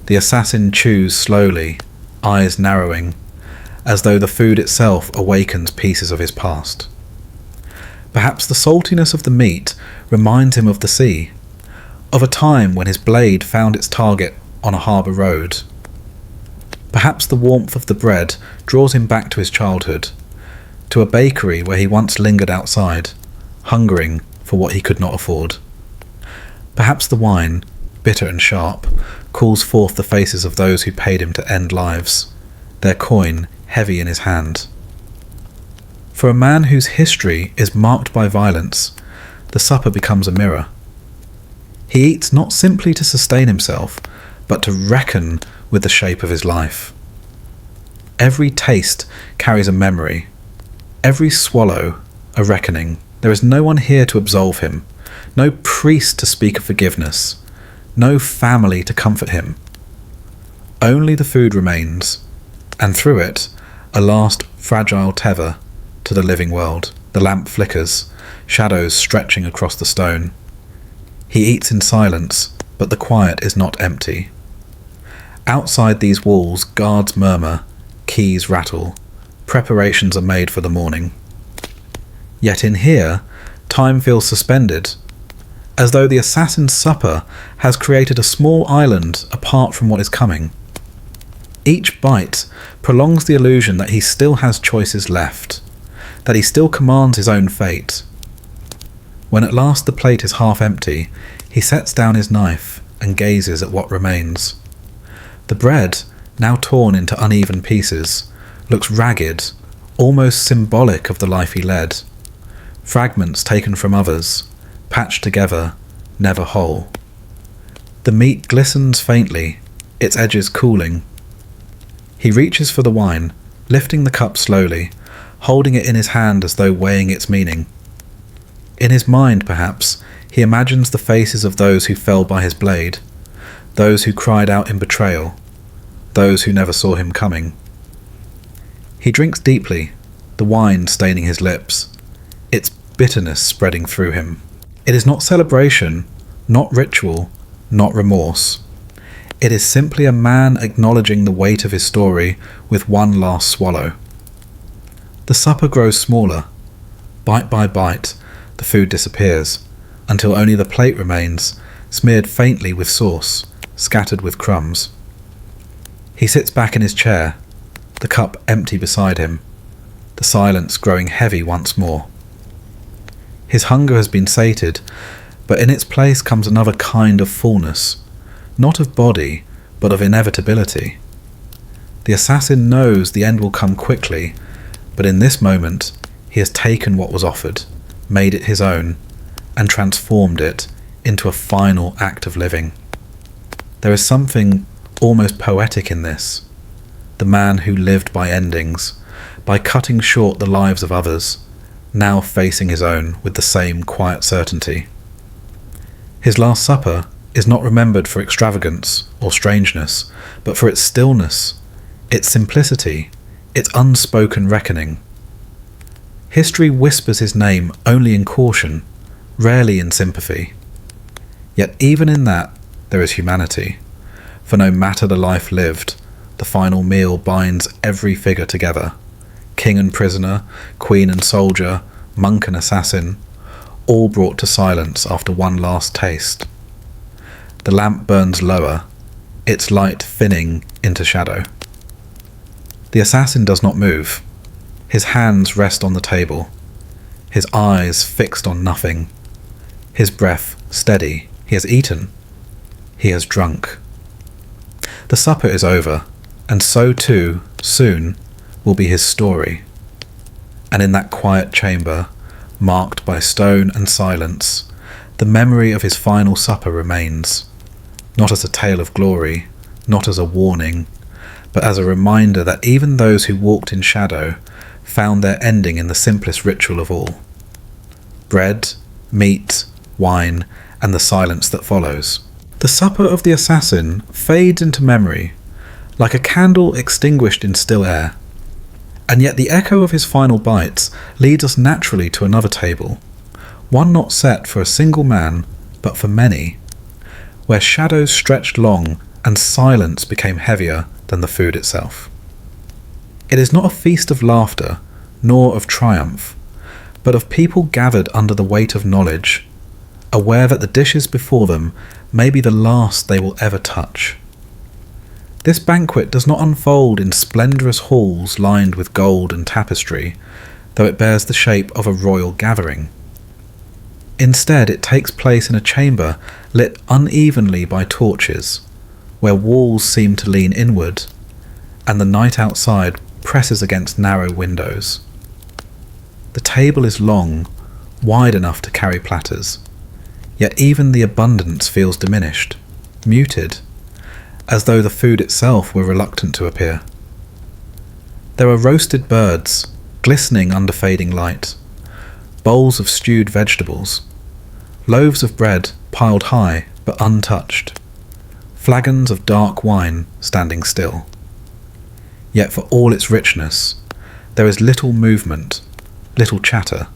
The assassin chews slowly, eyes narrowing, as though the food itself awakens pieces of his past. Perhaps the saltiness of the meat reminds him of the sea, of a time when his blade found its target on a harbour road. Perhaps the warmth of the bread draws him back to his childhood, to a bakery where he once lingered outside, hungering for what he could not afford. Perhaps the wine, bitter and sharp, calls forth the faces of those who paid him to end lives, their coin heavy in his hand. For a man whose history is marked by violence, the supper becomes a mirror. He eats not simply to sustain himself, but to reckon with the shape of his life. Every taste carries a memory, every swallow a reckoning. There is no one here to absolve him, no priest to speak of forgiveness, no family to comfort him. Only the food remains, and through it, a last fragile tether to the living world. The lamp flickers, shadows stretching across the stone. He eats in silence, but the quiet is not empty. Outside these walls, guards murmur, keys rattle, preparations are made for the morning. Yet in here, time feels suspended, as though the assassin's supper has created a small island apart from what is coming. Each bite prolongs the illusion that he still has choices left, that he still commands his own fate. When at last the plate is half empty, he sets down his knife and gazes at what remains. The bread, now torn into uneven pieces, looks ragged, almost symbolic of the life he led. Fragments taken from others, patched together, never whole. The meat glistens faintly, its edges cooling. He reaches for the wine, lifting the cup slowly, holding it in his hand as though weighing its meaning. In his mind, perhaps, he imagines the faces of those who fell by his blade, those who cried out in betrayal, those who never saw him coming. He drinks deeply, the wine staining his lips, its bitterness spreading through him. It is not celebration, not ritual, not remorse. It is simply a man acknowledging the weight of his story with one last swallow. The supper grows smaller. Bite by bite, the food disappears, until only the plate remains, smeared faintly with sauce, scattered with crumbs. He sits back in his chair, the cup empty beside him, the silence growing heavy once more. His hunger has been sated, but in its place comes another kind of fullness, not of body, but of inevitability. The assassin knows the end will come quickly, but in this moment he has taken what was offered, made it his own, and transformed it into a final act of living. There is something almost poetic in this. The man who lived by endings, by cutting short the lives of others, now facing his own with the same quiet certainty. His Last Supper is not remembered for extravagance or strangeness, but for its stillness, its simplicity, its unspoken reckoning. History whispers his name only in caution, rarely in sympathy. Yet even in that, there is humanity, for no matter the life lived, the final meal binds every figure together. King and prisoner, queen and soldier, monk and assassin, all brought to silence after one last taste. The lamp burns lower, its light thinning into shadow. The assassin does not move. His hands rest on the table, his eyes fixed on nothing, his breath steady. He has eaten. He has drunk. The supper is over, and so too, soon, will be his story. And in that quiet chamber, marked by stone and silence, the memory of his final supper remains, not as a tale of glory, not as a warning, but as a reminder that even those who walked in shadow found their ending in the simplest ritual of all. Bread, meat, wine, and the silence that follows. The supper of the assassin fades into memory, like a candle extinguished in still air, and yet the echo of his final bites leads us naturally to another table, one not set for a single man, but for many, where shadows stretched long and silence became heavier than the food itself. It is not a feast of laughter, nor of triumph, but of people gathered under the weight of knowledge, aware that the dishes before them may be the last they will ever touch. This banquet does not unfold in splendourous halls lined with gold and tapestry, though it bears the shape of a royal gathering. Instead, it takes place in a chamber lit unevenly by torches, where walls seem to lean inward, and the night outside presses against narrow windows. The table is long, wide enough to carry platters, yet even the abundance feels diminished, muted, as though the food itself were reluctant to appear. There are roasted birds, glistening under fading light, bowls of stewed vegetables, loaves of bread piled high but untouched, flagons of dark wine standing still. Yet for all its richness, there is little movement, little chatter.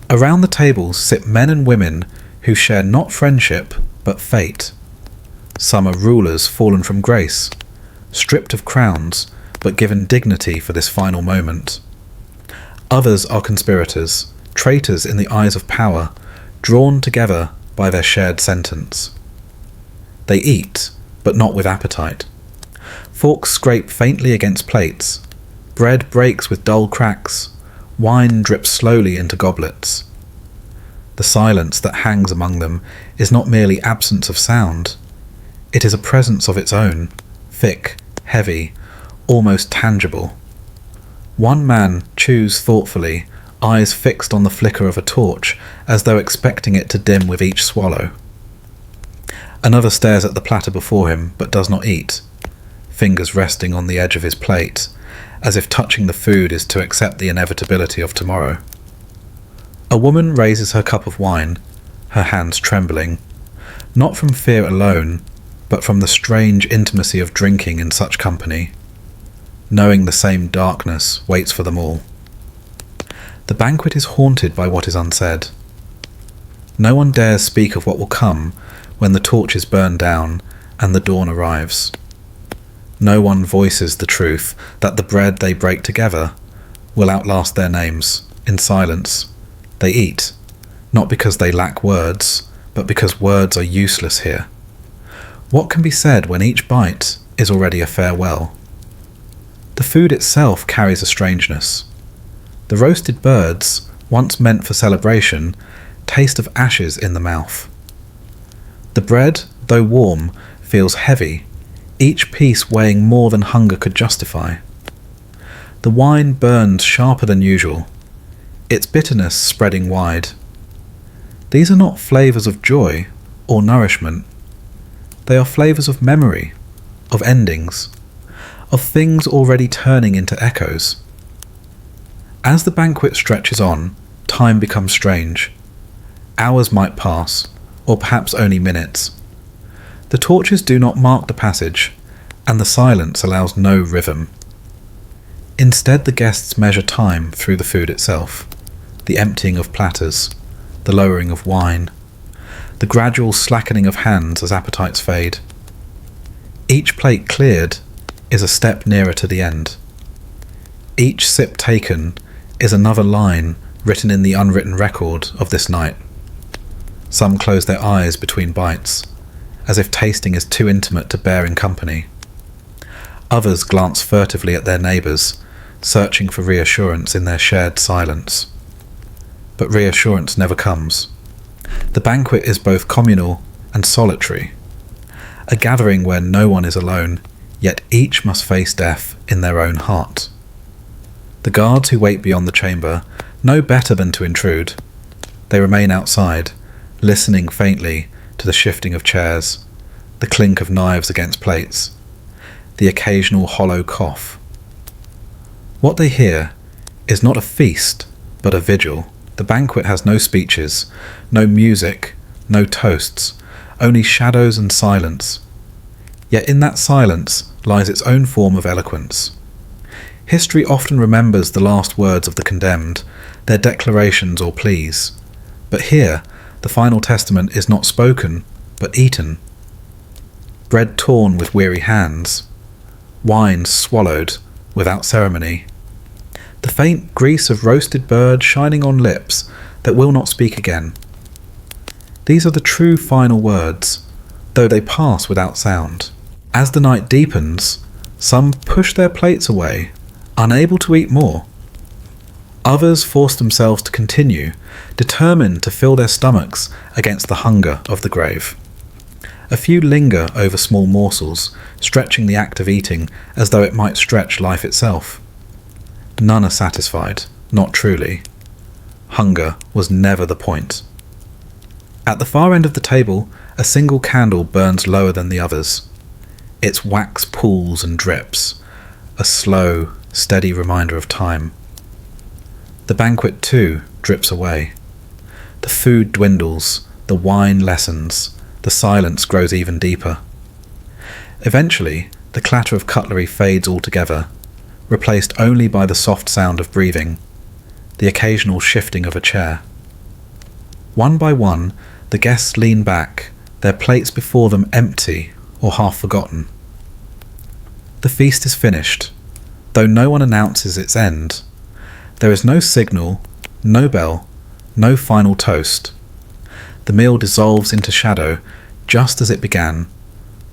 Around the tables sit men and women who share not friendship but fate. Some are rulers fallen from grace, stripped of crowns but given dignity for this final moment. Others are conspirators, traitors in the eyes of power, drawn together by their shared sentence. They eat, but not with appetite. Forks scrape faintly against plates, bread breaks with dull cracks, wine drips slowly into goblets. The silence that hangs among them is not merely absence of sound. It is a presence of its own, thick, heavy, almost tangible. One man chews thoughtfully, eyes fixed on the flicker of a torch, as though expecting it to dim with each swallow. Another stares at the platter before him, but does not eat, fingers resting on the edge of his plate, as if touching the food is to accept the inevitability of tomorrow. A woman raises her cup of wine, her hands trembling, not from fear alone, but from the strange intimacy of drinking in such company, knowing the same darkness waits for them all. The banquet is haunted by what is unsaid. No one dares speak of what will come when the torches burn down and the dawn arrives. No one voices the truth that the bread they break together will outlast their names. In silence, they eat, not because they lack words, but because words are useless here. What can be said when each bite is already a farewell? The food itself carries a strangeness. The roasted birds, once meant for celebration, taste of ashes in the mouth. The bread, though warm, feels heavy, each piece weighing more than hunger could justify. The wine burns sharper than usual, its bitterness spreading wide. These are not flavours of joy or nourishment. They are flavours of memory, of endings, of things already turning into echoes. As the banquet stretches on, time becomes strange. Hours might pass, or perhaps only minutes. The torches do not mark the passage, and the silence allows no rhythm. Instead, the guests measure time through the food itself, the emptying of platters, the lowering of wine, the gradual slackening of hands as appetites fade. Each plate cleared is a step nearer to the end. Each sip taken is another line written in the unwritten record of this night. Some close their eyes between bites, as if tasting is too intimate to bear in company. Others glance furtively at their neighbours, searching for reassurance in their shared silence. But reassurance never comes. The banquet is both communal and solitary, a gathering where no one is alone, yet each must face death in their own heart. The guards who wait beyond the chamber know better than to intrude. They remain outside, listening faintly to the shifting of chairs, the clink of knives against plates, the occasional hollow cough. What they hear is not a feast, but a vigil. The banquet has no speeches, no music, no toasts, only shadows and silence. Yet in that silence lies its own form of eloquence. History often remembers the last words of the condemned, their declarations or pleas. But here, the final testament is not spoken, but eaten. Bread torn with weary hands, wine swallowed without ceremony. The faint grease of roasted bird shining on lips that will not speak again. These are the true final words, though they pass without sound. As the night deepens, some push their plates away, unable to eat more. Others force themselves to continue, determined to fill their stomachs against the hunger of the grave. A few linger over small morsels, stretching the act of eating as though it might stretch life itself. None are satisfied, not truly. Hunger was never the point. At the far end of the table, a single candle burns lower than the others. Its wax pools and drips, a slow, steady reminder of time. The banquet, too, drips away. The food dwindles, the wine lessens, the silence grows even deeper. Eventually, the clatter of cutlery fades altogether, replaced only by the soft sound of breathing, the occasional shifting of a chair. One by one, the guests lean back, their plates before them empty or half forgotten. The feast is finished, though no one announces its end. There is no signal, no bell, no final toast. The meal dissolves into shadow just as it began,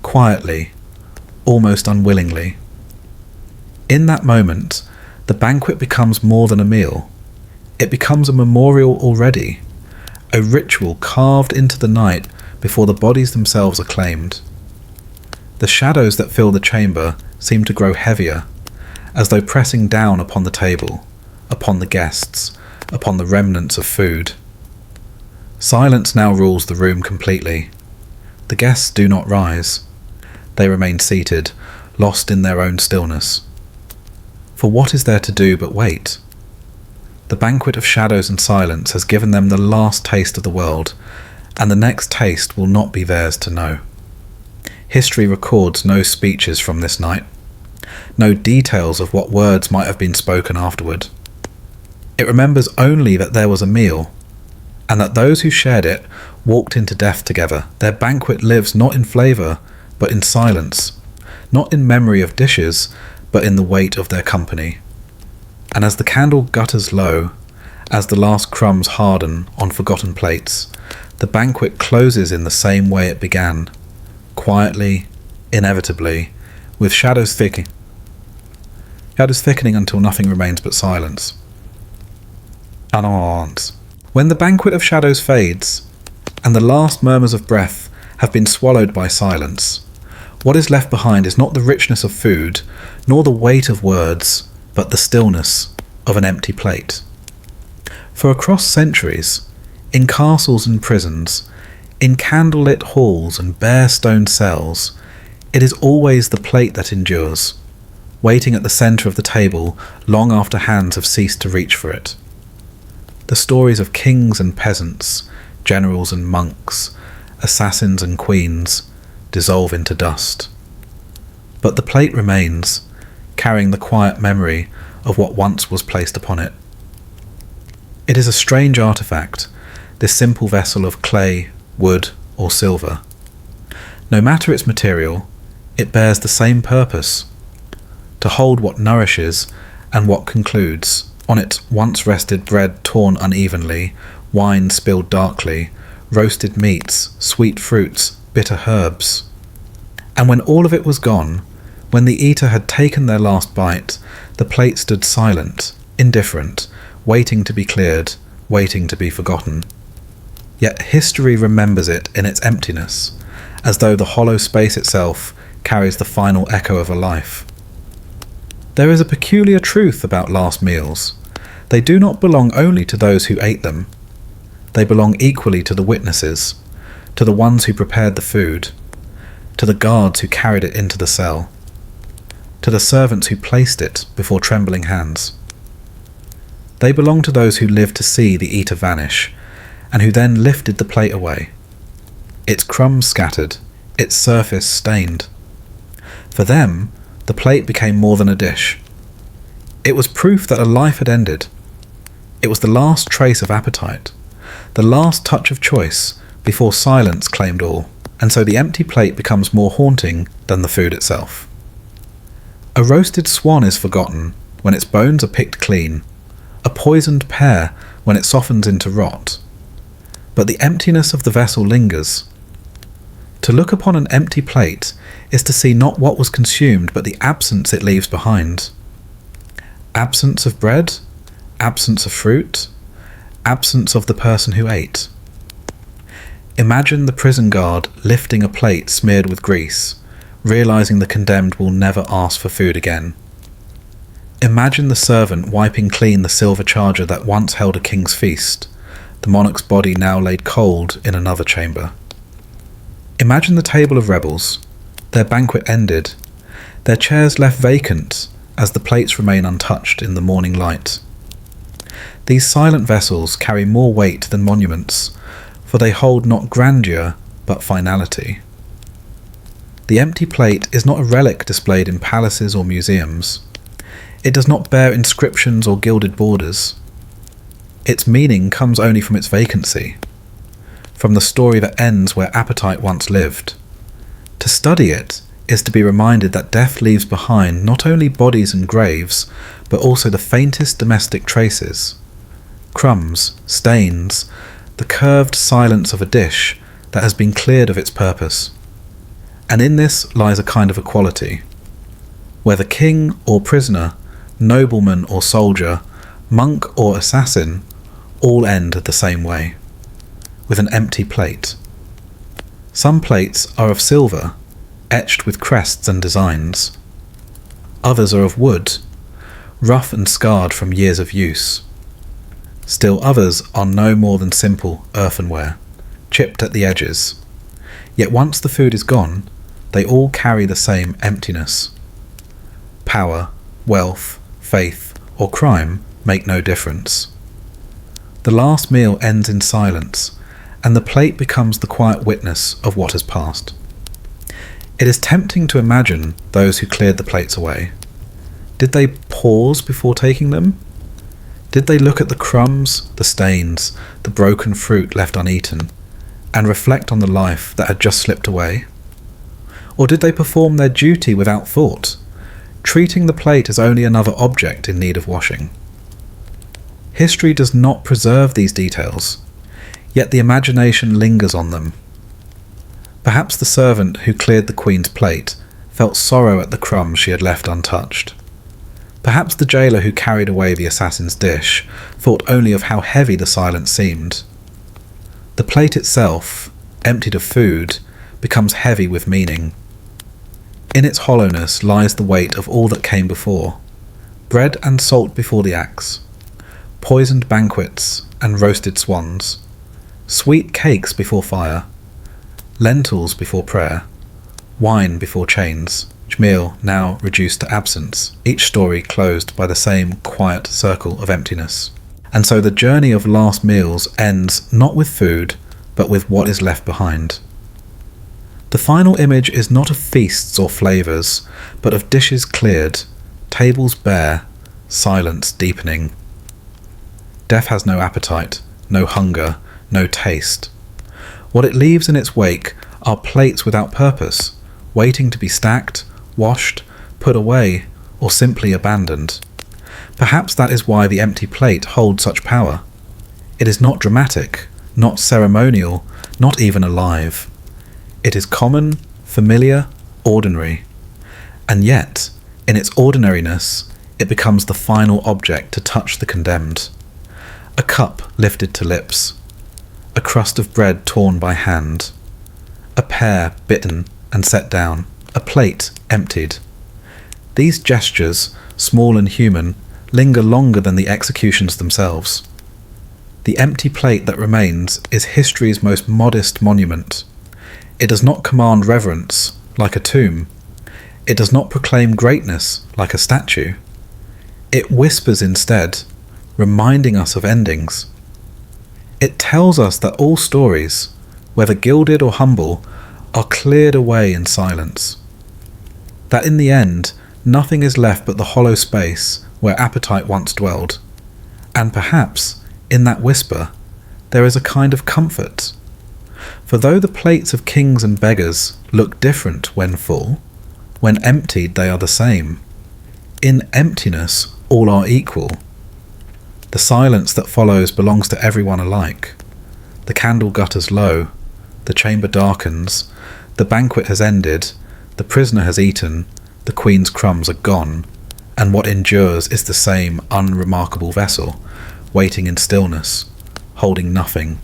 quietly, almost unwillingly. In that moment, the banquet becomes more than a meal. It becomes a memorial already, a ritual carved into the night before the bodies themselves are claimed. The shadows that fill the chamber seem to grow heavier, as though pressing down upon the table, upon the guests, upon the remnants of food. Silence now rules the room completely. The guests do not rise. They remain seated, lost in their own stillness. For what is there to do but wait? The banquet of shadows and silence has given them the last taste of the world, and the next taste will not be theirs to know. History records no speeches from this night, no details of what words might have been spoken afterward. It remembers only that there was a meal, and that those who shared it walked into death together. Their banquet lives not in flavour, but in silence, not in memory of dishes, but in the weight of their company. And as the candle gutters low, as the last crumbs harden on forgotten plates, the banquet closes in the same way it began, quietly, inevitably, with shadows thickening until nothing remains but silence. When the banquet of shadows fades, and the last murmurs of breath have been swallowed by silence, what is left behind is not the richness of food, nor the weight of words, but the stillness of an empty plate. For across centuries, in castles and prisons, in candlelit halls and bare stone cells, it is always the plate that endures, waiting at the centre of the table long after hands have ceased to reach for it. The stories of kings and peasants, generals and monks, assassins and queens, dissolve into dust. But the plate remains, carrying the quiet memory of what once was placed upon it. It is a strange artifact, this simple vessel of clay, wood, or silver. No matter its material, it bears the same purpose: to hold what nourishes and what concludes. On it once rested bread torn unevenly, wine spilled darkly, roasted meats, sweet fruits, bitter herbs. And when all of it was gone, when the eater had taken their last bite, the plate stood silent, indifferent, waiting to be cleared, waiting to be forgotten. Yet history remembers it in its emptiness, as though the hollow space itself carries the final echo of a life. There is a peculiar truth about last meals. They do not belong only to those who ate them. They belong equally to the witnesses, to the ones who prepared the food, to the guards who carried it into the cell, to the servants who placed it before trembling hands. They belong to those who lived to see the eater vanish, and who then lifted the plate away, its crumbs scattered, its surface stained. For them, the plate became more than a dish. It was proof that a life had ended. It was the last trace of appetite, the last touch of choice before silence claimed all, and so the empty plate becomes more haunting than the food itself. A roasted swan is forgotten when its bones are picked clean, a poisoned pear when it softens into rot. But the emptiness of the vessel lingers. To look upon an empty plate is to see not what was consumed, but the absence it leaves behind. Absence of bread, absence of fruit, absence of the person who ate. Imagine the prison guard lifting a plate smeared with grease, realizing the condemned will never ask for food again. Imagine the servant wiping clean the silver charger that once held a king's feast, the monarch's body now laid cold in another chamber. Imagine the table of rebels, their banquet ended, their chairs left vacant as the plates remain untouched in the morning light. These silent vessels carry more weight than monuments, for they hold not grandeur, but finality. The empty plate is not a relic displayed in palaces or museums. It does not bear inscriptions or gilded borders. Its meaning comes only from its vacancy, from the story that ends where appetite once lived. To study it is to be reminded that death leaves behind not only bodies and graves, but also the faintest domestic traces. Crumbs, stains, the curved silence of a dish that has been cleared of its purpose. And in this lies a kind of equality. Whether king or prisoner, nobleman or soldier, monk or assassin, all end the same way, with an empty plate. Some plates are of silver, etched with crests and designs. Others are of wood, rough and scarred from years of use. Still others are no more than simple earthenware, chipped at the edges. Yet once the food is gone, they all carry the same emptiness. Power, wealth, faith, or crime make no difference. The last meal ends in silence, and the plate becomes the quiet witness of what has passed. It is tempting to imagine those who cleared the plates away. Did they pause before taking them? Did they look at the crumbs, the stains, the broken fruit left uneaten, and reflect on the life that had just slipped away? Or did they perform their duty without thought, treating the plate as only another object in need of washing? History does not preserve these details, yet the imagination lingers on them. Perhaps the servant who cleared the queen's plate felt sorrow at the crumbs she had left untouched. Perhaps the jailer who carried away the assassin's dish thought only of how heavy the silence seemed. The plate itself, emptied of food, becomes heavy with meaning. In its hollowness lies the weight of all that came before: bread and salt before the axe, poisoned banquets and roasted swans, sweet cakes before fire, lentils before prayer, wine before chains, each meal now reduced to absence, each story closed by the same quiet circle of emptiness. And so the journey of last meals ends not with food, but with what is left behind. The final image is not of feasts or flavours, but of dishes cleared, tables bare, silence deepening. Death has no appetite, no hunger, no taste. What it leaves in its wake are plates without purpose, waiting to be stacked, washed, put away, or simply abandoned. Perhaps that is why the empty plate holds such power. It is not dramatic, not ceremonial, not even alive. It is common, familiar, ordinary. And yet, in its ordinariness, it becomes the final object to touch the condemned. A cup lifted to lips, a crust of bread torn by hand, a pear bitten and set down, a plate emptied. These gestures, small and human, linger longer than the executions themselves. The empty plate that remains is history's most modest monument. It does not command reverence, like a tomb. It does not proclaim greatness, like a statue. It whispers instead, reminding us of endings. It tells us that all stories, whether gilded or humble, are cleared away in silence. That in the end, nothing is left but the hollow space where appetite once dwelled. And perhaps, in that whisper, there is a kind of comfort. For though the plates of kings and beggars look different when full, when emptied they are the same. In emptiness all are equal. The silence that follows belongs to everyone alike. The candle gutters low, the chamber darkens, the banquet has ended, the prisoner has eaten, the queen's crumbs are gone, and what endures is the same unremarkable vessel, waiting in stillness, holding nothing,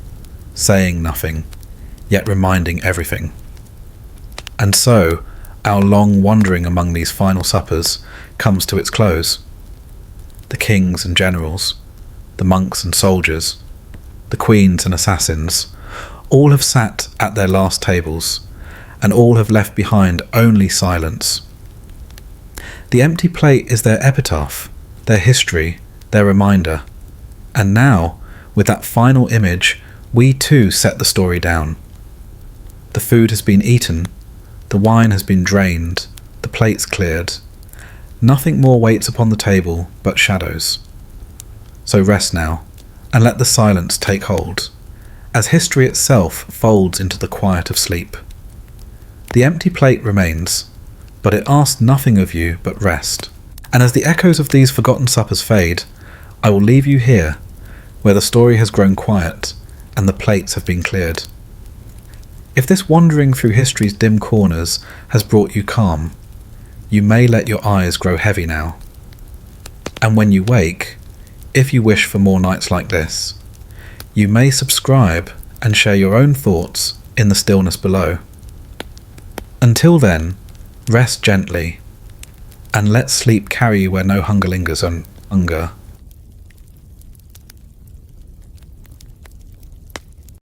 saying nothing, yet reminding everything. And so, our long wandering among these final suppers comes to its close. The kings and generals, the monks and soldiers, the queens and assassins, all have sat at their last tables, and all have left behind only silence. The empty plate is their epitaph, their history, their reminder. And now, with that final image, we too set the story down. The food has been eaten, the wine has been drained, the plates cleared. Nothing more waits upon the table but shadows. So rest now, and let the silence take hold, as history itself folds into the quiet of sleep. The empty plate remains, but it asks nothing of you but rest. And as the echoes of these forgotten suppers fade, I will leave you here, where the story has grown quiet and the plates have been cleared. If this wandering through history's dim corners has brought you calm, you may let your eyes grow heavy now. And when you wake, if you wish for more nights like this, you may subscribe and share your own thoughts in the stillness below. Until then, rest gently, and let sleep carry you where no hunger lingers on hunger.